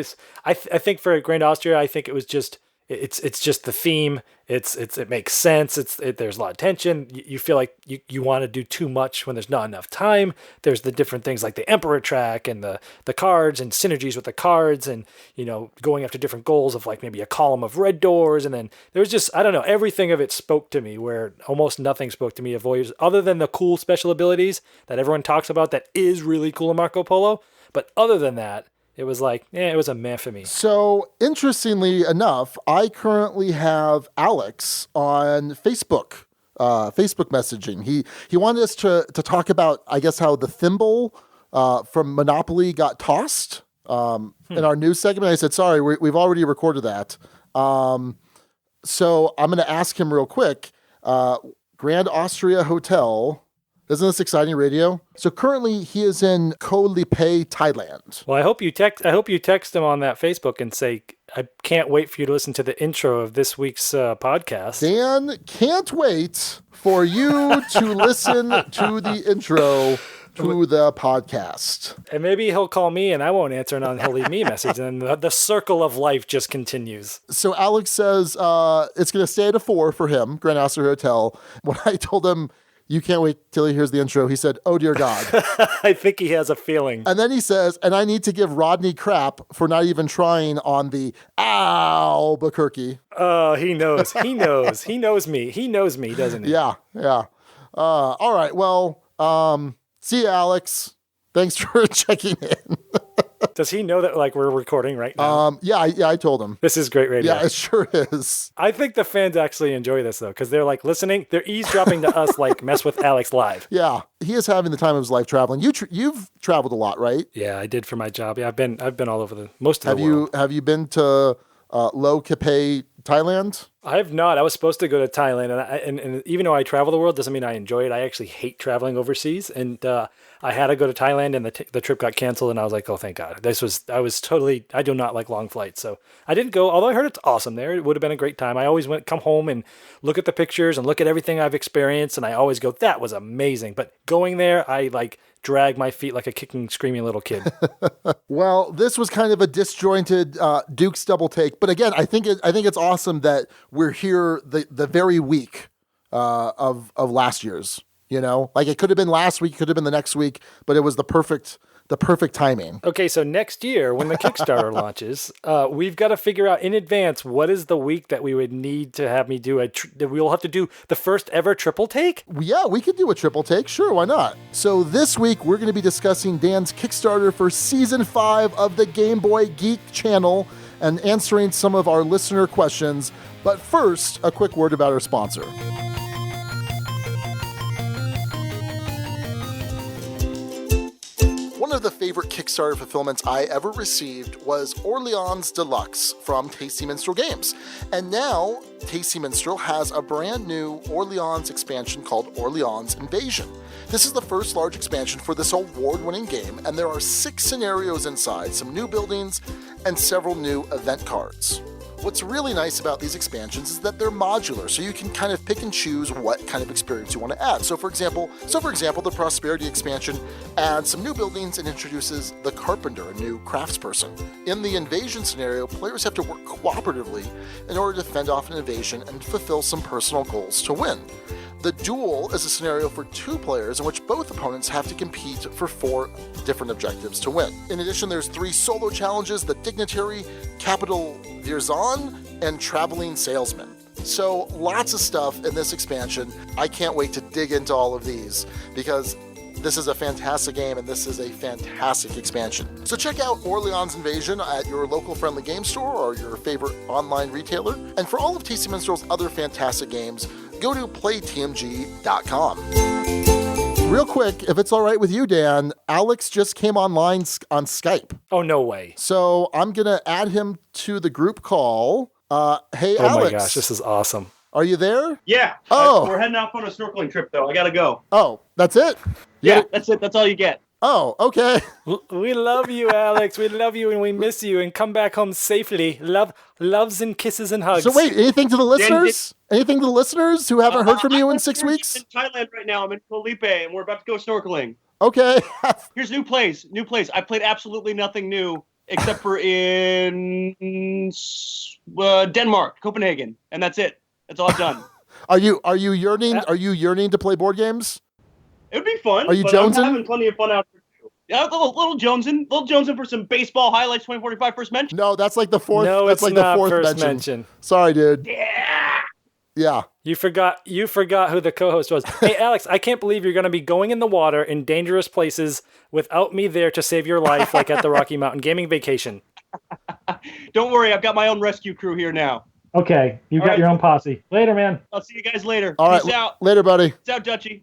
think for Grand Austria, I think it was just it's just the theme. It makes sense. There's a lot of tension. You feel like you want to do too much when there's not enough time. There's the different things like the Emperor track and the cards and synergies with the cards and, going after different goals of like maybe a column of red doors. And then there was just, I don't know, everything of it spoke to me where almost nothing spoke to me of Voyage other than the cool special abilities that everyone talks about that is really cool in Marco Polo. But other than that, it was like, it was a meh for me. So, interestingly enough, I currently have Alex on Facebook messaging. He wanted us to talk about, I guess, how the thimble from Monopoly got tossed in our news segment. I said, sorry, we've already recorded that. So I'm going to ask him real quick. Grand Austria Hotel. Isn't this exciting radio? So currently he is in Koh Lipe, Thailand. Well, I hope you text him on that Facebook and say, I can't wait for you to listen to the intro of this week's podcast. Dan can't wait for you to listen to the intro to the podcast. And maybe he'll call me and I won't answer, and he'll leave me a message, and the circle of life just continues. So Alex says it's going to stay at a 4 for him, Grand Austria Hotel. When I told him, you can't wait till he hears the intro, he said, oh, dear God. I think he has a feeling. And then he says, and I need to give Rodney crap for not even trying on the Albuquerque. Oh, he knows. He knows. He knows me. He knows me, doesn't he? Yeah. All right. Well, see you, Alex. Thanks for checking in. Does he know that like we're recording right now? Yeah, I told him. This is great radio. Yeah, it sure is. I think the fans actually enjoy this though, because they're like listening. They're eavesdropping to us like Mess with Alex live. Yeah, he is having the time of his life traveling. You've traveled a lot, right? Yeah, I did for my job. Yeah, I've been all over most of the world. Have you been to Lo Kipe, Thailand? I have not. I was supposed to go to Thailand, and even though I travel the world, doesn't mean I enjoy it. I actually hate traveling overseas, and I had to go to Thailand, and the trip got canceled, and I was like, oh, thank God. I do not like long flights, so I didn't go, although I heard it's awesome there. It would have been a great time. I always come home and look at the pictures and look at everything I've experienced, and I always go, that was amazing. But going there, I drag my feet like a kicking, screaming little kid. Well, this was kind of a disjointed Dukes Double-Take, but again, I think it's awesome that we're here the very week of last year's. Like it could have been last week, could have been the next week, but it was the perfect timing. Okay, so next year when the Kickstarter launches, we've got to figure out in advance what is the week that we would need to have me do we'll have to do the first ever triple take? Yeah, we could do a triple take. Sure, why not? So this week we're going to be discussing Dan's Kickstarter for Season 5 of the Game Boy Geek channel and answering some of our listener questions. But first, a quick word about our sponsor. One of the favorite Kickstarter fulfillments I ever received was Orleans Deluxe from Tasty Minstrel Games. And now, Tasty Minstrel has a brand new Orleans expansion called Orleans Invasion. This is the first large expansion for this award-winning game, and there are 6 scenarios inside, some new buildings, and several new event cards. What's really nice about these expansions is that they're modular, so you can kind of pick and choose what kind of experience you want to add. So for example, the Prosperity expansion adds some new buildings and introduces the Carpenter, a new craftsperson. In the Invasion scenario, players have to work cooperatively in order to fend off an invasion and fulfill some personal goals to win. The Duel is a scenario for 2 players in which both opponents have to compete for 4 different objectives to win. In addition, there's 3 solo challenges, the Dignitary, Capital Vierzon, and Traveling Salesman. So lots of stuff in this expansion. I can't wait to dig into all of these because this is a fantastic game and this is a fantastic expansion. So check out Orleans Invasion at your local friendly game store or your favorite online retailer. And for all of Tasty Minstrel's other fantastic games, go to playtmg.com. Real quick, if it's all right with you, Dan, Alex just came online on Skype. Oh, no way. So I'm going to add him to the group call. Hey, Alex. Oh my gosh, this is awesome. Are you there? Yeah. Oh. We're heading off on a snorkeling trip, though. I got to go. Oh, that's it? Yeah, that's it. That's all you get. Oh, okay. We love you, Alex. We love you and we miss you. And come back home safely. Loves and kisses and hugs. So wait, anything to the listeners? Anything to the listeners who haven't heard from you in 6 weeks? I'm in Thailand right now. I'm in Felipe, and we're about to go snorkeling. Okay. Here's new plays. I played absolutely nothing new except for in Denmark, Copenhagen, and that's it. That's all I've done. Are you yearning? Are you yearning to play board games? It would be fun. Are you but jonesing? I'm having plenty of fun out there too. Yeah, little jonesing for some baseball highlights. 2045 first mention. No, that's like the fourth. No, that's it's like not the fourth first mention. Sorry, dude. Yeah. You forgot who the co-host was. Hey, Alex, I can't believe you're going to be going in the water in dangerous places without me there to save your life, like at the Rocky Mountain Gaming Vacation. Don't worry, I've got my own rescue crew here now. Okay, you got your own posse. Later, man. I'll see you guys later. All right. Peace out. Later, buddy. Peace out, Dutchy.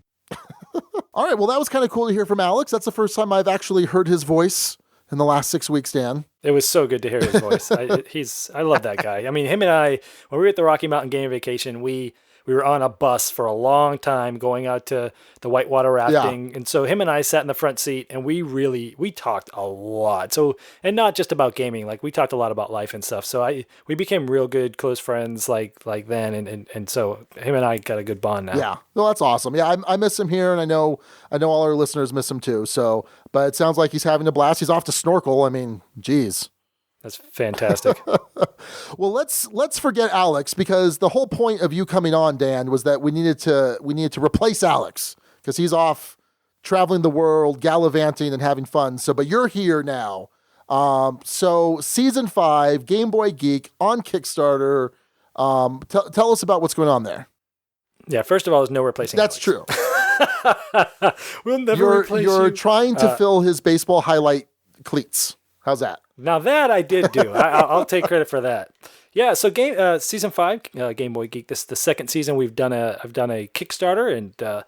All right. Well, that was kind of cool to hear from Alex. That's the first time I've actually heard his voice in the last 6 weeks, Dan. It was so good to hear his voice. I love that guy. I mean, him and I, when we were at the Rocky Mountain Gaming Vacation, we were on a bus for a long time going out to the whitewater rafting. Yeah. And so him and I sat in the front seat and we talked a lot. So, and not just about gaming, like we talked a lot about life and stuff. So we became real good, close friends like then. And so him and I got a good bond now. Yeah. Well, that's awesome. Yeah. I miss him here. And I know all our listeners miss him too. So, but it sounds like he's having a blast. He's off to snorkel. I mean, geez. That's fantastic. Well, let's forget Alex, because the whole point of you coming on, Dan, was that we needed to replace Alex because he's off traveling the world, gallivanting and having fun. So, but you're here now. So season 5, Game Boy Geek on Kickstarter. Tell us about what's going on there. Yeah. First of all, there's no replacing. That's Alex. true. We'll never replace you. You're trying to fill his baseball highlight cleats. How's that? Now that I did do. I'll take credit for that. Yeah, so season 5, Game Boy Geek. This is the second season I've done a Kickstarter, and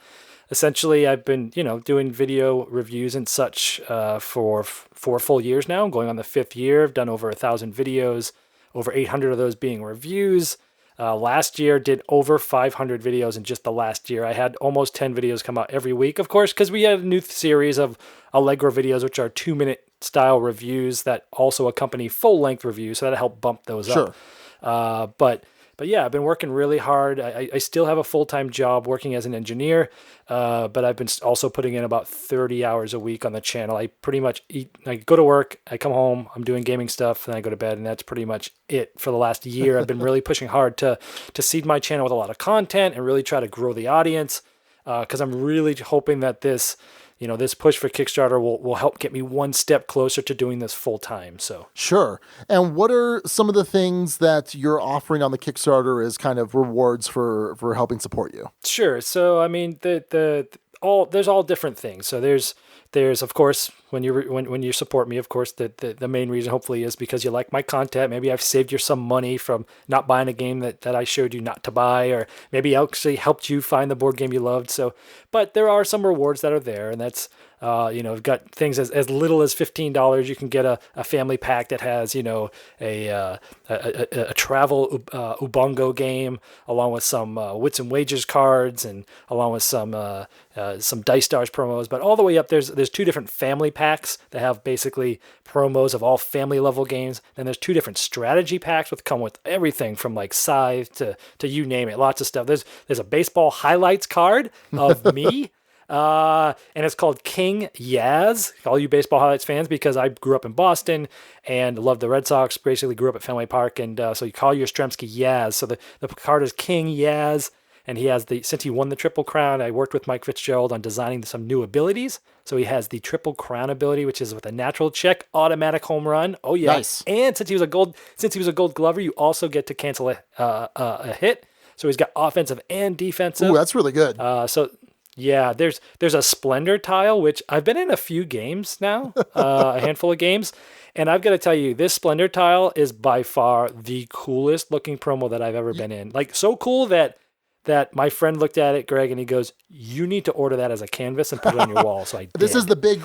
essentially I've been doing video reviews and such for 4 full years now. I'm going on the 5th year. I've done over 1,000 videos, over 800 of those being reviews. Last year did over 500 videos in just the last year. I had almost 10 videos come out every week, of course, because we had a new series of Allegro videos, which are 2-minute style reviews that also accompany full-length reviews, so that helped bump those up. But yeah, I've been working really hard. I still have a full-time job working as an engineer, but I've been also putting in about 30 hours a week on the channel. I pretty much I go to work, I come home, I'm doing gaming stuff, then I go to bed, and that's pretty much it for the last year. I've been really pushing hard to seed my channel with a lot of content and really try to grow the audience, because I'm really hoping that this push for Kickstarter will help get me one step closer to doing this full time. So sure. And what are some of the things that you're offering on the Kickstarter as kind of rewards for helping support you? Sure. So I mean, there's all different things. So there's of course when you support me, of course the main reason hopefully is because you like my content. Maybe I've saved you some money from not buying a game that I showed you not to buy, or maybe I actually helped you find the board game you loved. So, but there are some rewards that are there, and that's I've got things as little as $15. You can get a family pack that has a travel Ubongo game, along with some Wits and Wages cards, and along with some Dice Stars promos. But all the way up, there's 2 different family packs that have basically promos of all family level games. Then there's 2 different strategy packs which come with everything from like Scythe to you name it, lots of stuff. There's a baseball highlights card of me. And it's called King Yaz, all you baseball highlights fans, because I grew up in Boston and loved the Red Sox, basically grew up at Fenway Park, and so you call Yastrzemski Yaz. So the card is King Yaz, and he has since he won the Triple Crown, I worked with Mike Fitzgerald on designing some new abilities. So he has the Triple Crown ability, which is with a natural check, automatic home run. Oh yeah. Nice. And since he was a gold glover, you also get to cancel a hit. So he's got offensive and defensive. Ooh, that's really good. Yeah, there's a Splendor tile, which I've been in a few games now, a handful of games, and I've got to tell you, this Splendor tile is by far the coolest looking promo that I've ever been in. Like, so cool that that my friend looked at it, Greg, and he goes, "You need to order that as a canvas and put it on your wall." So I did. This is the big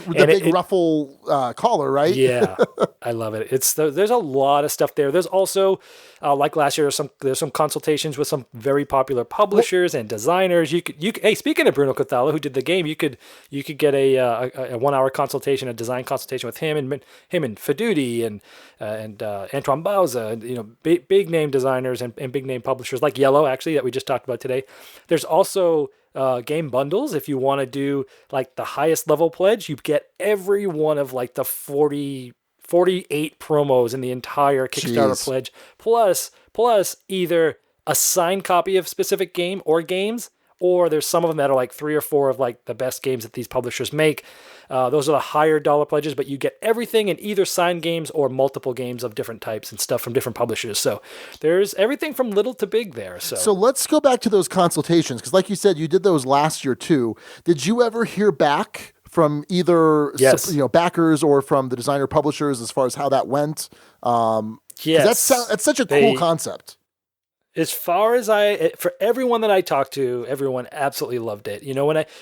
ruffle collar, right? Yeah, I love it. There's a lot of stuff there. There's also, like last year, there's some consultations with some very popular publishers and designers. You could hey, speaking of Bruno Cathala, who did the game, you could get a 1 hour consultation, a design consultation with him and Fedudi and Antoine Bauza, and big name designers and big name publishers like Iello, actually, that we just talked about today. There's also game bundles. If you want to do like the highest level pledge, you get every one of like the 48 promos in the entire Kickstarter pledge, plus either a signed copy of specific game or games, or there's some of them that are like 3 or 4 of like the best games that these publishers make. Those are the higher dollar pledges, but you get everything in either signed games or multiple games of different types and stuff from different publishers. So there's everything from little to big there. So let's go back to those consultations, because like you said, you did those last year too. Did you ever hear back from either backers or from the designer publishers as far as how that went? Yes. That's such a cool concept. As far as for everyone that I talked to, everyone absolutely loved it.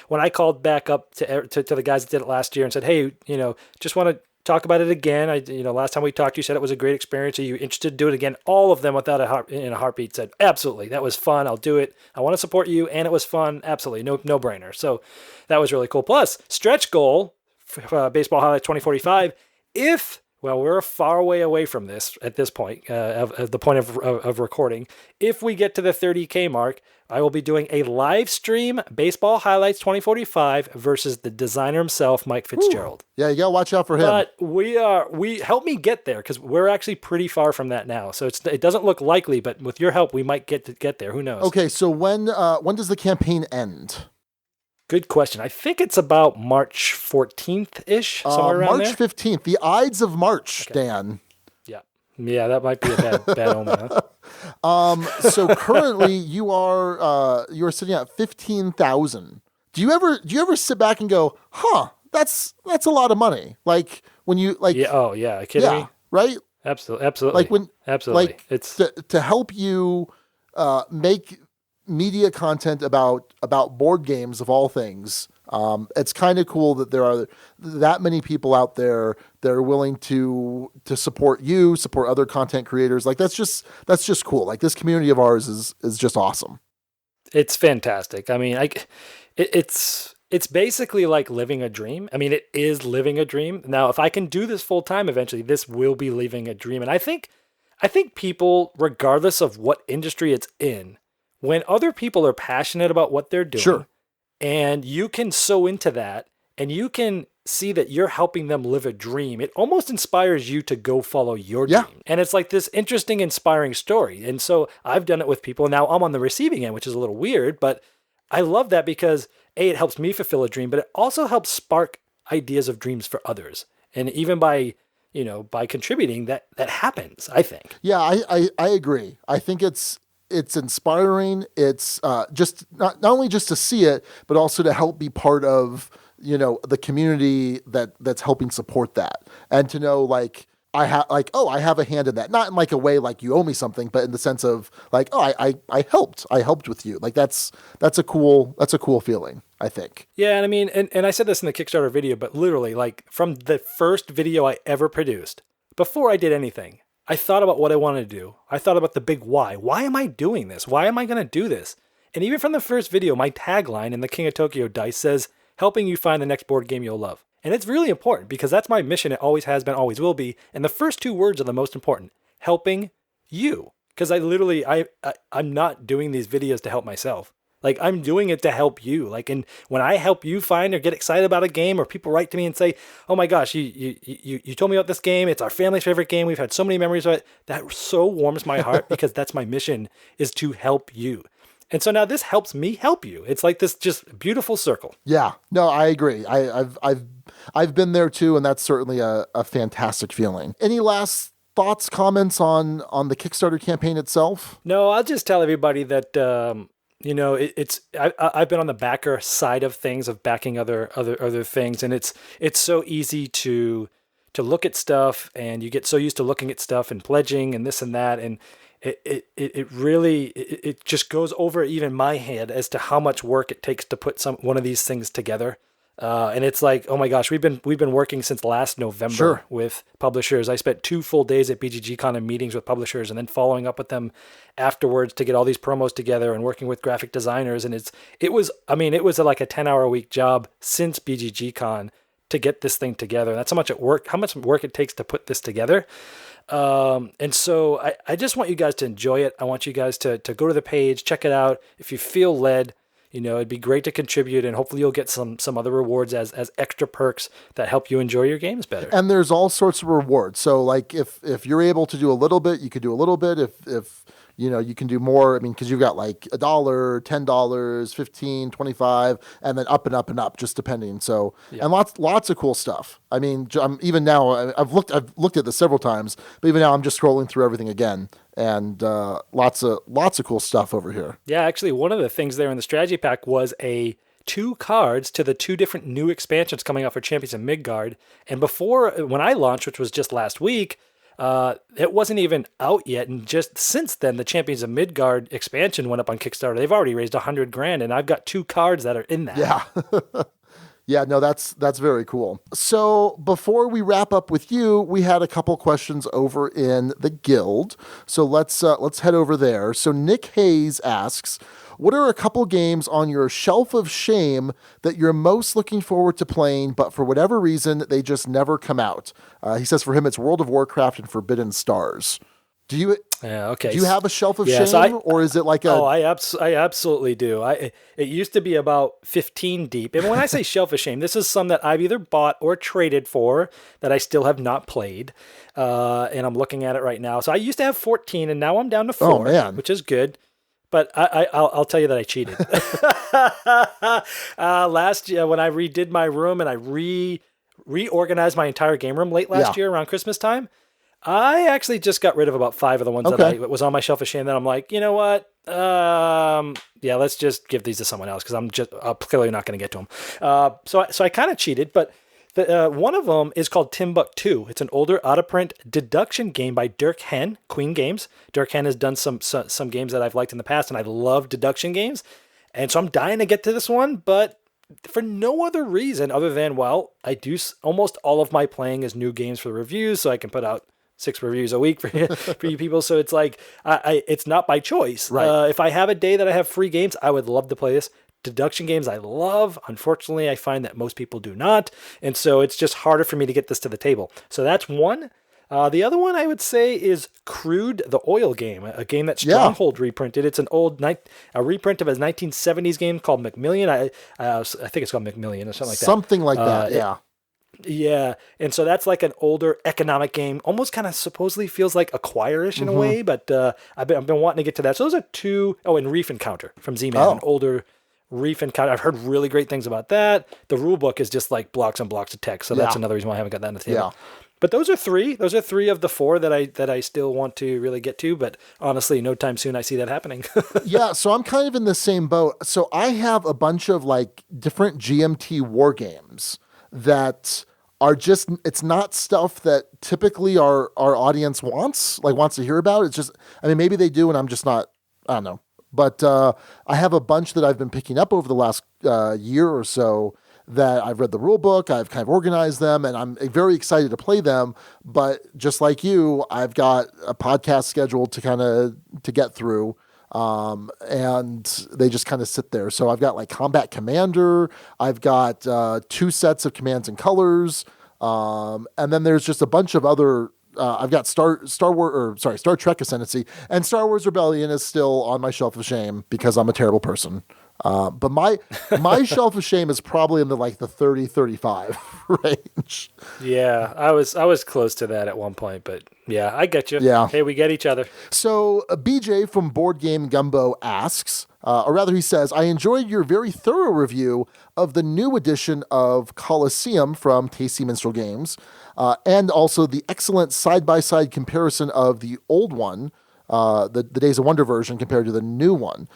When I called back up to the guys that did it last year and said, hey, just want to talk about it again. Last time we talked, you said it was a great experience. Are you interested to do it again? All of them, without a heartbeat, said, absolutely. That was fun. I'll do it. I want to support you, and it was fun. Absolutely, no brainer. So that was really cool. Plus, stretch goal, Baseball Highlight 2045. We're far away from this at this point, of the point of recording. If we get to the 30K mark, I will be doing a live stream Baseball Highlights 2045 versus the designer himself, Mike Fitzgerald. Ooh. Yeah, you gotta watch out for him. But we help me get there, because we're actually pretty far from that now. So it doesn't look likely, but with your help, we might get there. Who knows? Okay, so when does the campaign end? Good question. I think it's about March 14th-ish, somewhere around there. March 15th, the Ides of March, okay. Dan. Yeah, that might be a bad omen, huh? So currently you are sitting at 15,000. Do you ever sit back and go, that's a lot of money? Like when you like, yeah, kidding me? Right? Absolutely. Like absolutely. Like it's to help you make media content about board games of all things. It's kind of cool that there are that many people out there that are willing to support you, support other content creators. Like that's just cool. Like this community of ours is just awesome. It's fantastic. I mean, it's basically like living a dream. I mean, it is living a dream. Now, if I can do this full time eventually, this will be living a dream. And I think people, regardless of what industry it's in, when other people are passionate about what they're doing, sure. And you can sew into that, and you can see that you're helping them live a dream, it almost inspires you to go follow your dream. And it's like this interesting, inspiring story. And so I've done it with people. Now I'm on the receiving end, which is a little weird, but I love that because it helps me fulfill a dream, but it also helps spark ideas of dreams for others. And even by contributing, that happens, I think. Yeah, I agree. I think it's inspiring. It's just not only just to see it, but also to help be part of, the community that's helping support that. And to know I have a hand in that. Not in like a way like you owe me something, but in the sense of like, I helped with you. Like that's a cool feeling, I think. Yeah, and I mean, and I said this in the Kickstarter video, but literally like from the first video I ever produced, before I did anything, I thought about what I wanted to do. I thought about the big why. Why am I doing this? Why am I going to do this? And even from the first video, my tagline in the King of Tokyo dice says, helping you find the next board game you'll love. And it's really important because that's my mission. It always has been, always will be. And the first 2 words are the most important. Helping you. Because I'm not doing these videos to help myself. Like I'm doing it to help you. Like, and when I help you find or get excited about a game, or people write to me and say, "Oh my gosh, you told me about this game. It's our family's favorite game. We've had so many memories of it." That so warms my heart because that's my mission, is to help you. And so now this helps me help you. It's like this just beautiful circle. Yeah, no, I agree. I've been there too, and that's certainly a fantastic feeling. Any last thoughts, comments on the Kickstarter campaign itself? No, I'll just tell everybody that. I've been on the backer side of things, of backing other things, and it's so easy to look at stuff, and you get so used to looking at stuff and pledging and this and that, and it really it just goes over even my head as to how much work it takes to put one of these things together. And it's like, oh my gosh, we've been working since last November with publishers. I spent 2 full days at BGGCon in meetings with publishers, and then following up with them afterwards to get all these promos together and working with graphic designers. And it was like a 10-hour-a-week job since BGGCon to get this thing together. That's how much work it takes to put this together. And so I just want you guys to enjoy it. I want you guys to go to the page, check it out. If you feel led, it'd be great to contribute, and hopefully you'll get some other rewards as extra perks that help you enjoy your games better. And there's all sorts of rewards. So like if you're able to do a little bit, you could do a little bit. If you can do more. I mean, because you've got like $1, $10, $15, $25, and then up and up and up, just depending. So and lots of cool stuff. I mean, even now I've looked at this several times, but even now I'm just scrolling through everything again, and lots of cool stuff over here. Yeah, actually, one of the things there in the strategy pack was 2 cards to the 2 different new expansions coming out for Champions of Midgard. And before, when I launched, which was just last week, it wasn't even out yet, and just since then the Champions of Midgard expansion went up on Kickstarter. They've already raised $100,000, and I've got 2 cards that are in that. Yeah. Yeah, no, that's very cool. So before we wrap up with you, we had a couple questions over in the guild. So let's head over there. So Nick Hayes asks, what are a couple games on your shelf of shame that you're most looking forward to playing, but for whatever reason, they just never come out? He says for him, it's World of Warcraft and Forbidden Stars. Do you have a shelf of shame, or is it like a... Oh, I absolutely do. It used to be about 15 deep. And when I say shelf of shame, this is some that I've either bought or traded for that I still have not played. And I'm looking at it right now. So I used to have 14, and now I'm down to 4, which is good. But I'll tell you that I cheated. Last year, when I redid my room and I reorganized my entire game room late last year around Christmas time, I actually just got rid of about 5 of the ones that was on my shelf of shame. Then I'm like, you know what? Let's just give these to someone else because I'm clearly not going to get to them. So I kind of cheated, but one of them is called Timbuktu. It's an older out-of-print deduction game by Dirk Henn, Queen Games. Dirk Henn has done some games that I've liked in the past, and I love deduction games. And so I'm dying to get to this one, but for no other reason other than, I do almost all of my playing is new games for the reviews, so I can put out 6 reviews a week for you people. So it's like, it's not by choice. Right. If I have a day that I have free games, I would love to play this. Deduction games I love. Unfortunately, I find that most people do not. And so it's just harder for me to get this to the table. So that's one. The other one I would say is Crude, the oil game, a game that Stronghold reprinted. It's an old a reprint of a 1970s game called Macmillan. I think it's called Macmillan or something like that. Something like that, yeah. Yeah, and so that's like an older economic game, almost kind of supposedly feels like Acquire-ish in a way, but I've been wanting to get to that. So those are 2. Oh, and Reef Encounter from Z-Man, an older Reef Encounter. I've heard really great things about that. The rule book is just like blocks and blocks of text, so that's another reason why I haven't got that on the table. Yeah. But those are 3. Those are 3 of the 4 that I still want to really get to, but honestly, no time soon I see that happening. Yeah, so I'm kind of in the same boat. So I have a bunch of like different GMT war games that are just, it's not stuff that typically our audience wants to hear about. It's just, I mean, maybe they do and I'm just not, I don't know. But I have a bunch that I've been picking up over the last year or so that I've read the rule book, I've kind of organized them, and I'm very excited to play them. But just like you, I've got a podcast scheduled to get through. And they just kind of sit there. So I've got like Combat Commander, I've got 2 sets of Commands and Colors, and then there's just a bunch of other. I've got Star Trek Ascendancy, and Star Wars Rebellion is still on my shelf of shame because I'm a terrible person. But my shelf of shame is probably in the 30-35 range. Yeah, I was close to that at one point, but yeah, I get you. Yeah. Hey, we get each other. So BJ from Board Game Gumbo asks, or rather he says, I enjoyed your very thorough review of the new edition of Colosseum from Tasty Minstrel Games, and also the excellent side-by-side comparison of the old one the Days of Wonder version compared to the new one.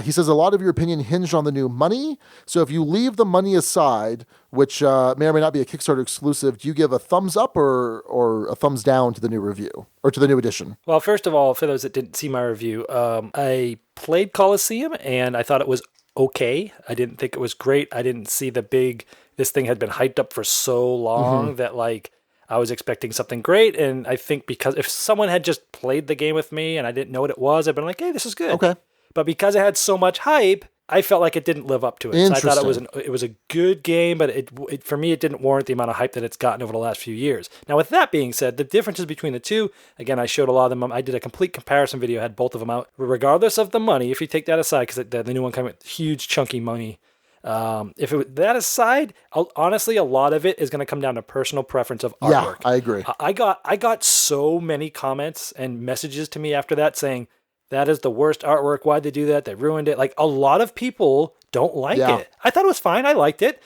He says a lot of your opinion hinged on the new money. So if you leave the money aside, which may or may not be a Kickstarter exclusive, do you give a thumbs up or a thumbs down to the new review or to the new edition? Well, first of all, for those that didn't see my review, I played Colosseum and I thought it was okay. I didn't think it was great. I didn't see this thing had been hyped up for so long that like I was expecting something great. And I think because if someone had just played the game with me and I didn't know what it was, I'd been like, hey, this is good. Okay. But because it had so much hype, I felt like it didn't live up to it. So I thought it was a good game, but it for me, it didn't warrant the amount of hype that it's gotten over the last few years. Now, with that being said, the differences between the two, again, I showed a lot of them. I did a complete comparison video, had both of them out. Regardless of the money, if you take that aside, because the new one came with huge chunky money. If it was that aside, honestly, a lot of it is going to come down to personal preference of artwork. Yeah, I agree. I got so many comments and messages to me after that saying, that is the worst artwork. Why'd they do that? They ruined it. Like, a lot of people don't like it. I thought it was fine. I liked it.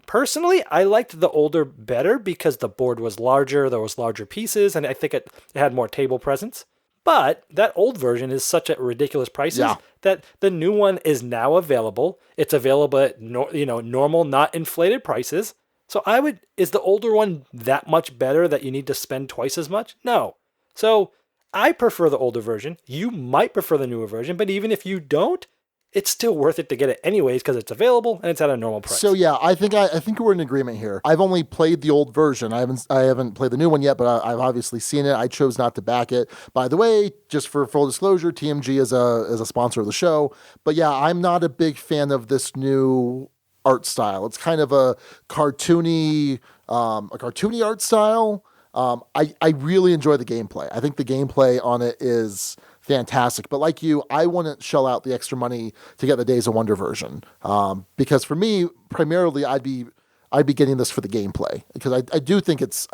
Personally, I liked the older better because the board was larger, there was larger pieces, and I think it had more table presence. But that old version is such at ridiculous prices that the new one is now available. It's available at normal, not inflated prices. So is the older one that much better that you need to spend twice as much? No. So I prefer the older version. You might prefer the newer version, but even if you don't, it's still worth it to get it anyways because it's available and it's at a normal price. So yeah, I think we're in agreement here. I've only played the old version. I haven't played the new one yet, but I've obviously seen it. I chose not to back it. By the way, just for full disclosure, TMG is a sponsor of the show. But yeah, I'm not a big fan of this new art style. It's kind of a cartoony art style. I really enjoy the gameplay. I think the gameplay on it is fantastic. But like you, I wouldn't shell out the extra money to get the Days of Wonder version. Because for me, primarily, I'd be getting this for the gameplay because I do think it's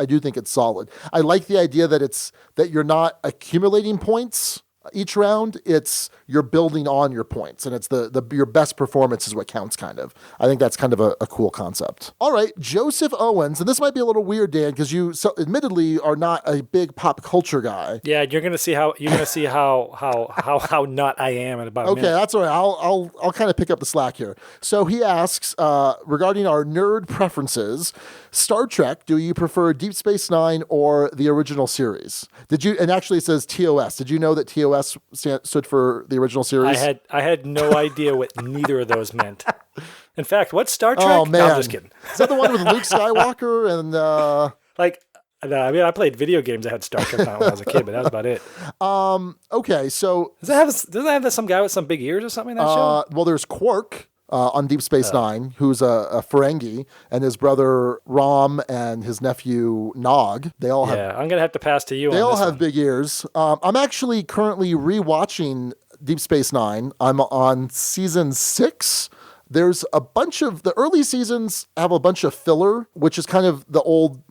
solid. I like the idea that you're not accumulating points each round. You're building on your points, and it's your best performance is what counts, kind of. I think that's kind of a cool concept. All right, Joseph Owens, and this might be a little weird, Dan, because you admittedly are not a big pop culture guy. Yeah, you're gonna see how not I am in about a minute. Okay, that's all right. I'll kind of pick up the slack here. So he asks regarding our nerd preferences, Star Trek. Do you prefer Deep Space Nine or the original series? Did you? And actually, it says TOS. Did you know that TOS stood for the original series? I had no idea what neither of those meant. In fact, what's Star Trek? Oh man, no, I'm just kidding. Is that the one with Luke Skywalker and? I mean, I played video games that had Star Trek on it when I was a kid, but that was about it. Okay, so does it have some guy with some big ears or something in that show? Well, there's Quark. On Deep Space Nine, who's a Ferengi, and his brother Rom and his nephew Nog. They all have. Yeah, I'm gonna have to pass to you. They on all this have one. big ears. I'm actually currently rewatching Deep Space Nine. I'm on season 6. There's a bunch of the early seasons have a bunch of filler, which is kind of the old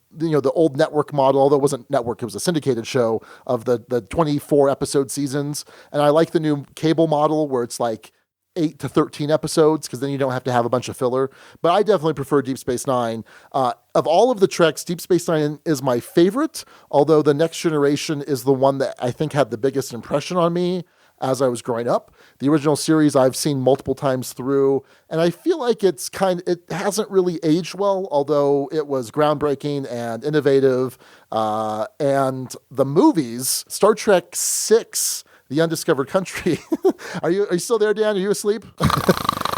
network model, although it wasn't network, it was a syndicated show of the 24 episode seasons. And I like the new cable model where it's like 8 to 13 episodes, because then you don't have to have a bunch of filler. But I definitely prefer Deep Space Nine. Of all of the Treks, Deep Space Nine is my favorite, although The Next Generation is the one that I think had the biggest impression on me as I was growing up. The original series I've seen multiple times through, and I feel like it hasn't really aged well, although it was groundbreaking and innovative. And the movies, Star Trek 6, The Undiscovered Country. Are you still there, Dan? Are you asleep?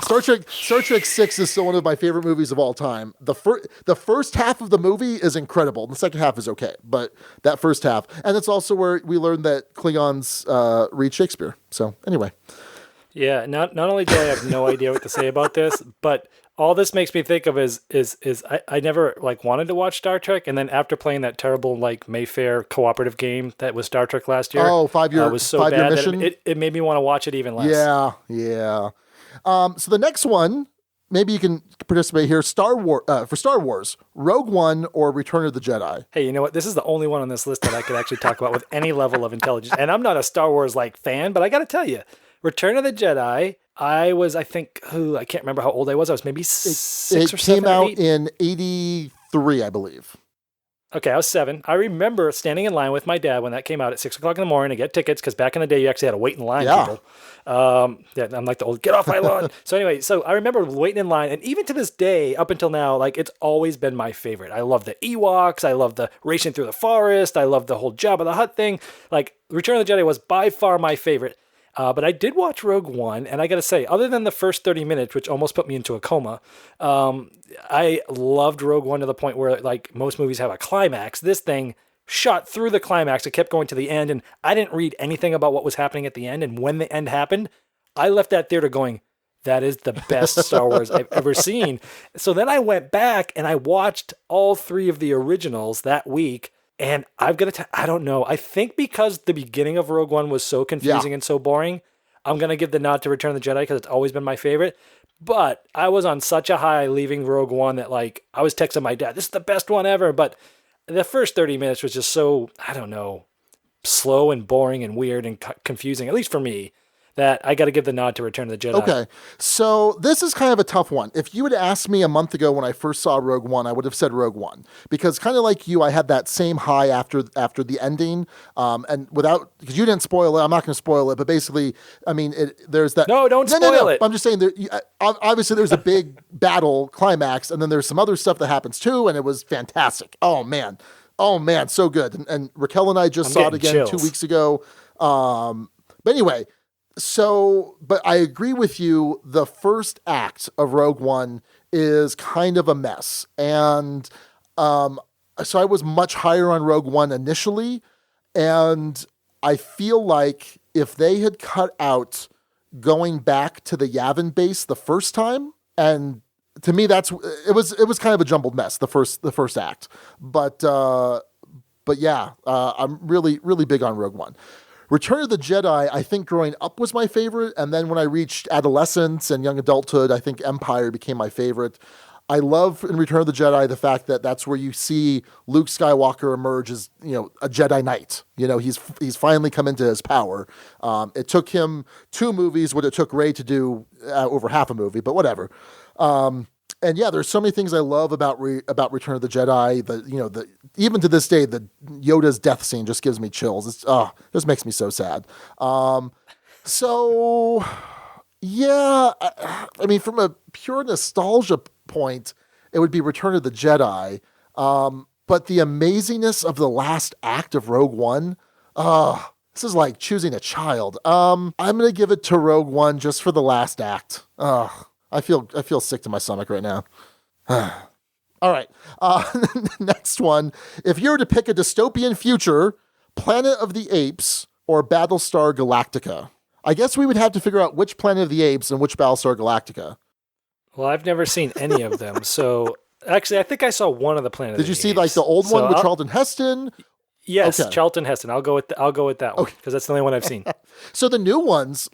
Star Trek 6 is still one of my favorite movies of all time. The first half of the movie is incredible. The second half is okay, but that first half. And it's also where we learned that Klingons read Shakespeare. So anyway. Yeah, not only do I have no idea what to say about this, but all this makes me think of is I never wanted to watch Star Trek, and then after playing that terrible Mayfair cooperative game that was Star Trek last year, was so bad mission? that it made me want to watch it even less. Yeah. So the next one, maybe you can participate here. For Star Wars, Rogue One or Return of the Jedi. Hey, you know what? This is the only one on this list that I could actually talk about with any level of intelligence. And I'm not a Star Wars fan, but I got to tell you, Return of the Jedi. I can't remember how old I was. I was maybe 6 or 7. It came out in 83, I believe. Okay, I was 7. I remember standing in line with my dad when that came out at 6 o'clock in the morning to get tickets, because back in the day, you actually had to wait in line, Yeah. people. Yeah, I'm like the old, get off my lawn. So anyway, so I remember waiting in line, and even to this day, up until now, like, it's always been my favorite. I love the Ewoks. I love the racing through the forest. I love the whole Jabba the Hutt thing. Like, Return of the Jedi was by far my favorite. But I did watch Rogue One, and I got to say, other than the first 30 minutes, which almost put me into a coma, I loved Rogue One to the point where, like, most movies have a climax. This thing shot through the climax. It kept going to the end, and I didn't read anything about what was happening at the end. And when the end happened, I left that theater going, that is the best Star Wars I've ever seen. So then I went back and I watched all 3 of the originals that week. And I've got to, I don't know. I think because the beginning of Rogue One was so confusing and so boring, I'm going to give the nod to Return of the Jedi because it's always been my favorite. But I was on such a high leaving Rogue One that, like, I was texting my dad, this is the best one ever. But the first 30 minutes was just so, I don't know, slow and boring and weird and confusing, at least for me, that I got to give the nod to Return of the Jedi. Okay, so this is kind of a tough one. If you had asked me a month ago when I first saw Rogue One, I would have said Rogue One, because kind of like you, I had that same high after the ending, and without, because you didn't spoil it, I'm not going to spoil it, but basically, I mean, there's that. No, don't spoil it. I'm just saying obviously there's a big battle climax, and then there's some other stuff that happens too, and it was fantastic. Oh man, so good. And Raquel and I just saw it again chills. 2 weeks ago. But anyway. So, but I agree with you. The first act of Rogue One is kind of a mess. And so I was much higher on Rogue One initially. And I feel like if they had cut out going back to the Yavin base the first time, and to me, it was kind of a jumbled mess, the first act. But yeah, I'm really, really big on Rogue One. Return of the Jedi, I think growing up was my favorite. And then when I reached adolescence and young adulthood, I think Empire became my favorite. I love in Return of the Jedi the fact that that's where you see Luke Skywalker emerge as, a Jedi Knight. He's finally come into his power. It took him 2 movies, what it took Rey to do over half a movie, but whatever. And yeah, there's so many things I love about Return of the Jedi. Even to this day, the Yoda's death scene just gives me chills. It just makes me so sad. So yeah, I mean, from a pure nostalgia point, it would be Return of the Jedi. But the amazingness of the last act of Rogue One, this is like choosing a child. I'm gonna give it to Rogue One just for the last act. I feel sick to my stomach right now. All right. Next one. If you were to pick a dystopian future, Planet of the Apes or Battlestar Galactica, I guess we would have to figure out which Planet of the Apes and which Battlestar Galactica. Well, I've never seen any of them. So actually, I think I saw one of the Planet of the Did you Apes. see like the old one with Charlton Heston? Yes, Okay. Charlton Heston. I'll go with that one because that's the only one I've seen. So the new ones,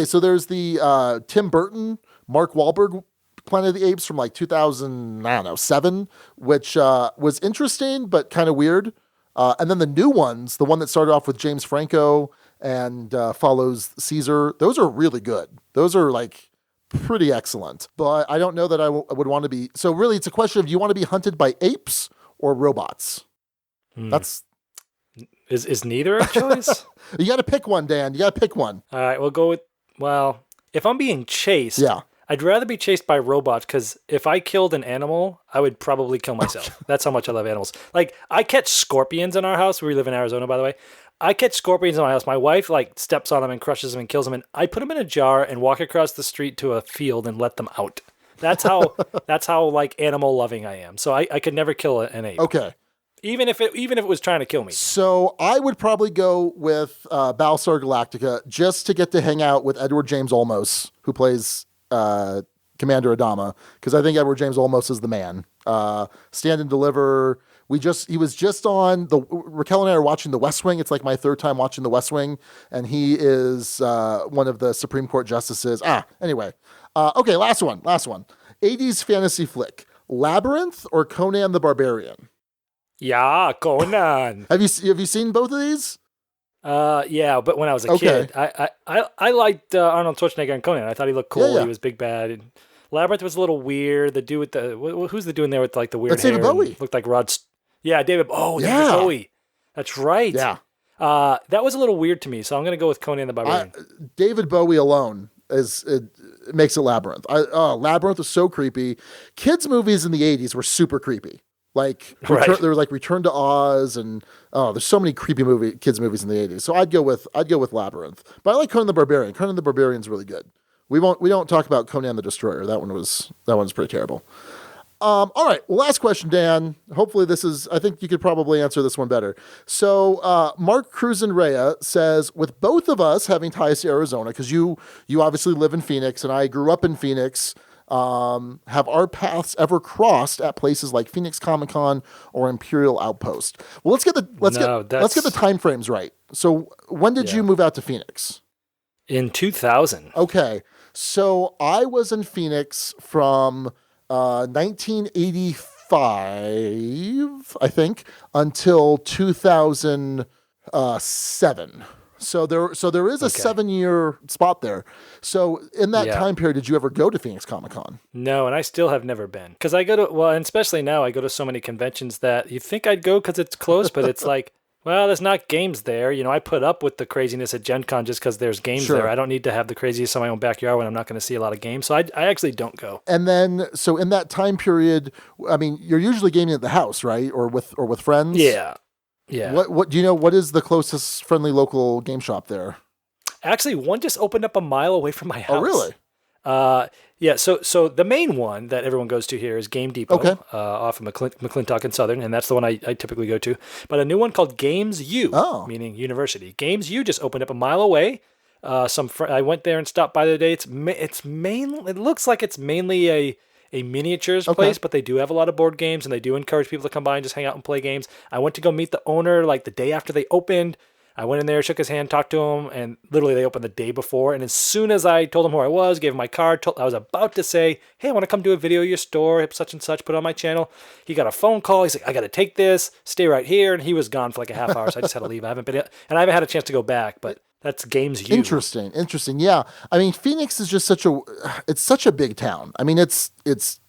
so there's the Tim Burton, Mark Wahlberg Planet of the Apes from like 2007, which was interesting but kind of weird. And then the new ones, the one that started off with James Franco and follows Caesar, those are really good. Those are like pretty excellent. But I don't know that I would want to be. So really, it's a question of, do you want to be hunted by apes or robots? That's is neither a choice. You got to pick one, Dan. You got to pick one. All right, we'll go with. Well, if I'm being chased, Yeah. I'd rather be chased by robots, because if I killed an animal, I would probably kill myself. That's how much I love animals. Like, I catch scorpions in our house. We live in Arizona, by the way. I catch scorpions in my house. My wife steps on them and crushes them and kills them, and I put them in a jar and walk across the street to a field and let them out. That's how animal loving I am. So I could never kill an ape. Okay. Even if it was trying to kill me. So I would probably go with Battlestar Galactica just to get to hang out with Edward James Olmos, who plays Commander Adama, because I think Edward James Olmos is the man. Stand and Deliver. He was just on Raquel and I are watching The West Wing. It's like my 3rd time watching The West Wing, and he is one of the Supreme Court justices. Anyway. Okay, last one. 80s fantasy flick. Labyrinth or Conan the Barbarian? Yeah, Conan. Have you seen both of these? Yeah, but when I was a kid, I liked Arnold Schwarzenegger and Conan. I thought he looked cool. Yeah. He was big bad. And Labyrinth was a little weird. The dude with who's the dude in there with like the weird That's hair? David Bowie. Looked like Rod. Yeah, David. Oh, Yeah. David Bowie. That's right. Yeah. That was a little weird to me, so I'm going to go with Conan the Barbarian. David Bowie alone makes it Labyrinth. Labyrinth was so creepy. Kids movies in the 80s were super creepy. Like there were like Return to Oz, and there's so many creepy kids movies in the 80s. So I'd go with Labyrinth. But I like Conan the Barbarian. Conan the Barbarian's really good. We don't talk about Conan the Destroyer. That one's pretty terrible. All right. Well, last question, Dan. Hopefully I think you could probably answer this one better. So Mark Cruzan Rea says, with both of us having ties to Arizona, because you obviously live in Phoenix and I grew up in Phoenix, have our paths ever crossed at places like Phoenix Comic-Con or Imperial Outpost? Well, let's get the time frames right. So when did you move out to Phoenix? In 2000. Okay. So I was in Phoenix from 1985, I think, until 2007. So there is a 7-year spot there. So in that time period, did you ever go to Phoenix Comic-Con? No, and I still have never been. Because I go to, and especially now, I go to so many conventions that you think I'd go because it's close, but it's like, well, there's not games there. I put up with the craziness at Gen Con just because there's games there. I don't need to have the craziest in my own backyard when I'm not going to see a lot of games. So I actually don't go. And then, so in that time period, I mean, you're usually gaming at the house, right? Or with friends? Yeah. Yeah. What do you know? What is the closest friendly local game shop there? Actually, one just opened up a mile away from my house. Oh, really? Yeah, so the main one that everyone goes to here is Game Depot, off of McClintock and Southern, and that's the one I typically go to. But a new one called Games U, meaning university. Games U just opened up a mile away. I went there and stopped by the other day. It looks like it's mainly a miniatures place, but they do have a lot of board games, and they do encourage people to come by and just hang out and play games. I went to go meet the owner like the day after they opened. I went in there, shook his hand, talked to him, and literally they opened the day before. And as soon as I told him who I was, gave him my card, I was about to say, hey, I want to come do a video of your store, hit such and such, put it on my channel. He got a phone call. He's like, I got to take this, stay right here. And he was gone for like a half hour, so I just had to leave. I haven't had a chance to go back, but that's Games U. Interesting. Yeah. I mean, Phoenix is just such a big town. I mean, it's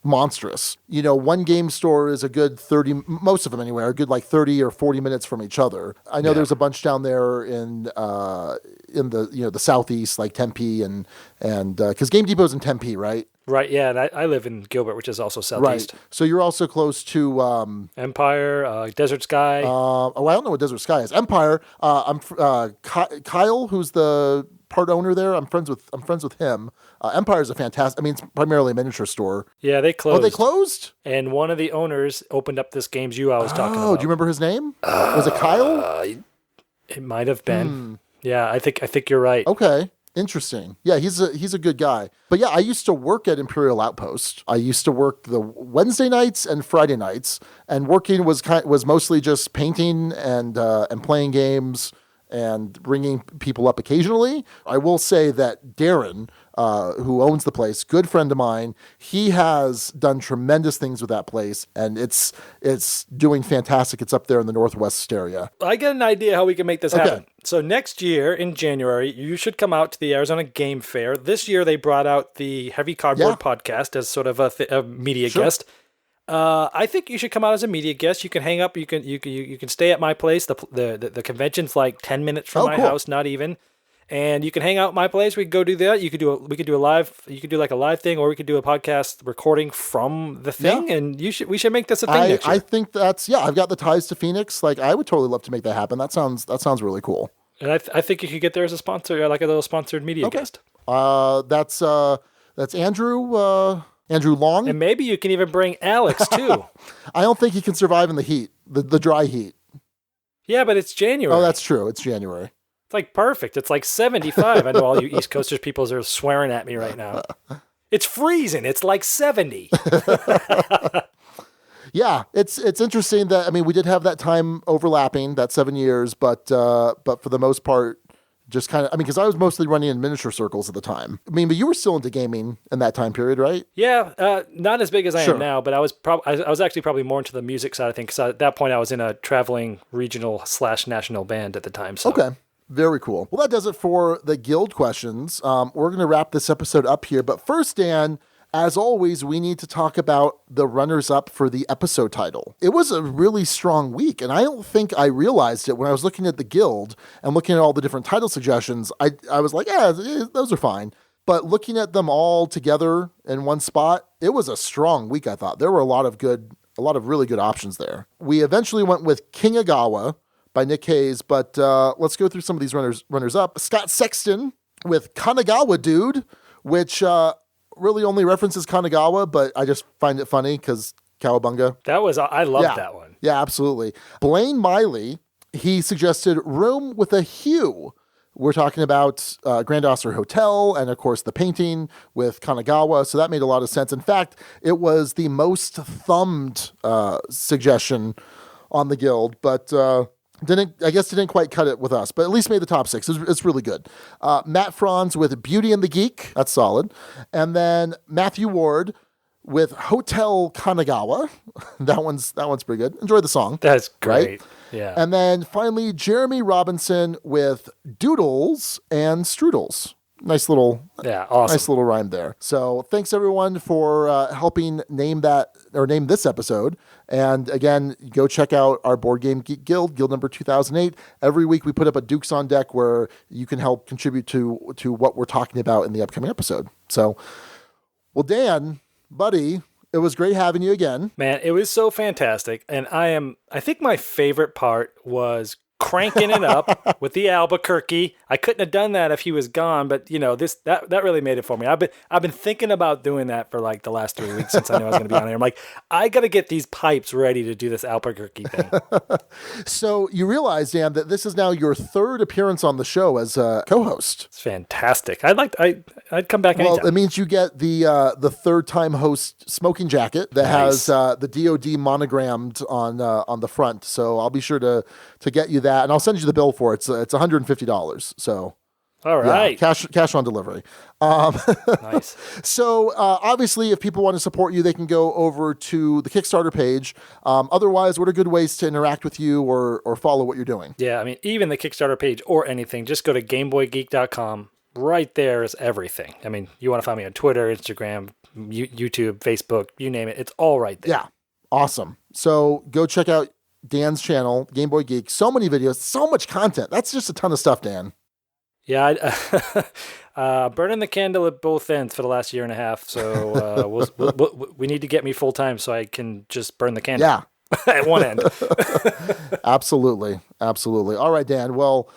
monstrous. One game store is a good 30, most of them anyway, are good like 30 or 40 minutes from each other. I know there's a bunch down there in the southeast, like Tempe and because Game Depot's in Tempe, right? Right, yeah, and I live in Gilbert, which is also southeast. Right. So you're also close to Empire, Desert Sky. I don't know what Desert Sky is. Empire. I'm Kyle, who's the part owner there. I'm friends with him. Empire is a fantastic. I mean, it's primarily a miniature store. Yeah, they closed. Oh, they closed. And one of the owners opened up this Games U I was talking about. Oh, do you remember his name? Was it Kyle? It might have been. Yeah, I think you're right. Okay. Interesting. Yeah, he's a good guy. But yeah, I used to work at Imperial Outpost. I used to work the Wednesday nights and Friday nights, and working was mostly just painting and playing games and bringing people up occasionally. I will say that Darren, who owns the place, good friend of mine, he has done tremendous things with that place, and it's doing fantastic. It's up there in the Northwest area. I get an idea how we can make this happen. So next year in January, you should come out to the Arizona Game Fair. This year they brought out the Heavy Cardboard podcast as sort of a media guest. I think you should come out as a media guest. You can hang up. You can stay at my place. The convention's like 10 minutes from my house, not even. And you can hang out at my place. We could go do that. We could do a live. You could do like a live thing, or we could do a podcast recording we should make this a thing next year. I think I've got the ties to Phoenix. Like, I would totally love to make that happen. That sounds really cool. And I think you could get there as a sponsor, like a little sponsored media guest. That's Andrew. Andrew Long. And maybe you can even bring Alex, too. I don't think he can survive in the heat, the dry heat. Yeah, but it's January. Oh, that's true. It's January. It's like perfect. It's like 75. I know all you East Coasters people are swearing at me right now. It's freezing. It's like 70. Yeah, it's interesting that, I mean, we did have that time overlapping, that 7 years, but for the most part, just kind of, I mean, because I was mostly running in miniature circles at the time. I mean, but you were still into gaming in that time period, right? Yeah, not as big as I am now, but I was actually probably more into the music side of things, because at that point I was in a traveling regional/national band at the time. So. Okay. Very cool. Well, that does it for the guild questions. We're going to wrap this episode up here. But first, Dan, as always, we need to talk about the runners-up for the episode title. It was a really strong week, and I don't think I realized it when I was looking at the guild and looking at all the different title suggestions. I was like, yeah, those are fine. But looking at them all together in one spot, it was a strong week, I thought. There were a lot of really good options there. We eventually went with King-agawa by Nick Hayes, but let's go through some of these runners up. Scott Sexton with Kanagawa Dude, which really only references Kanagawa, but I just find it funny because Cowabunga. I loved that one. Yeah, absolutely. Blaine Miley, he suggested Room with a Hue. We're talking about Grand Austria Hotel and, of course, the painting with Kanagawa. So that made a lot of sense. In fact, it was the most thumbed suggestion on the guild, but didn't quite cut it with us, but at least made the top 6. It's really good. Matt Franz with Beauty and the Geek. That's solid. And then Matthew Ward with Hotel Kanagawa. that one's pretty good. Enjoy the song. That's great. Right? Yeah. And then finally, Jeremy Robinson with Doodles and Strudels. Nice little rhyme there. So thanks everyone for helping name this episode. And again, go check out our Board Game Geek Guild number 2008. Every week we put up a Dukes on Deck where you can help contribute to what we're talking about in the upcoming episode. So, well, Dan, buddy, it was great having you again. Man, it was so fantastic. And I think my favorite part was cranking it up with the Albuquerque. I couldn't have done that if he was gone, but that really made it for me. I've been thinking about doing that for like the last 3 weeks since I knew I was going to be on here. I'm like, I got to get these pipes ready to do this Albuquerque thing. So you realize, Dan, that this is now your 3rd appearance on the show as a co-host. It's fantastic. I'd come back anytime. Well, it means you get the 3rd time host smoking jacket that has the DOD monogrammed on the front. So I'll be sure to get you that, and I'll send you the bill for it. It's $150. So, all right, yeah, cash on delivery. Nice. So obviously, if people want to support you, they can go over to the Kickstarter page. Otherwise, what are good ways to interact with you or follow what you're doing? Yeah, I mean, even the Kickstarter page or anything, just go to GameBoyGeek.com. Right there is everything. I mean, you want to find me on Twitter, Instagram, YouTube, Facebook, you name it. It's all right there. Yeah, awesome. So go check out Dan's channel, Game Boy Geek. So many videos, so much content. That's just a ton of stuff, Dan. Yeah, burning the candle at both ends for the last year and a half. So we need to get me full time so I can just burn the candle. Yeah. At one end. Absolutely. All right, Dan. Well,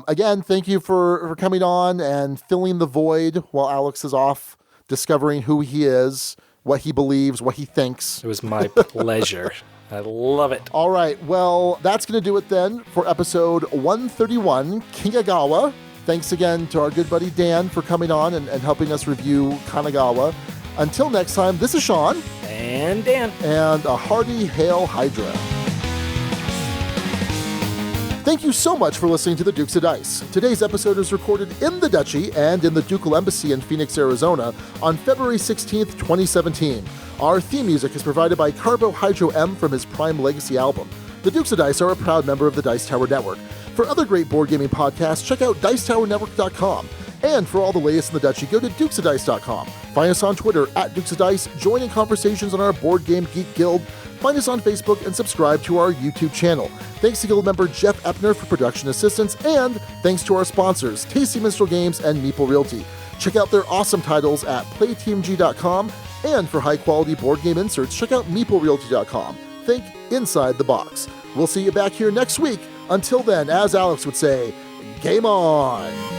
again, thank you for coming on and filling the void while Alex is off discovering who he is, what he believes, what he thinks. It was my pleasure. I love it. All right. Well, that's going to do it then for episode 131, King-agawa. Thanks again to our good buddy Dan for coming on and helping us review Kanagawa. Until next time, this is Sean. And Dan. And a hearty Hail Hydra. Thank you so much for listening to the Dukes of Dice. Today's episode is recorded in the Duchy and in the Ducal Embassy in Phoenix, Arizona on February 16th, 2017. Our theme music is provided by Carbo Hydro M from his Prime Legacy album. The Dukes of Dice are a proud member of the Dice Tower Network. For other great board gaming podcasts, check out DicetowerNetwork.com. And for all the latest in the Duchy, go to DukesofDice.com. Find us on Twitter at Dukes of Dice, join in conversations on our Board Game Geek Guild, find us on Facebook, and subscribe to our YouTube channel. Thanks to Guild member Jeff Epner for production assistance, and thanks to our sponsors, Tasty Minstrel Games and Meeple Realty. Check out their awesome titles at PlayTeamG.com, and for high-quality board game inserts, check out MeepleRealty.com. Think inside the box. We'll see you back here next week. Until then, as Alex would say, game on!